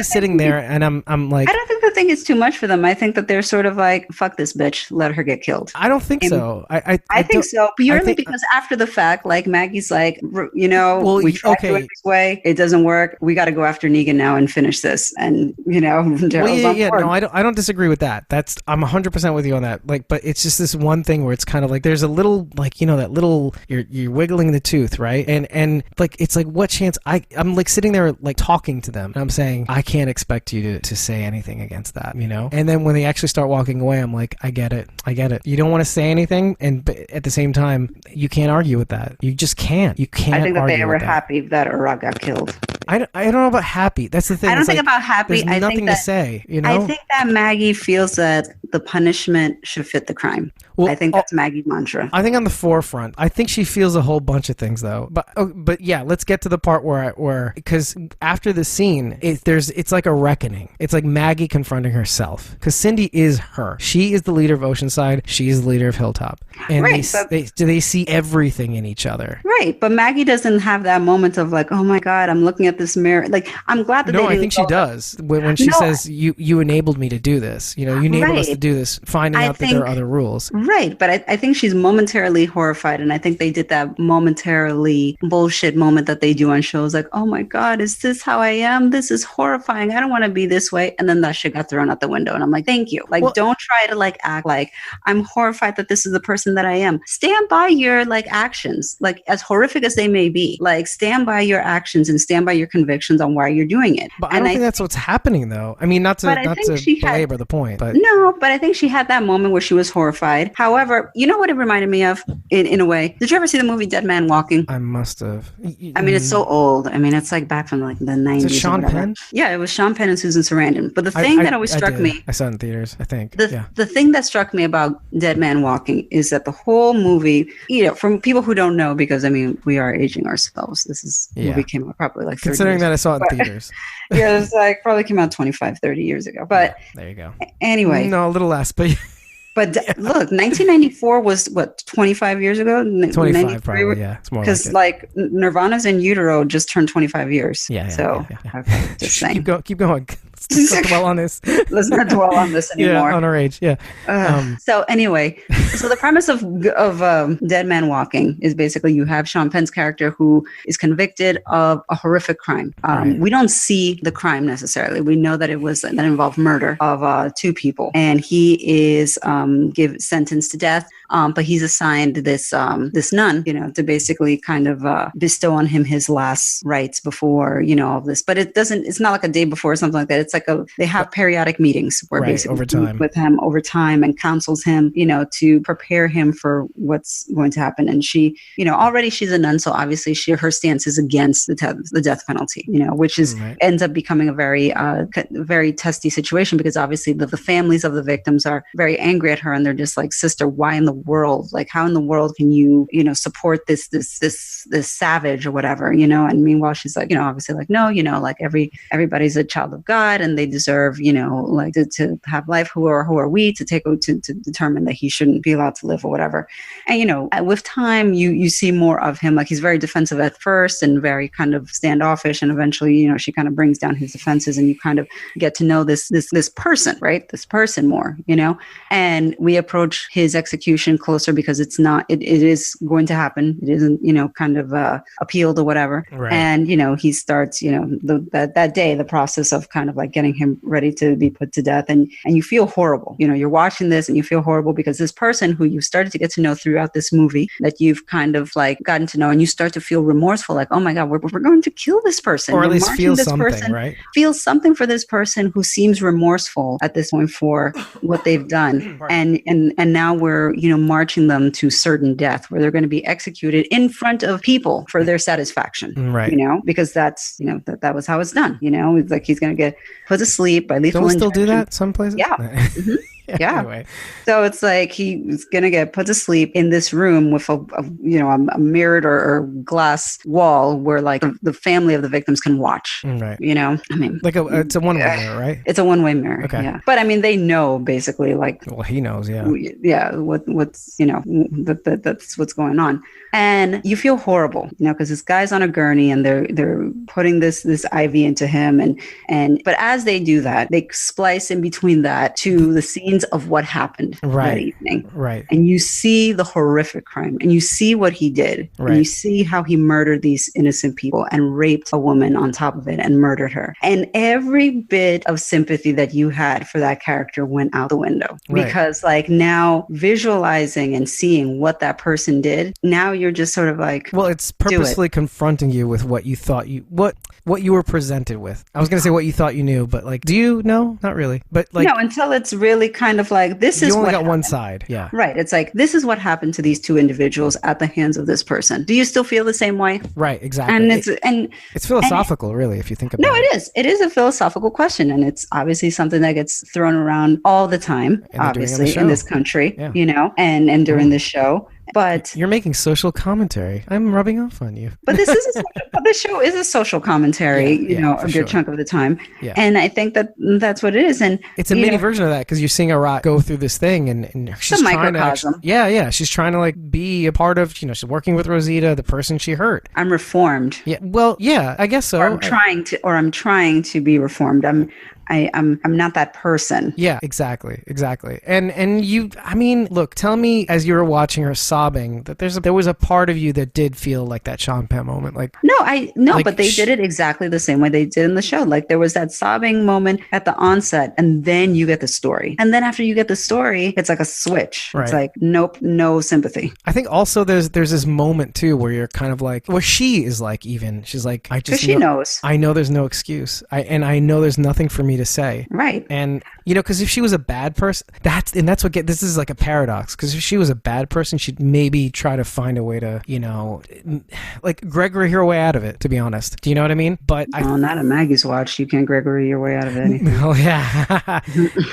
sitting there, and I'm like, I don't think the thing is too much for them. I think that they're sort of like, fuck this bitch, let her get killed. I don't think so. I think so purely because after the fact, like Maggie's like, we tried to do it this way, it doesn't work. We got to go after Negan now and finish this. And Daryl's no, I don't disagree with that. I'm 100% with you on that. Like, but it's just this one thing where it's kind of like there's a little like that little you're wiggling the tooth, right? And like it's like what chance I'm like sitting there like talking to them and I'm saying I can't expect you to say anything against that, and then when they actually start walking away, I'm like, I get it. You don't want to say anything, but at the same time you can't argue with that. You just can't. I think that they were happy that Urag got killed. I don't know about happy. That's the thing. I don't think about happy. There's nothing to say. I think that Maggie feels that the punishment should fit the crime. Well, I think that's Maggie's mantra. I think on the forefront. I think she feels a whole bunch of things though. But yeah, let's get to the part where because after the scene, it's like a reckoning. It's like Maggie confronting herself because Cindy is her. She is the leader of Oceanside. She is the leader of Hilltop, and they see everything in each other. Right, but Maggie doesn't have that moment of like, oh my God, I'm looking at this mirror. Like I'm glad that. No, I think she does when she says you enabled me to do this. You enabled us to do this, finding out that there are other rules. Right, but I think she's momentarily horrified, and I think they did that momentarily bullshit moment that they do on shows, like, oh my God, is this how I am? This is horrifying. I don't want to be this way. And then that shit got thrown out the window, and I'm like, thank you. Like, don't try to like act like I'm horrified that this is the person that I am. Stand by your like actions, like as horrific as they may be. Like, stand by your actions and stand by your convictions on why you're doing it. But I don't think that's what's happening, though. I mean, not to belabor the point, but no. But I think she had that moment where she was horrified. However, you know what it reminded me of in a way? Did you ever see the movie Dead Man Walking? I must have. I mean, it's so old. I mean, it's like back from like the 90s. Is it Sean Penn? Yeah, it was Sean Penn and Susan Sarandon. But the thing that always struck me... I saw it in theaters, I think. The thing that struck me about Dead Man Walking is that the whole movie, from people who don't know, because, I mean, we are aging ourselves. This movie came out probably like 30 Considering years that I saw it in theaters. Yeah, it was like probably came out 25, 30 years ago. But there you go. Anyway. No, a little less, but... But look, 1994 was what, 25 years ago? 25 probably, yeah. It's more because like Nirvana's In Utero just turned 25 years. Yeah. Okay, just saying. Keep going. Let's not dwell on this. Let's not dwell on this anymore. Yeah, on our age. Yeah. So anyway, so the premise of Dead Man Walking is basically you have Sean Penn's character who is convicted of a horrific crime. Right. We don't see the crime necessarily. We know that that involved murder of two people, and he is sentenced to death But he's assigned this nun, to basically kind of bestow on him his last rites before, all of this. But it's not like a day before or something like that. It's like they have periodic meetings where basically over time with him over time and counsels him, to prepare him for what's going to happen. And she, already she's a nun, so obviously her stance is against the death penalty, which is ends up becoming a very testy situation, because obviously the families of the victims are very angry at her, and they're just like, sister, why in the world? Like, how in the world can you, support this savage or whatever, And meanwhile, she's like, obviously like, no, like everybody's a child of God, and they deserve, like to have life. Who are we to determine that he shouldn't be allowed to live or whatever? And with time, you see more of him. Like, he's very defensive at first and very kind of standoffish, and eventually, she kind of brings down his defenses, and you kind of get to know this person, right? This person more, and we approach his execution closer because it is going to happen. It isn't, kind of appealed or whatever. Right. And, he starts, that day, the process of kind of like getting him ready to be put to death. And you feel horrible. You're watching this and you feel horrible because this person who you started to get to know throughout this movie, that you've kind of like gotten to know, and you start to feel remorseful, like, oh my God, we're going to kill this person. Or at we're least feel something, person, right? Feel something for this person who seems remorseful at this point for what they've done. And now we're, marching them to certain death, where they're going to be executed in front of people for their satisfaction. Right. Because that's, that was how it's done. It's like he's going to get put to sleep by lethal injection. Don't we still do that some places? Yeah. Mm-hmm. Yeah. Anyway. So it's like he's going to get put to sleep in this room with a mirrored or glass wall where like the family of the victims can watch. Right. I mean, like it's a one-way mirror, right? It's a one-way mirror. Okay. Yeah. But I mean, they know basically like. Well, he knows. Yeah. Yeah. What's that's what's going on, and you feel horrible, because this guy's on a gurney and they're putting this IV into him, and but as they do that, they splice in between that to the scenes of what happened that evening. Right. And you see the horrific crime, and you see what he did. Right. And you see how he murdered these innocent people and raped a woman on top of it and murdered her. And every bit of sympathy that you had for that character went out the window. Right. Because like now visualizing and seeing what that person did, now you're just sort of like, well, it's purposely confronting you with what you thought what you were presented with. I was going to say what you thought you knew, but like, do you know? Not really. But like, no, until it's really kind of like, this is you only what got happened. one side. Yeah. Right. It's like, this is what happened to these two individuals at the hands of this person. Do you still feel the same way? Right. Exactly. And it's philosophical, really, if you think about it. No, it is. It is a philosophical question, and it's obviously something that gets thrown around all the time, obviously, in this country, and during this show. But you're making social commentary. I'm rubbing off on you. But this show is a social commentary, a good chunk of the time. Yeah. And I think that's what it is. And it's a mini version of that, because you're seeing Arat go through this thing, and she's trying to she's trying to like be a part of, she's working with Rosita, the person she hurt. I'm reformed. Yeah. Well, yeah, I guess so. Or I'm trying to be reformed. I'm not that person. Yeah, exactly. And you, I mean, look, tell me as you were watching her sobbing that there was a part of you that did feel like that Sean Penn moment, like but they did it exactly the same way they did in the show. Like there was that sobbing moment at the onset, and then you get the story, and then after you get the story, it's like a switch. Right. It's like nope, no sympathy. I think also there's this moment too where you're kind of like, well, she is like, even she's like, she knows. I know there's no excuse. I know there's nothing for me to say. Right. And because if she was a bad person, that's what this is like a paradox, because if she was a bad person, she'd maybe try to find a way to, like Gregory her way out of it, to be honest. Do you know what I mean? But not a Maggie's watch. You can't Gregory your way out of anything. Oh yeah.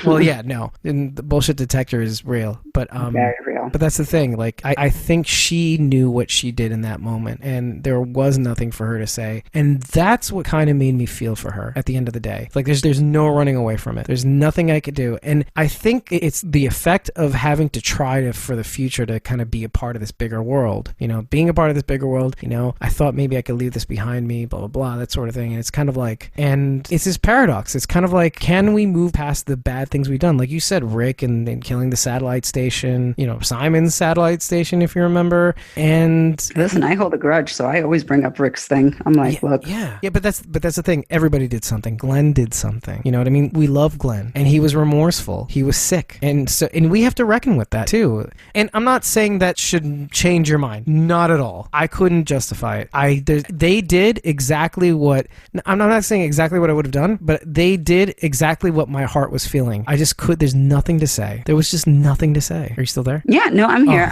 Well, yeah, no. And the bullshit detector is real, but very real. But that's the thing. Like I think she knew what she did in that moment, and there was nothing for her to say, and that's what kind of made me feel for her at the end of the day. Like there's no running away from it. There's nothing I could do, and I think it's the effect of having to try to, for the future, to kind of be a part of this bigger world. Being a part of this bigger world. I thought maybe I could leave this behind me, blah blah blah, that sort of thing. And it's kind of like, and it's this paradox. It's kind of like, can we move past the bad things we've done? Like you said, Rick and killing the satellite station. Simon's satellite station, if you remember. And listen, I hold a grudge, so I always bring up Rick's thing. I'm like, look, yeah, but that's the thing. Everybody did something. Glenn did something. You know what I mean? We love Glenn, and he was remorseful. He was sick. And we have to reckon with that too. And I'm not saying that should change your mind. Not at all. I couldn't justify it. They did exactly what, I'm not saying exactly what I would have done, but they did exactly what my heart was feeling. There's nothing to say. There was just nothing to say. Are you still there? Yeah, no, I'm here.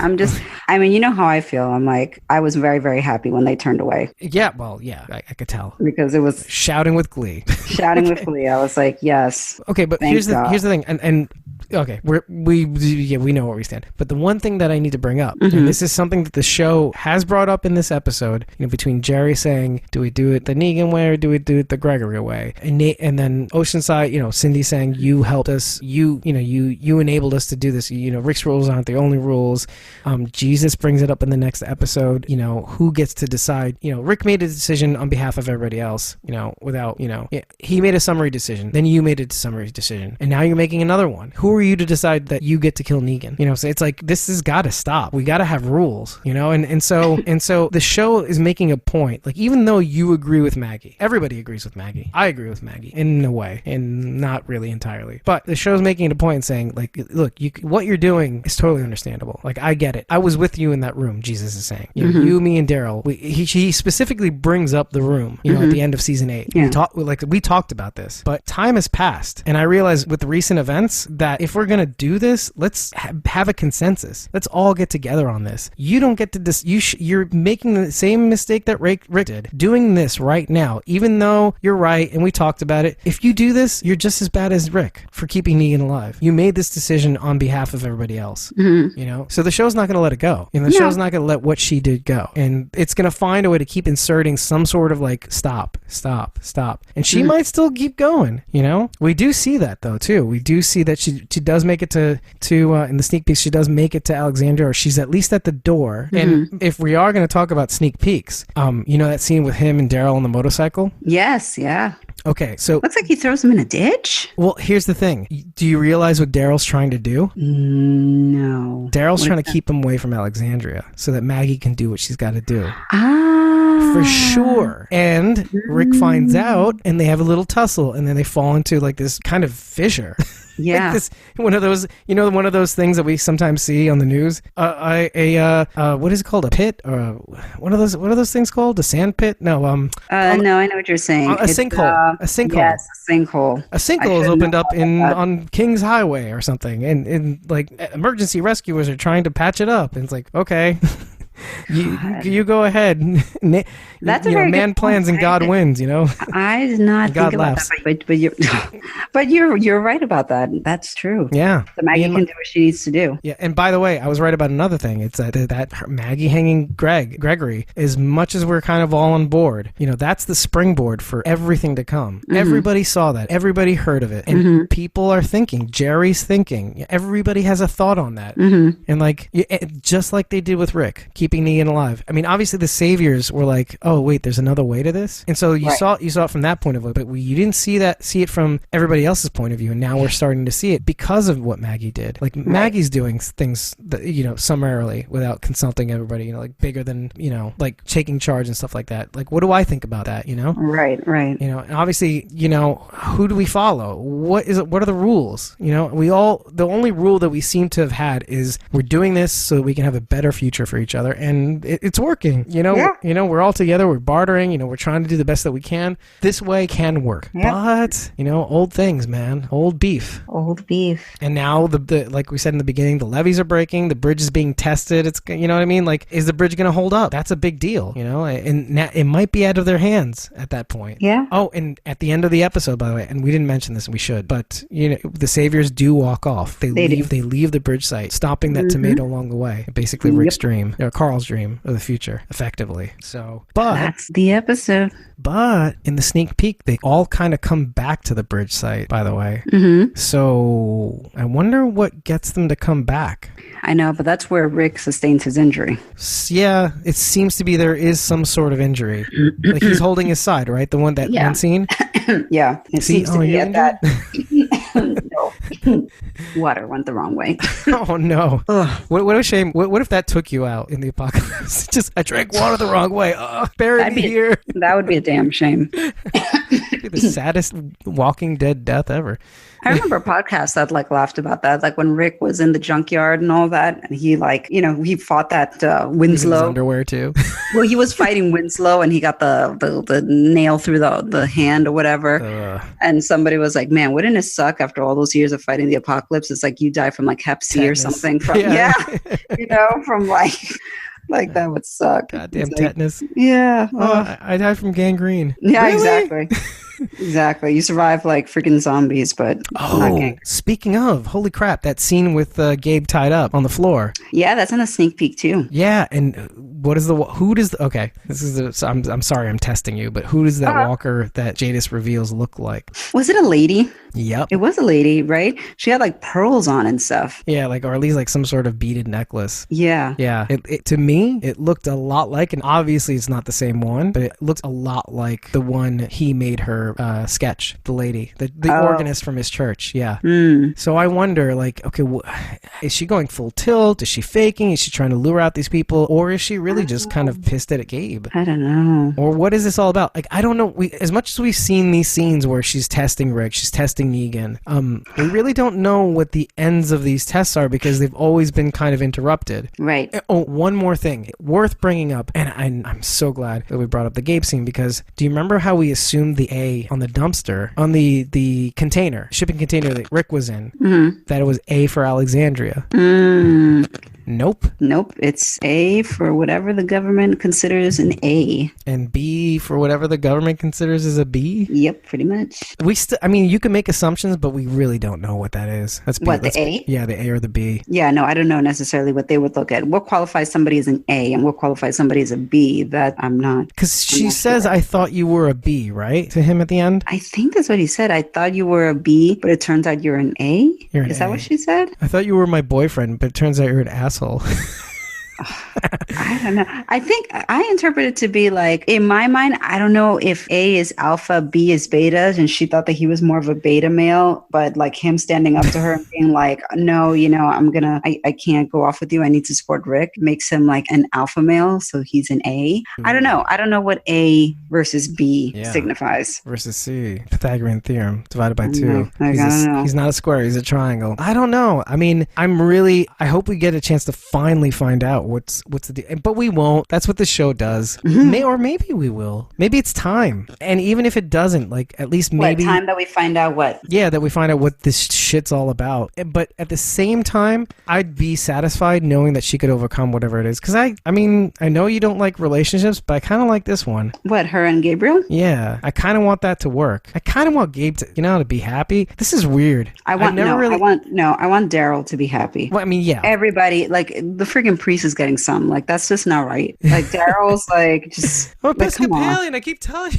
I mean, you know how I feel. I'm like, I was very, very happy when they turned away. Yeah, well, yeah, I could tell. Because it was... Shouting with glee. Shouting with glee. I was like, yes. Okay, but here's the thing. And okay, we know where we stand. But the one thing that I need to bring up, and this is something that the show has brought up in this episode, between Jerry saying, do we do it the Negan way or do we do it the Gregory way? And then Oceanside, Cindy saying, you helped us, you enabled us to do this. Rick's rules aren't the only rules. Jesus brings it up in the next episode. Who gets to decide? Rick made a decision on behalf of everybody else. Without he made a summary decision. Then you made a summary decision, and now you're making another one. Who are you to decide that you get to kill Negan? So it's like, this has got to stop. We got to have rules. And so the show is making a point. Like, even though you agree with Maggie, everybody agrees with Maggie. I agree with Maggie in a way, and not really entirely. But the show's making it a point saying, like, look, what you're doing is totally understandable. Like, I get it. I was with you in that room, Jesus is saying. You, me, and Daryl. He specifically brings up the room, at the end of season 8. Yeah. We talked about this, but time has passed, and I realized with the recent events that if we're gonna do this, let's have a consensus. Let's all get together on this. You don't get to you're making the same mistake that Rick did, doing this right now, even though you're right, and we talked about it. If you do this, you're just as bad as Rick for keeping Negan alive. You made this decision on behalf of everybody else. So the show's not gonna let it go. The show's not gonna let what she did go, and it's gonna find a way to keep inserting some sort of like stop, and she might still keep going. We do see that though too. We do see that she does make it to in the sneak peeks, she does make it to Alexandria, or she's at least at the door. And if we are going to talk about sneak peeks, that scene with him and Daryl on the motorcycle? Yes, yeah. Okay, so... Looks like he throws him in a ditch? Well, here's the thing. Do you realize what Daryl's trying to do? No. Daryl's trying to keep him away from Alexandria so that Maggie can do what she's got to do. For sure. And Rick finds out, and they have a little tussle, and then they fall into like this kind of fissure. Yeah. Like one of those, one of those things that we sometimes see on the news. What is it called? A pit? Or what are those things called? A sand pit? No. No, I know what you're saying. A sinkhole. A sinkhole. Yes, a sinkhole. A sinkhole is opened up on King's Highway or something, and like emergency rescuers are trying to patch it up, and it's like, okay. You go ahead. That's a very man good plans point. and God wins. I did not think about that, but you're right about that. That's true. Yeah, so Maggie can do what she needs to do. Yeah, and by the way, I was right about another thing. It's that Maggie hanging Gregory. As much as we're kind of all on board, that's the springboard for everything to come. Everybody saw that. Everybody heard of it, and people are thinking. Jerry's thinking. Everybody has a thought on that, and like just like they did with Rick. Keeping Negan alive. I mean, obviously the saviors were like, oh wait, there's another way to this, and so you saw it from that point of view, but you didn't see it from everybody else's point of view, and now we're starting to see it because of what Maggie did. Like Maggie's doing things that summarily without consulting everybody. Like bigger than like taking charge and stuff like that. Like, what do I think about that? Right. And obviously, who do we follow? What are the rules? The only rule that we seem to have had is we're doing this so that we can have a better future for each other. And it's working, we're all together, we're bartering, we're trying to do the best that we can. This way can work. But, old things, man, old beef. And now the like we said in the beginning, the levees are breaking, the bridge is being tested. It's, what I mean? Like, is the bridge going to hold up? That's a big deal, and now it might be out of their hands at that point. Yeah. Oh, and at the end of the episode, by the way, and we didn't mention this and we should, but the saviors do walk off. They leave the bridge site, stopping that tomato along the way. Basically Rick's dream. Carl's dream of the future, effectively. So, but that's the episode. But in the sneak peek, they all kind of come back to the bridge site, by the way. So I wonder what gets them to come back. I know, but that's where Rick sustains his injury. Yeah, it seems to be there is some sort of injury. Like he's holding his side, right? The one scene? Yeah. It seems to be at that. No. Water went the wrong way. Oh, no. What a shame. What if that took you out in the apocalypse? I drank water the wrong way. Bury me here. That would be a damn shame. be the saddest Walking Dead death ever. I remember podcasts that like laughed about that, like when Rick was in the junkyard and all that, and he like, he fought that He was in his Winslow. underwear too. Well, he was fighting Winslow, and he got the nail through the hand or whatever. And somebody was like, "Man, wouldn't it suck after all those years of fighting the apocalypse? It's like you die from like Hep C or something from from like that would suck. Goddamn like, tetanus. Yeah. I died from gangrene. Yeah, Really? exactly. Exactly. You survive like freaking zombies, but not gangrene. Speaking of, holy crap, that scene with Gabe tied up on the floor. Yeah, that's in a sneak peek too. Yeah, and okay, I'm sorry I'm testing you, but who does that walker that Jadis reveals look like? Was it a lady? Yep. It was a lady, right? She had like pearls on and stuff. Yeah, or at least like some sort of beaded necklace. Yeah. Yeah. To me, it looked a lot like, and obviously it's not the same one, but it looks a lot like the one he made her sketch, the lady, the organist from his church. Yeah. So I wonder, like, okay, is she going full tilt? Is she faking? Is she trying to lure out these people? Or is she really just kind of pissed at Gabe? I don't know. Or what is this all about? Like, I don't know. As much as we've seen these scenes where she's testing Rick, she's testing Negan, we really don't know what the ends of these tests are because they've always been kind of interrupted. Right. Oh, one more thing worth bringing up, and I'm so glad that we brought up the Gabe scene, because do you remember how we assumed the A on the dumpster, on the container, shipping container that Rick was in, that it was A for Alexandria? Nope. It's A for whatever the government considers an A. And B for whatever the government considers is a B? Yep, pretty much. You can make assumptions, but we really don't know what that is. The A? Yeah, the A or the B. Yeah, no, I don't know necessarily what they would look at. What qualifies somebody as an A and what qualifies somebody as a B? That I'm not. Because she says, sure. I thought you were a B, right? To him at the end? I think that's what he said. I thought you were a B, but it turns out you're an A? Is that what she said? I thought you were my boyfriend, but it turns out you're an asshole. I don't know. I think I interpret it to be like, in my mind, I don't know if A is alpha, B is beta, and she thought that he was more of a beta male, but like him standing up to her and being like, no, I can't go off with you. I need to support Rick, makes him like an alpha male. So he's an A. I don't know. I don't know what A versus B signifies. Versus C. Pythagorean theorem divided by 2. He's not a square. He's a triangle. I don't know. I mean, I hope we get a chance to finally find out what's the deal. But we won't. That's what the show does. Or maybe we will. Maybe it's time. And even if it doesn't, like, at least maybe time that we find out what. Yeah, that we find out what this shit's all about. But at the same time, I'd be satisfied knowing that she could overcome whatever it is. Because I know you don't like relationships, but I kind of like this one. What, her and Gabriel? Yeah, I kind of want that to work. I kind of want Gabe to, to be happy. This is weird. I want Daryl to be happy. Well, I mean, yeah. Everybody, like, the freaking priest is getting some. Like, that's just not right. Like, Daryl's like, just. I'm Episcopalian, I keep telling you.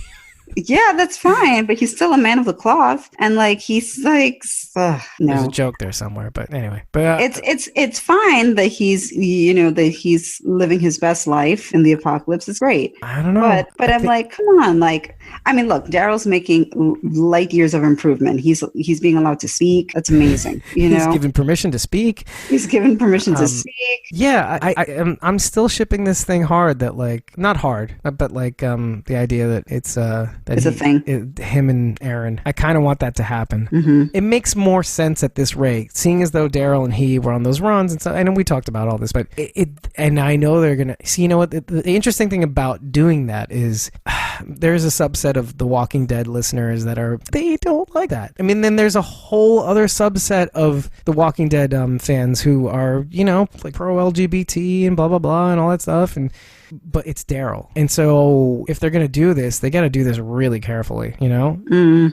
Yeah, that's fine, but he's still a man of the cloth, and like he's like, no. There's a joke there somewhere, but anyway. But it's fine that he's he's living his best life in the apocalypse. It's great. I don't know, but I'm like, come on, like, I mean, look, Daryl's making light years of improvement. He's being allowed to speak. That's amazing. He's given permission to speak. He's given permission to speak. Yeah, I'm still shipping this thing hard. That like not hard, but like the idea that it's a thing. Him and Aaron. I kind of want that to happen. Mm-hmm. It makes more sense at this rate, seeing as though Daryl and he were on those runs, and so I know we talked about all this, but and I know they're gonna see. You know what? The interesting thing about doing that is there's a subset of the Walking Dead listeners that they don't like that. I mean, then there's a whole other subset of the Walking Dead fans who are like pro LGBT and blah blah blah and all that stuff, but it's Daryl. And so if they're going to do this, they got to do this really carefully,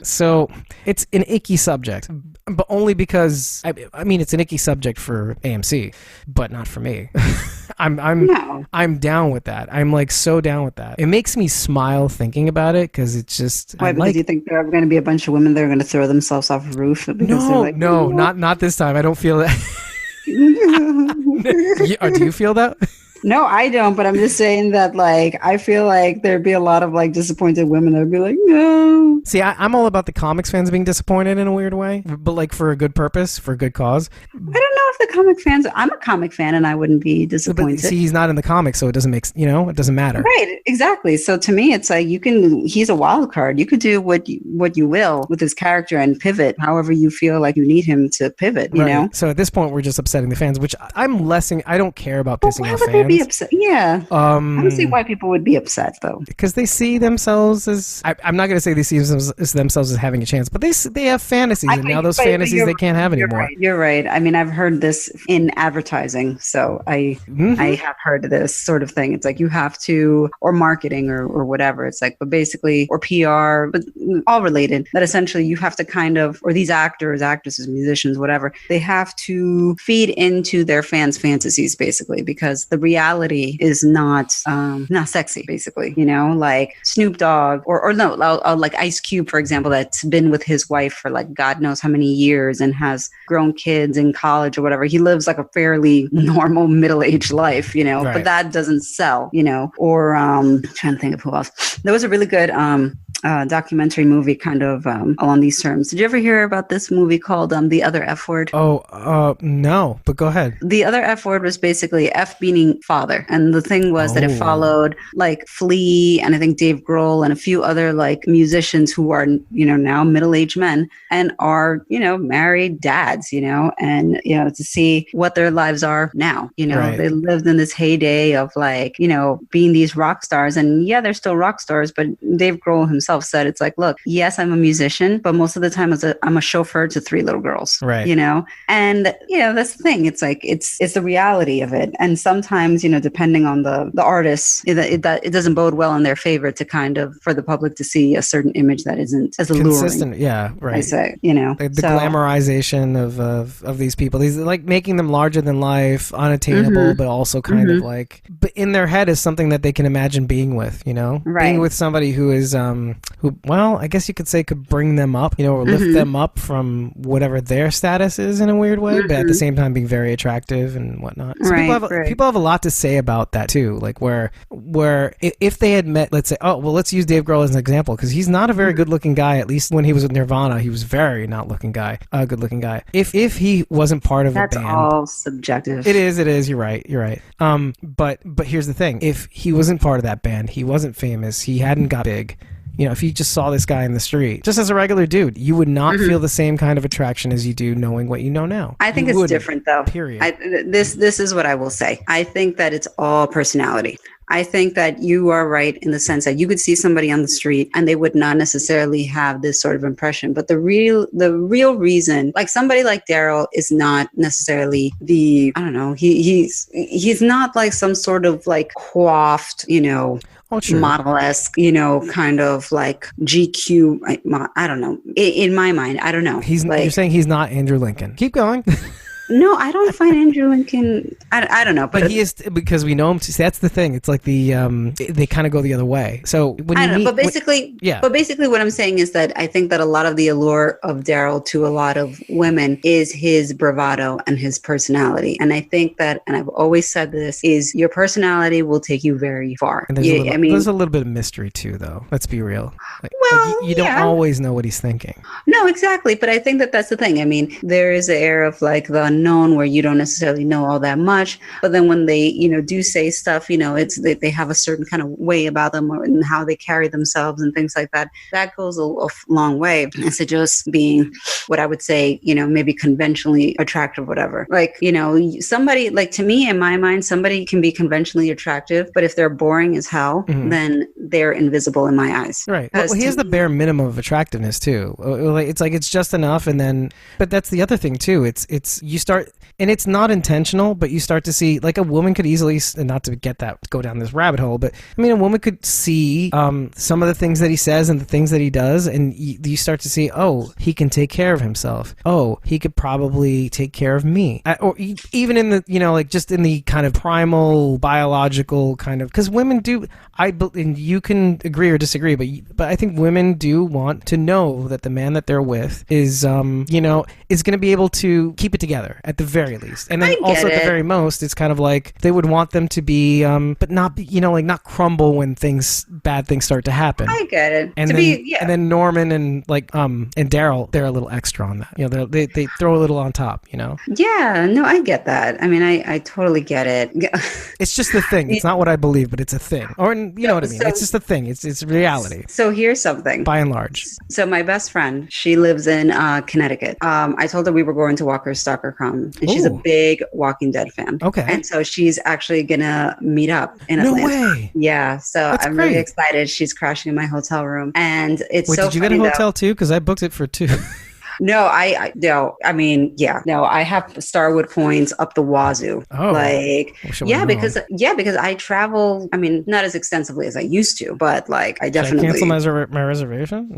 So it's an icky subject, but only because, I mean, it's an icky subject for AMC, but not for me. I'm down with that. I'm like so down with that. It makes me smile thinking about it because it's just. Why? Because you think there are going to be a bunch of women that are going to throw themselves off a roof? No, not this time. I don't feel that. Do you feel that? No, I don't, but I'm just saying that, like, I feel like there'd be a lot of, like, disappointed women that would be like, no. See, I'm all about the comics fans being disappointed in a weird way, but like for a good purpose, for a good cause. I don't know if the comic fans, I'm a comic fan and I wouldn't be But disappointed. see, he's not in the comics, so it doesn't make, it doesn't matter. Right, exactly. So to me, it's like he's a wild card. You could do what you will with his character and pivot however you feel like you need him to pivot, you know? So at this point, we're just upsetting the fans, which I don't care about But pissing why off would fans. they be upset? Yeah. I don't see why people would be upset, though. Because they see themselves as, I'm not going to say they see themselves as having a chance, but they have fantasies, and now those fantasies they can't have anymore. You're right. I mean, I've heard this in advertising, so I have heard this sort of thing. It's like you have to, or marketing or whatever. It's like, but basically, or PR, but all related, that essentially you have to kind of, or these actors, actresses, musicians, whatever, they have to feed into their fans' fantasies, basically, because the reality is not sexy, basically, you know, like Snoop Dogg or no, like Ice Cube, for example, that's been with his wife for like God knows how many years and has grown kids in college or whatever. He lives like a fairly normal middle-aged life, you know, Right. but that doesn't sell, you know, or I'm trying to think of who else. There was a really good documentary movie kind of along these terms. Did you ever hear about this movie called The Other F Word? No, but go ahead. The Other F Word was basically F meaning father. And the thing was that it followed like Flea and I think Dave Grohl and a few other like musicians who are, you know, now middle-aged men and are, you know, married dads, you know, and, you know, to see what their lives are now, you know, Right. They lived in this heyday of like, you know, being these rock stars. And yeah, they're still rock stars, but Dave Grohl himself said, it's like, look, yes, I'm a musician, but most of the time I'm a chauffeur to 3 little girls, Right. you know? And, you know, that's the thing. It's like, it's the reality of it. And sometimes, you know, depending on the artist, it doesn't bode well in their favor to kind of, for the public to see a certain image that isn't as alluring. Consistent, yeah, right. I say, you know, the glamorization of these people, these like making them larger than life, unattainable, but also kind of like, but in their head is something that they can imagine being with, you know, being with somebody who is who, well, I guess you could say could bring them up, you know, or lift them up from whatever their status is in a weird way, but at the same time being very attractive and whatnot. So people have a lot to say about that too, like where if they had met, let's say, oh well, let's use Dave Grohl as an example because he's not a very good looking guy. At least when he was with Nirvana, he was very not looking guy, good looking guy. If he wasn't part of a band, that's all subjective. It is. You're right. But here's the thing: if he wasn't part of that band, he wasn't famous, he hadn't got big. You know, if you just saw this guy in the street, just as a regular dude, you would not feel the same kind of attraction as you do knowing what you know now. I think it's different, though. Period. This is what I will say. I think that it's all personality. I think that you are right in the sense that you could see somebody on the street and they would not necessarily have this sort of impression. But the real reason, like somebody like Daryl is not necessarily I don't know, he's not like some sort of like coiffed, you know, model-esque, you know, kind of like GQ. I don't know. In my mind, I don't know. You're saying he's not Andrew Lincoln. Keep going. No, I don't find Andrew Lincoln. I don't know, but he is, because we know him. See, that's the thing. It's like they kind of go the other way. So when I don't know, but basically, what I'm saying is that I think that a lot of the allure of Daryl to a lot of women is his bravado and his personality, and I think that, and I've always said this, is your personality will take you very far. And there's a little bit of mystery too, though. Let's be real. You don't always know what he's thinking. No, exactly. But I think that that's the thing. I mean, there is an air of like the unknown where you don't necessarily know all that much, but then when they, you know, do say stuff, you know, it's they have a certain kind of way about them and how they carry themselves and things like that. That goes a long way instead of just being what I would say, you know, maybe conventionally attractive, whatever. Like, you know, somebody, like, to me, in my mind, somebody can be conventionally attractive, but if they're boring as hell, then they're invisible in my eyes. Right. Well, here's the bare minimum of attractiveness too. It's like it's just enough, and then, but that's the other thing too. It's you start, and it's not intentional, but you start to see, like, a woman could easily, and not to go down this rabbit hole, but I mean, a woman could see some of the things that he says and the things that he does, and you start to see, oh, he can take care of himself. Oh, he could probably take care of me. Or even in the, you know, like just in the kind of primal biological kind of, because women do, and you can agree or disagree, but I think women do want to know that the man that they're with is, you know, is going to be able to keep it together. together at the very least. And then I get also at the it. very most, it's kind of like they would want them to be, but not be, like not crumble when bad things start to happen. I get it. And and then Norman and and Daryl, they're a little extra on that. They throw a little on top. Yeah, no, I get that. I mean, I totally get it. It's just the thing. It's not what I believe, but it's a thing. Or you know what I mean. It's just a thing. It's reality. So here's something. By and large. So my best friend, she lives in Connecticut. I told her we were going to Walker Stalker Con, and she's a big Walking Dead fan. Okay. And so she's actually gonna meet up in Atlanta. No way. Yeah. So That's I'm great. really excited. She's crashing in my hotel room, and it's Wait, so did you get a hotel too? Because I booked it for 2. No, I have Starwood points up the wazoo. Oh, because I travel. I mean, not as extensively as I used to, but I definitely cancel my reservation.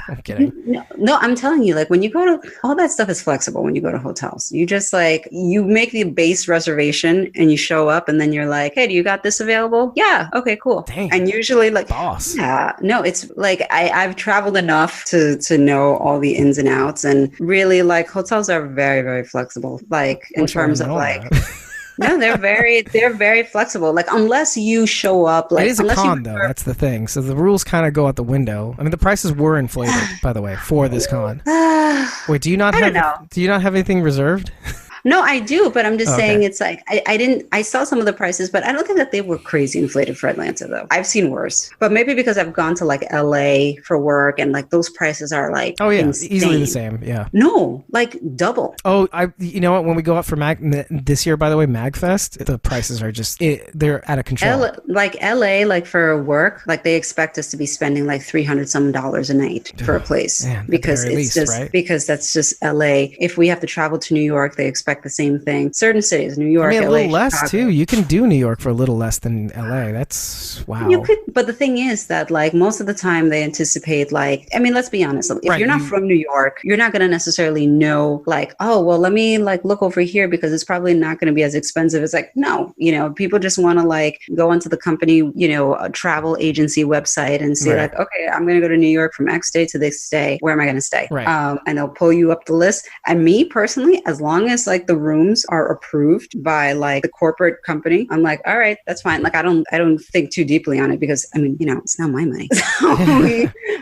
I'm kidding. No, I'm telling you, when you go to all that stuff is flexible when you go to hotels. You just you make the base reservation and you show up and then you're like, hey, do you got this available? Yeah. Okay, cool. Dang. And usually boss. Yeah, no, it's I've traveled enough to know all the ins and outs, and really hotels are very, very flexible. In terms of No, they're very flexible. Unless you show up, it is a con though. That's the thing. So the rules kind of go out the window. I mean, the prices were inflated, by the way, for this con. Wait, do you not have anything reserved? No, I do, but I'm just saying it's I saw some of the prices, but I don't think that they were crazy inflated for Atlanta though. I've seen worse, but maybe because I've gone to LA for work and those prices are insane. Easily the same. Yeah. No, double. Oh, you know what? When we go out for this year, by the way, MagFest, the prices are just, they're out of control. LA, for work, they expect us to be spending $300 some a night for a place. Man, because it's least, just, right? because that's just LA. If we have to travel to New York, they expect the same thing. Certain cities, New York, I mean, a LA, little less Chicago. too. You can do New York for a little less than LA. That's wow. You could, but the thing is that most of the time they anticipate I mean, let's be honest. If you're not from New York, you're not going to necessarily know oh, well, let me look over here because it's probably not going to be as expensive. It's no, people just want to go onto the company, a travel agency website and see okay, I'm going to go to New York from X day to this day. Where am I going to stay? Right. And they'll pull you up the list. And me personally, as long as the rooms are approved by the corporate company, I'm all right, that's fine. I don't think too deeply on it because I mean, it's not my money. So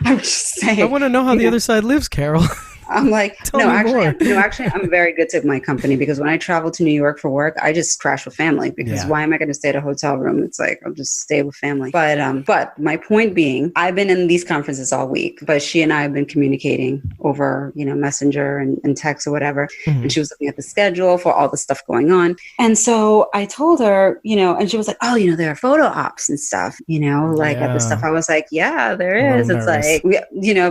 I'm just saying. I want to know how the other side lives, Carol. I'm actually, I'm very good to my company because when I travel to New York for work, I just crash with family because why am I going to stay at a hotel room? It's I'll just stay with family. But my point being, I've been in these conferences all week, but she and I have been communicating over, Messenger and text or whatever. Mm-hmm. And she was looking at the schedule for all the stuff going on. And so I told her, and she was like, oh, there are photo ops and stuff, at the stuff. I was yeah, there is. It's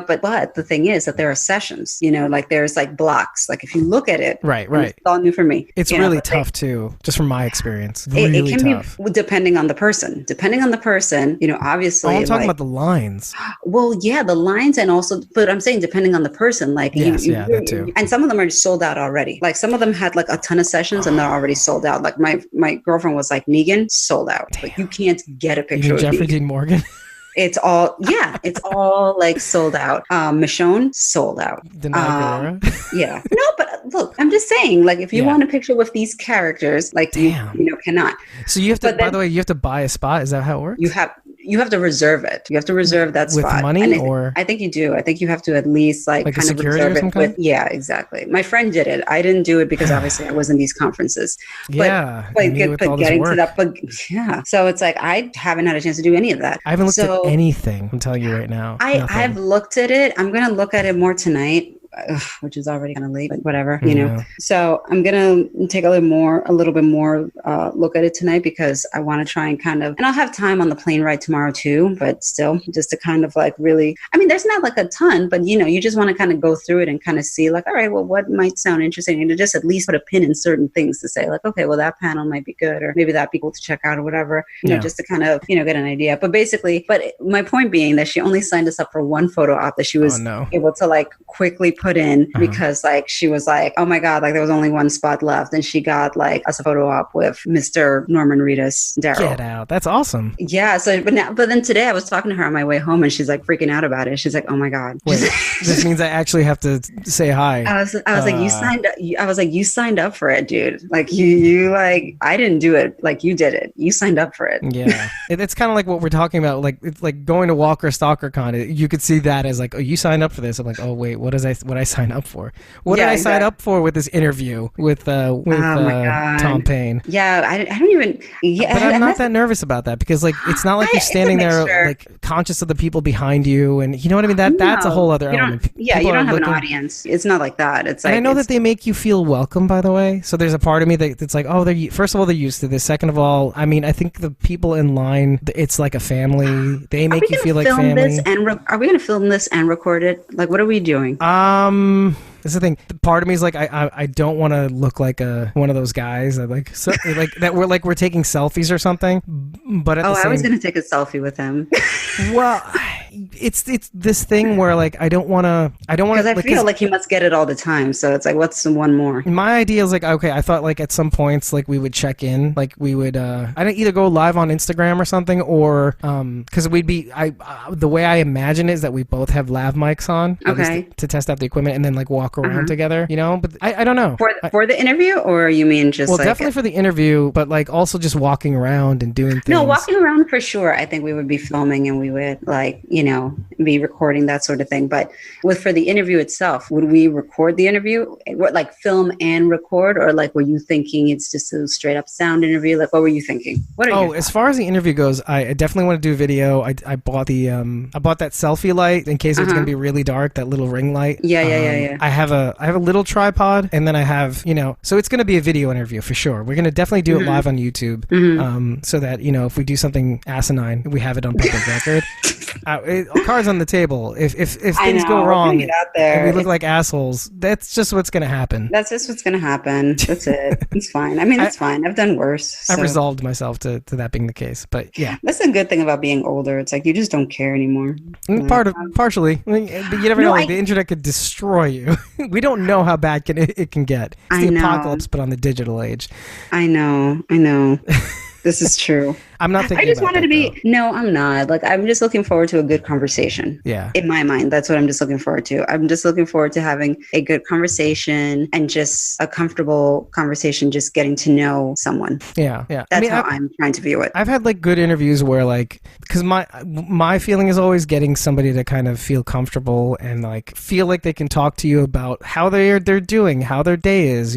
but the thing is that there are sessions, there's blocks. If you look at it, right. It's all new for me. It's really tough too, just from my experience. Really it can tough. be depending on the person. Obviously. I'm talking about the lines. Well, yeah, the lines, and also, but I'm saying depending on the person. That too. And some of them are sold out already. Some of them had a ton of sessions and they're already sold out. My girlfriend was Negan, sold out. You can't get a picture of Jeffrey Dean Morgan. It's all sold out. Michonne, sold out. Yeah. No, but look, I'm just saying, if you want a picture with these characters, you cannot. So you have to, by the way, you have to buy a spot. Is that how it works? You have to reserve it. You have to reserve that spot. With money, or? I think you do. I think you have to at least kind of reserve it with. Yeah, exactly. My friend did it. I didn't do it because obviously I was in these conferences. But getting to that, yeah. So it's I haven't had a chance to do any of that. I haven't looked at anything. I'm telling you right now. I've looked at it. I'm going to look at it more tonight. Which is already kind of late, but whatever, So I'm gonna take a little bit more look at it tonight because I want to try and and I'll have time on the plane ride tomorrow too. But still, just to kind of really, I mean, there's not a ton, but you just want to kind of go through it and kind of see all right, well, what might sound interesting, and to just at least put a pin in certain things to say okay, well, that panel might be good, or maybe that'd be cool to check out or whatever, just to kind of get an idea. But basically, my point being that she only signed us up for one photo op that she was able to quickly put put in because like she was like, oh my God, like there was only one spot left. And she got like a photo op with Mr. Norman Reedus, Daryl. Get out. That's awesome. Yeah. So, but then today I was talking to her on my way home and she's like freaking out about it. She's like, oh my God. Wait, this means I actually have to say hi. I was like, you signed up. I was like, you signed up for it, dude. Like you like, I didn't do it. Like you did it. You signed up for it. Yeah. It's kind of like what we're talking about. Like it's like going to Walker Stalker Con. You could see that as like, oh, you signed up for this. I'm like, oh wait, what I sign up for? What did I sign up for with this interview with Tom Paine? Yeah, I don't even. Yeah, but I'm not that nervous about that because like it's not like you're standing there like conscious of the people behind you, and you know what I mean. That's a whole other element. Yeah, you don't have an audience. It's not like that. It's like, and I know that they make you feel welcome, by the way. So there's a part of me that's like, oh, first of all, they're used to this. Second of all, I mean, I think the people in line, it's like a family. They make you feel like family. Are we going to film this and record it? Like, what are we doing? That's the thing. Part of me is like, I don't want to look like one of those guys that like that we're taking selfies or something. But I was going to take a selfie with him. Well, it's this thing where like I don't want to because I feel like he must get it all the time. So it's like, what's the one more? My idea is like, okay, I thought like at some points like we would check in, like we would I don't either go live on Instagram or something, or because we'd be the way I imagine it is that we both have lav mics on, okay, to test out the equipment and then like walk around together, you know. But I don't know for the interview, or you mean just definitely for the interview, but like also just walking around and doing things. No, walking around for sure. I think we would be filming and we would like be recording, that sort of thing. But for the interview itself, would we record the interview? What, like film and record, or like were you thinking it's just a straight up sound interview? Like what were you thinking? As far as the interview goes, I definitely want to do video. I bought that selfie light in case it's going to be really dark, that little ring light. Yeah. I have a little tripod, and then I have, so it's going to be a video interview for sure. We're going to definitely do it live on YouTube, so that, if we do something asinine, we have it on public record. Cards on the table. If things go wrong and we look like assholes, that's just what's going to happen. That's just what's going to happen. That's it. It's fine. I mean, it's fine. I've done worse. So. I've resolved myself to that being the case. But yeah, that's a good thing about being older. It's like you just don't care anymore. Partially, but you never know. Like the internet could destroy you. We don't know how bad it can get. It's the apocalypse, but on the digital age. I know. This is true. I'm not thinking. I just wanted to be. No, I'm not. Like, I'm just looking forward to a good conversation. Yeah. In my mind, that's what I'm just looking forward to. I'm just looking forward to having a good conversation and just a comfortable conversation, just getting to know someone. Yeah. That's how I'm trying to view it. I've had like good interviews where like, because my feeling is always getting somebody to kind of feel comfortable and like feel like they can talk to you about how they're doing, how their day is,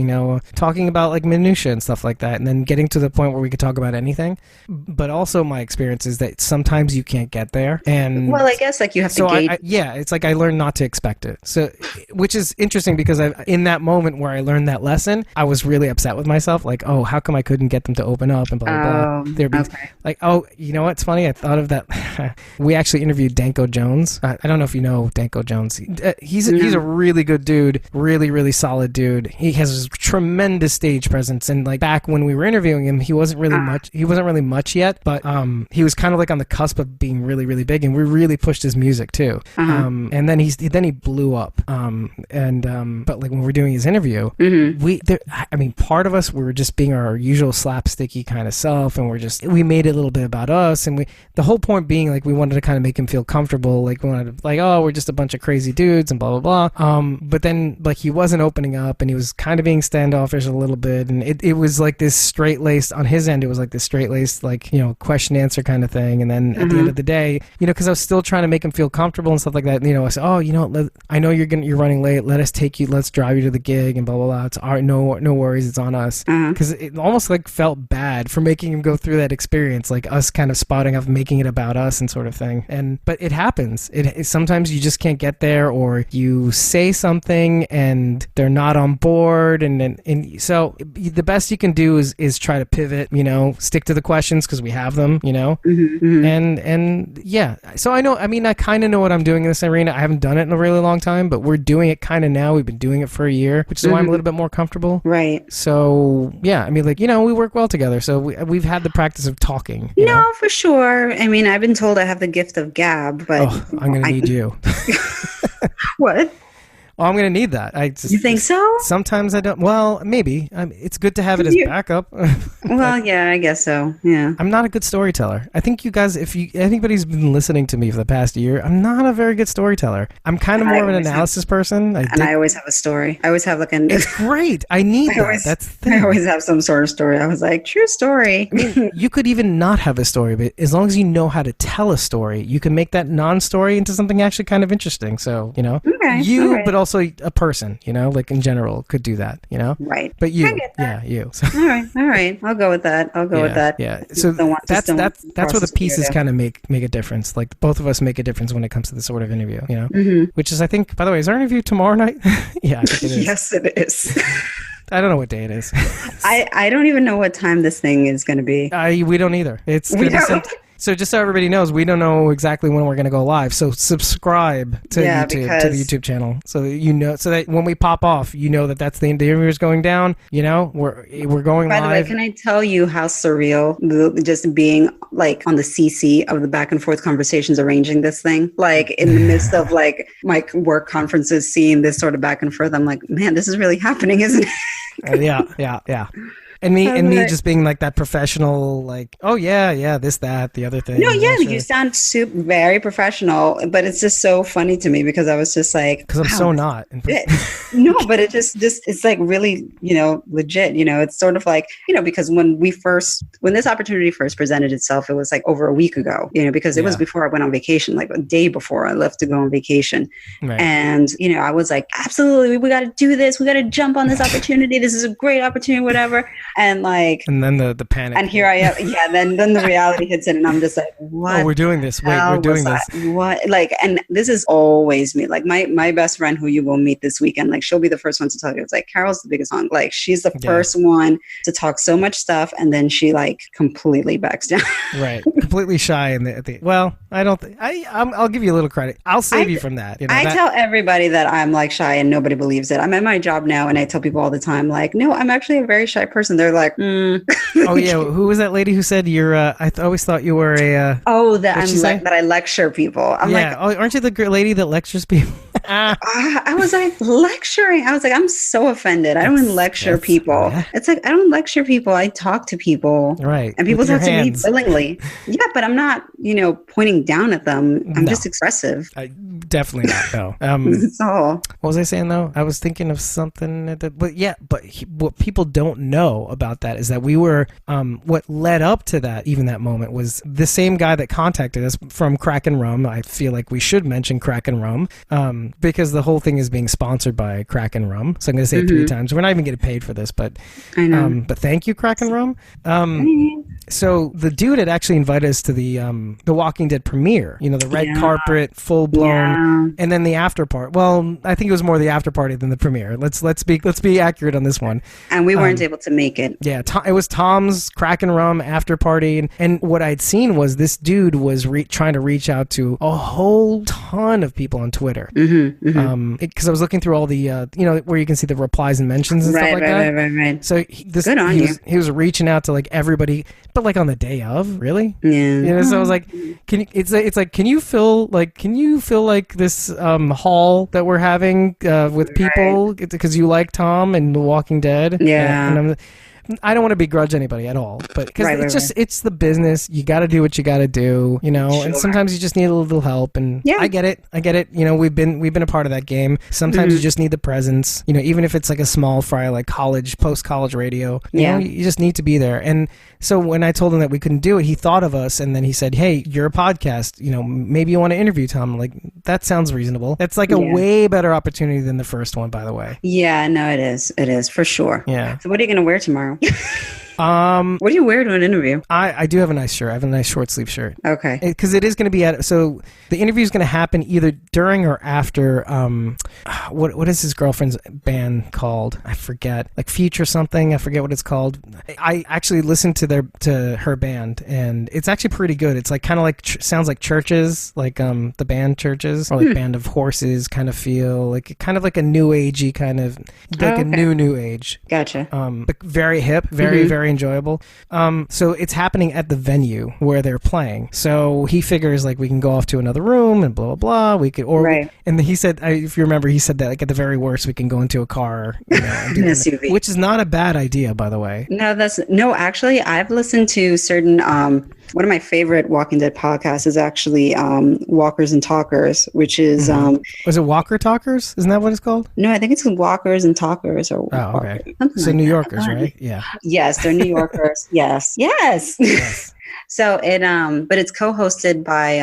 talking about like minutia and stuff like that, and then getting to the point where we could talk about anything. But also my experience is that sometimes you can't get there. And well, I guess like you have to gauge. It's like I learned not to expect it. So, which is interesting because in that moment where I learned that lesson, I was really upset with myself. Like, oh, how come I couldn't get them to open up and blah, blah, blah. There'd be like, oh, you know what's funny? I thought of that. We actually interviewed Danko Jones. I don't know if you know Danko Jones. He's a really good dude, really, really solid dude. He has tremendous stage presence. And like back when we were interviewing him, he wasn't really much yet, but he was kind of like on the cusp of being really, really big, and we really pushed his music too. And then he blew up. But like when we're doing his interview, part of us, we were just being our usual slapsticky kind of self, and we made it a little bit about us, and the whole point being like we wanted to kind of make him feel comfortable, like we wanted to, like, oh, we're just a bunch of crazy dudes and blah blah blah. But then like he wasn't opening up, and he was kind of being standoffish a little bit, and it was like this straight-laced on his end. It was like this straight-laced like question answer kind of thing. And then at the end of the day, because I was still trying to make him feel comfortable and stuff like that. I said, oh, I know you're running late. Let's drive you to the gig and blah blah blah. It's no worries. It's on us. Because it almost like felt bad for making him go through that experience, like us kind of spotting up, making it about us and sort of thing. But it happens. It sometimes you just can't get there, or you say something and they're not on board, and so the best you can do is try to pivot. Stick to the questions because we have them. And yeah. So I kind of know what I'm doing in this arena. I haven't done it in a really long time, but we're doing it kind of now. We've been doing it for a year, which is why I'm a little bit more comfortable. Right. So yeah, we work well together. So we've had the practice of talking. No, for sure. I've been told I have the gift of gab, but I'm going to need you. What? Oh, I'm going to need that. You think so? Sometimes I don't. Well, maybe. It's good to have it as backup. Well, yeah, I guess so. Yeah. I'm not a good storyteller. I think you guys, anybody's been listening to me for the past year, I'm not a very good storyteller. I'm kind of more of an analysis person. I always have a story. I always have like It's great. I need that. That's the thing. I always have some sort of story. I was like, true story. I mean, you could even not have a story, but as long as you know how to tell a story, you can make that non-story into something actually kind of interesting. So, Okay. But also a person, like in general, could do that, Right. But you, you. So, all right. I'll go with that. Yeah. So that's where the pieces kind of make a difference. Like both of us make a difference when it comes to this sort of interview, Which is, I think, by the way, is our interview tomorrow night? Yeah, I think it is. Yes, it is. I don't know what day it is. I don't even know what time this thing is going to be. We don't either. It's going to be sent. So just so everybody knows, we don't know exactly when we're going to go live. So subscribe to YouTube, to the YouTube channel, so that so that when we pop off, that that's the interview is going down. We're going live. By the way, can I tell you how surreal just being like on the CC of the back and forth conversations, arranging this thing, like in the midst of like my work conferences, seeing this sort of back and forth. I'm like, man, this is really happening, isn't it? Yeah. And me just being like that professional, like, oh yeah, this, that, the other thing. No, yeah, you sound very professional, but it's just so funny to me because I was just like, because I'm so not. No, but it just it's like really, legit. It's sort of like, because when this opportunity first presented itself, it was like over a week ago, because it was before I went on vacation, like a day before I left to go on vacation. Right. And, I was like, absolutely, we got to do this. We got to jump on this opportunity. This is a great opportunity, whatever. And then the panic. And here I am. Yeah. Then the reality hits in and I'm just like, what? Oh, we're doing this. Wait, we're doing this. What? And this is always me. Like my best friend who you will meet this weekend, like she'll be the first one to tell you. It's like, Carol's the biggest one. Like she's the first one to talk so much stuff. And then she like completely backs down. Right. Completely shy. Well, I don't think I'll give you a little credit. I'll save you from that. I tell everybody that I'm like shy and nobody believes it. I'm at my job now and I tell people all the time, like, no, I'm actually a very shy person. They're like, Oh yeah, who was that lady who said you're? I always thought you were a. That I lecture people. I'm like, aren't you the lady that lectures people? I was like lecturing. I was like, I'm so offended. I don't lecture people. It's like I don't lecture people. I talk to people, right? And people talk to me willingly. Yeah, but I'm not, pointing down at them. I'm just expressive. Definitely not. No. That's all. What was I saying though? I was thinking of something. What people don't know about that is that we were. What led up to that, even that moment, was the same guy that contacted us from Kraken Rum. I feel like we should mention Kraken Rum because the whole thing is being sponsored by Kraken Rum. So I'm going to say it 3 times. We're not even getting paid for this, but I know. But thank you, Kraken Rum. So the dude had actually invited us to the Walking Dead premiere. The red carpet, full blown, and then the after part. Well, I think it was more the after party than the premiere. Let's be accurate on this one. And we weren't able to make it. Yeah, it was Tom's Kraken Rum after party, and what I'd seen was this dude was trying to reach out to a whole ton of people on Twitter. Because I was looking through all the where you can see the replies and mentions and stuff like that. Right. So he was reaching out to like everybody, but like on the day of, really. Yeah. So I was like, can you feel like this hall that we're having with people because you like Tom and The Walking Dead? Yeah. And I don't want to begrudge anybody at all, but because it's the business. You got to do what you got to do, and sometimes you just need a little help. And I get it. We've been a part of that game. Sometimes you just need the presence, even if it's like a small fry, like post-college radio, you just need to be there. And so when I told him that we couldn't do it, he thought of us, and then he said, hey, you're a podcast, maybe you want to interview Tom. I'm like, that sounds reasonable. That's like a way better opportunity than the first one, by the way. Yeah, no, it is for sure. Yeah. So what are you going to wear tomorrow? What do you wear to an interview? I do have a nice shirt. I have a nice short sleeve shirt. Okay. Because it is going to be so the interview is going to happen either during or after. What is his girlfriend's band called? I forget. Like Future something. I forget what it's called. I actually listened to her band, and it's actually pretty good. It's like kind of like sounds like Churches, like the band Churches, or like Band of Horses kind of feel, like kind of like a new agey kind of like a new age. Gotcha. But very hip, very very very enjoyable. So it's happening at the venue where they're playing. So he figures like we can go off to another room and blah blah blah. We could, or Right. and he said, if you remember, he said that like at the very worst we can go into a car, and do An that, SUV. which is not a bad idea, by the way. No, actually, I've listened to certain, one of my favorite Walking Dead podcasts is actually Walkers and Talkers, which is, Was it Walker Talkers? Isn't that what it's called? no, I think it's Walkers and Talkers or Oh, okay. something So like New that. Yorkers, right? Yeah. Yes, they're New Yorkers. Yes. Yes. Yes. So but it's co-hosted by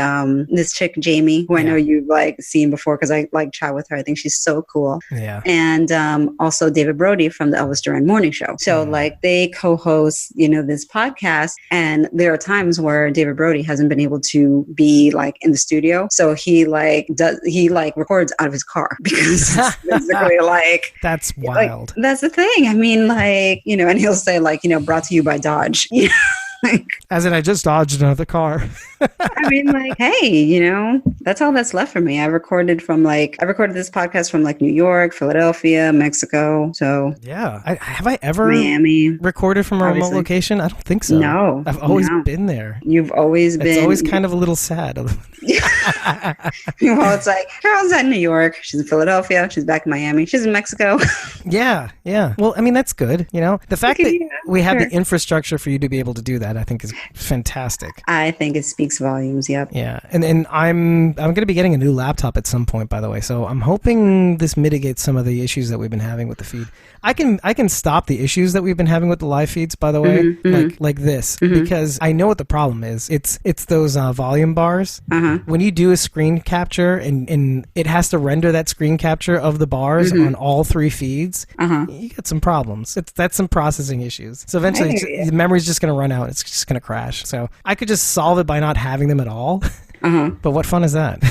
this chick Jamie, who I Yeah. know you've like seen before because I like chat with her. I think she's so cool. Yeah. And also David Brody from the Elvis Duran Morning Show. So like they co-host, this podcast, and there are times where David Brody hasn't been able to be like in the studio, so he records out of his car because it's basically like That's like, wild. that's the thing. I mean, like and he'll say like brought to you by Dodge. As in, I just dodged another car. I mean, like, hey, that's all that's left for me. I recorded this podcast from like New York, Philadelphia, Mexico. So Yeah. Have I ever Miami. recorded from a remote Obviously. location? I don't think so. No, I've always no. been there. You've always been. It's always kind of a little sad. Well, it's like Carol's at New York. She's in Philadelphia. She's back in Miami. She's in Mexico. Yeah. Well, I mean, that's good. The fact that Yeah, we have sure. the infrastructure for you to be able to do that, I think is fantastic. I think it speaks volumes. Yep. Yeah, and I'm going to be getting a new laptop at some point, by the way. So I'm hoping this mitigates some of the issues that we've been having with the feed. I can stop the issues that we've been having with the live feeds, by the way, like this, because I know what the problem is. It's those volume bars. When you do a screen capture and it has to render that screen capture of the bars on all three feeds, you get some problems. That's some processing issues. So eventually, the memory's just going to run out. It's just going to crash. So I could just solve it by not having them at all. But what fun is that?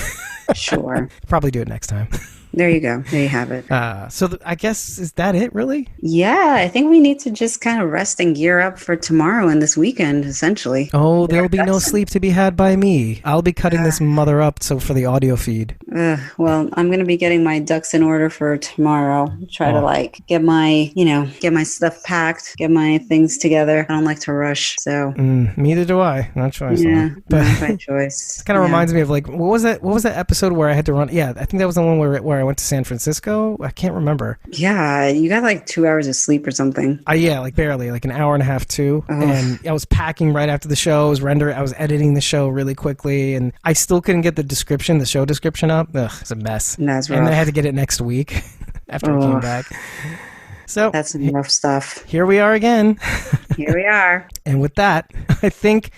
Sure. Probably do it next time. There you go. There you have it. I guess, is that it, really? Yeah, I think we need to just kind of rest and gear up for tomorrow and this weekend, essentially. Oh, there'll be no sleep to be had by me. I'll be cutting this mother up for the audio feed. Well, I'm going to be getting my ducks in order for tomorrow. Try to like get my stuff packed, get my things together. I don't like to rush, so. Neither do I. No choice. Yeah, But not by choice. it kind of reminds me of like, what was that episode where I had to run? Yeah, I think that was the one where I went to San Francisco. I can't remember. Yeah, you got like 2 hours of sleep or something. Yeah, like barely, like an hour and a half, 2. And I was packing right after the show. I was editing the show really quickly, and I still couldn't get the show description up. Ugh, it's a mess. That's rough. And then I had to get it next week after I came back. So That's some rough stuff. here we are again. Here we are. And with that, I think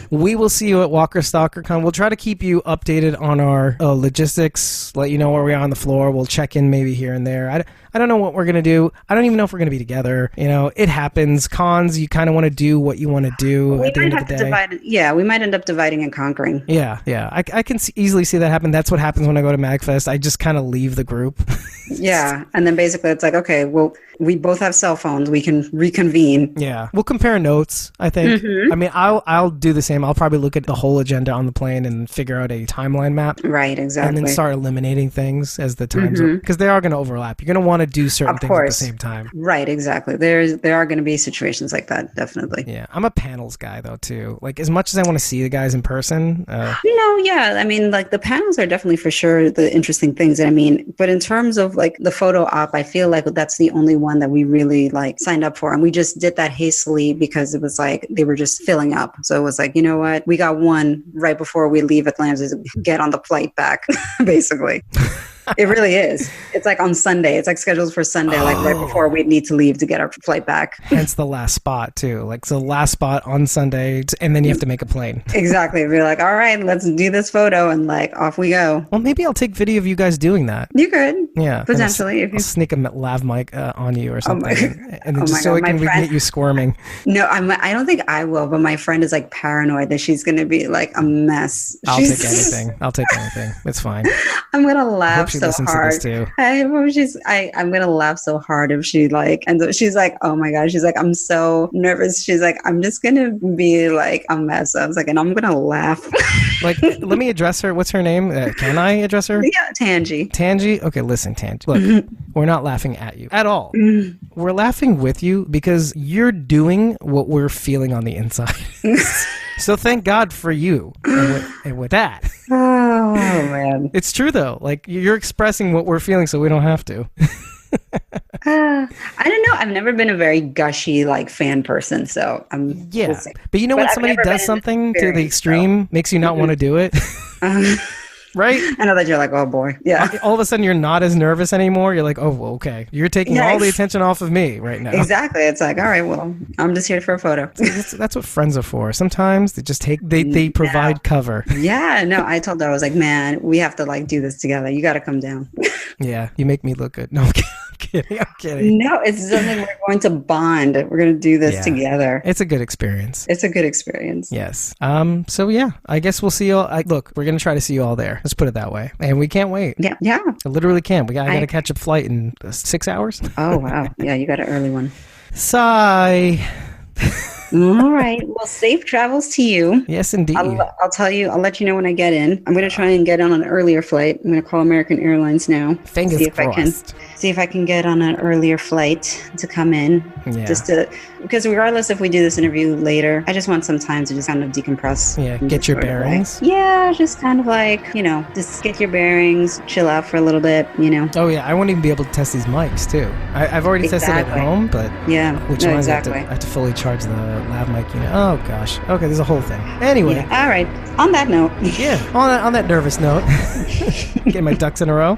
we will see you at Walker Stalker Con. We'll try to keep you updated on our logistics, let you know where we are on the floor. We'll check in maybe here and there. I don't know what we're going to do. I don't even know if we're going to be together. It happens. Cons, you kind of want to do what you want to do at the end of the day. We might end up dividing and conquering. Yeah. I can easily see that happen. That's what happens when I go to MagFest. I just kind of leave the group. Yeah. And then basically it's like, okay, well, we both have cell phones. We can reconvene. Yeah. We'll compare notes, I think. I mean, I'll do the same. I'll probably look at the whole agenda on the plane and figure out a timeline map. Right, exactly. And then start eliminating things as the times because they are going to overlap. You're going to want to do certain things at the same time. Right, exactly. There are going to be situations like that, definitely. Yeah. I'm a panels guy, though, too. Like, as much as I want to see the guys in person. Yeah. I mean, like, the panels are definitely for sure the interesting things. I mean, but in terms of, like, the photo op, I feel like that's the only one that we really, like, signed up for. And we just did that hastily because it was, like, they were just filling up. So it was like, you know what? We got one right before we leave Atlanta to get on the flight back, basically. It really is. It's like on Sunday. It's like scheduled for Sunday, like right before we need to leave to get our flight back. Hence the last spot, too. Like, so last spot on Sunday, and then you have to make a plane. Exactly. We're like, all right, let's do this photo, and like, off we go. Well, maybe I'll take video of you guys doing that. You could. Yeah. Potentially. I'll sneak a lav mic on you or something. And then Oh just my so God, we can get you squirming. No, I don't think I will, but my friend is like paranoid that she's going to be like a mess. I'll take anything. It's fine. I'm going to laugh she so listens hard. to this too. I'm gonna laugh so hard if she like, and so she's like, oh my god, she's like, I'm so nervous. She's like, I'm just gonna be like a mess. I was like, and I'm gonna laugh. Like, let me address her. What's her name? Can I address her? Yeah, Tangy. Tangy? Okay, listen, Tangy. Look, we're not laughing at you at all. We're laughing with you because you're doing what we're feeling on the inside. So thank God for you. And with that. Oh, man. It's true, though. Like, you're expressing what we're feeling so we don't have to. I don't know. I've never been a very gushy like fan person, so I'm yeah. But you know when somebody does something to the extreme, makes you not want to do it, right? I know that you're like, oh boy, yeah. All of a sudden, you're not as nervous anymore. You're like, oh, well, okay, you're taking all the attention off of me right now. Exactly. It's like, all right, well, I'm just here for a photo. That's what friends are for. Sometimes they just they provide cover. Yeah. No, I told her, I was like, man, we have to like do this together. You got to come down. Yeah, you make me look good. No, I'm kidding. No, it's something we're going to bond. We're going to do this together. It's a good experience. It's a good experience. Yes. So yeah, I guess we'll see you all. Look, we're going to try to see you all there. Let's put it that way. And we can't wait. Yeah. Yeah. I literally can't. I got to catch a flight in 6 hours. Oh, wow. Yeah, you got an early one. Sigh. All right. Well, safe travels to you. Yes, indeed. I'll tell you. I'll let you know when I get in. I'm going to try and get on an earlier flight. I'm going to call American Airlines now. Fingers crossed. See if I can get on an earlier flight to come in. Yeah. Because regardless if we do this interview later, I just want some time to just kind of decompress. Yeah, get your bearings. Just kind of like, just get your bearings, chill out for a little bit, Oh, yeah, I won't even be able to test these mics, too. I've already tested it at home, but... Yeah, which reminds me, I have to fully charge the lav mic unit. Oh, gosh. Okay, there's a whole thing. Anyway. Yeah, all right. On that note. Yeah, on that nervous note. Getting my ducks in a row.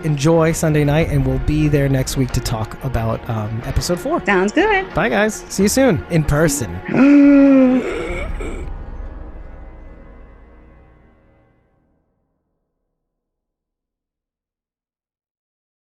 Enjoy Sunday night, and we'll be there next week to talk about episode 4. Sounds good. Bye, guys. See you soon in person.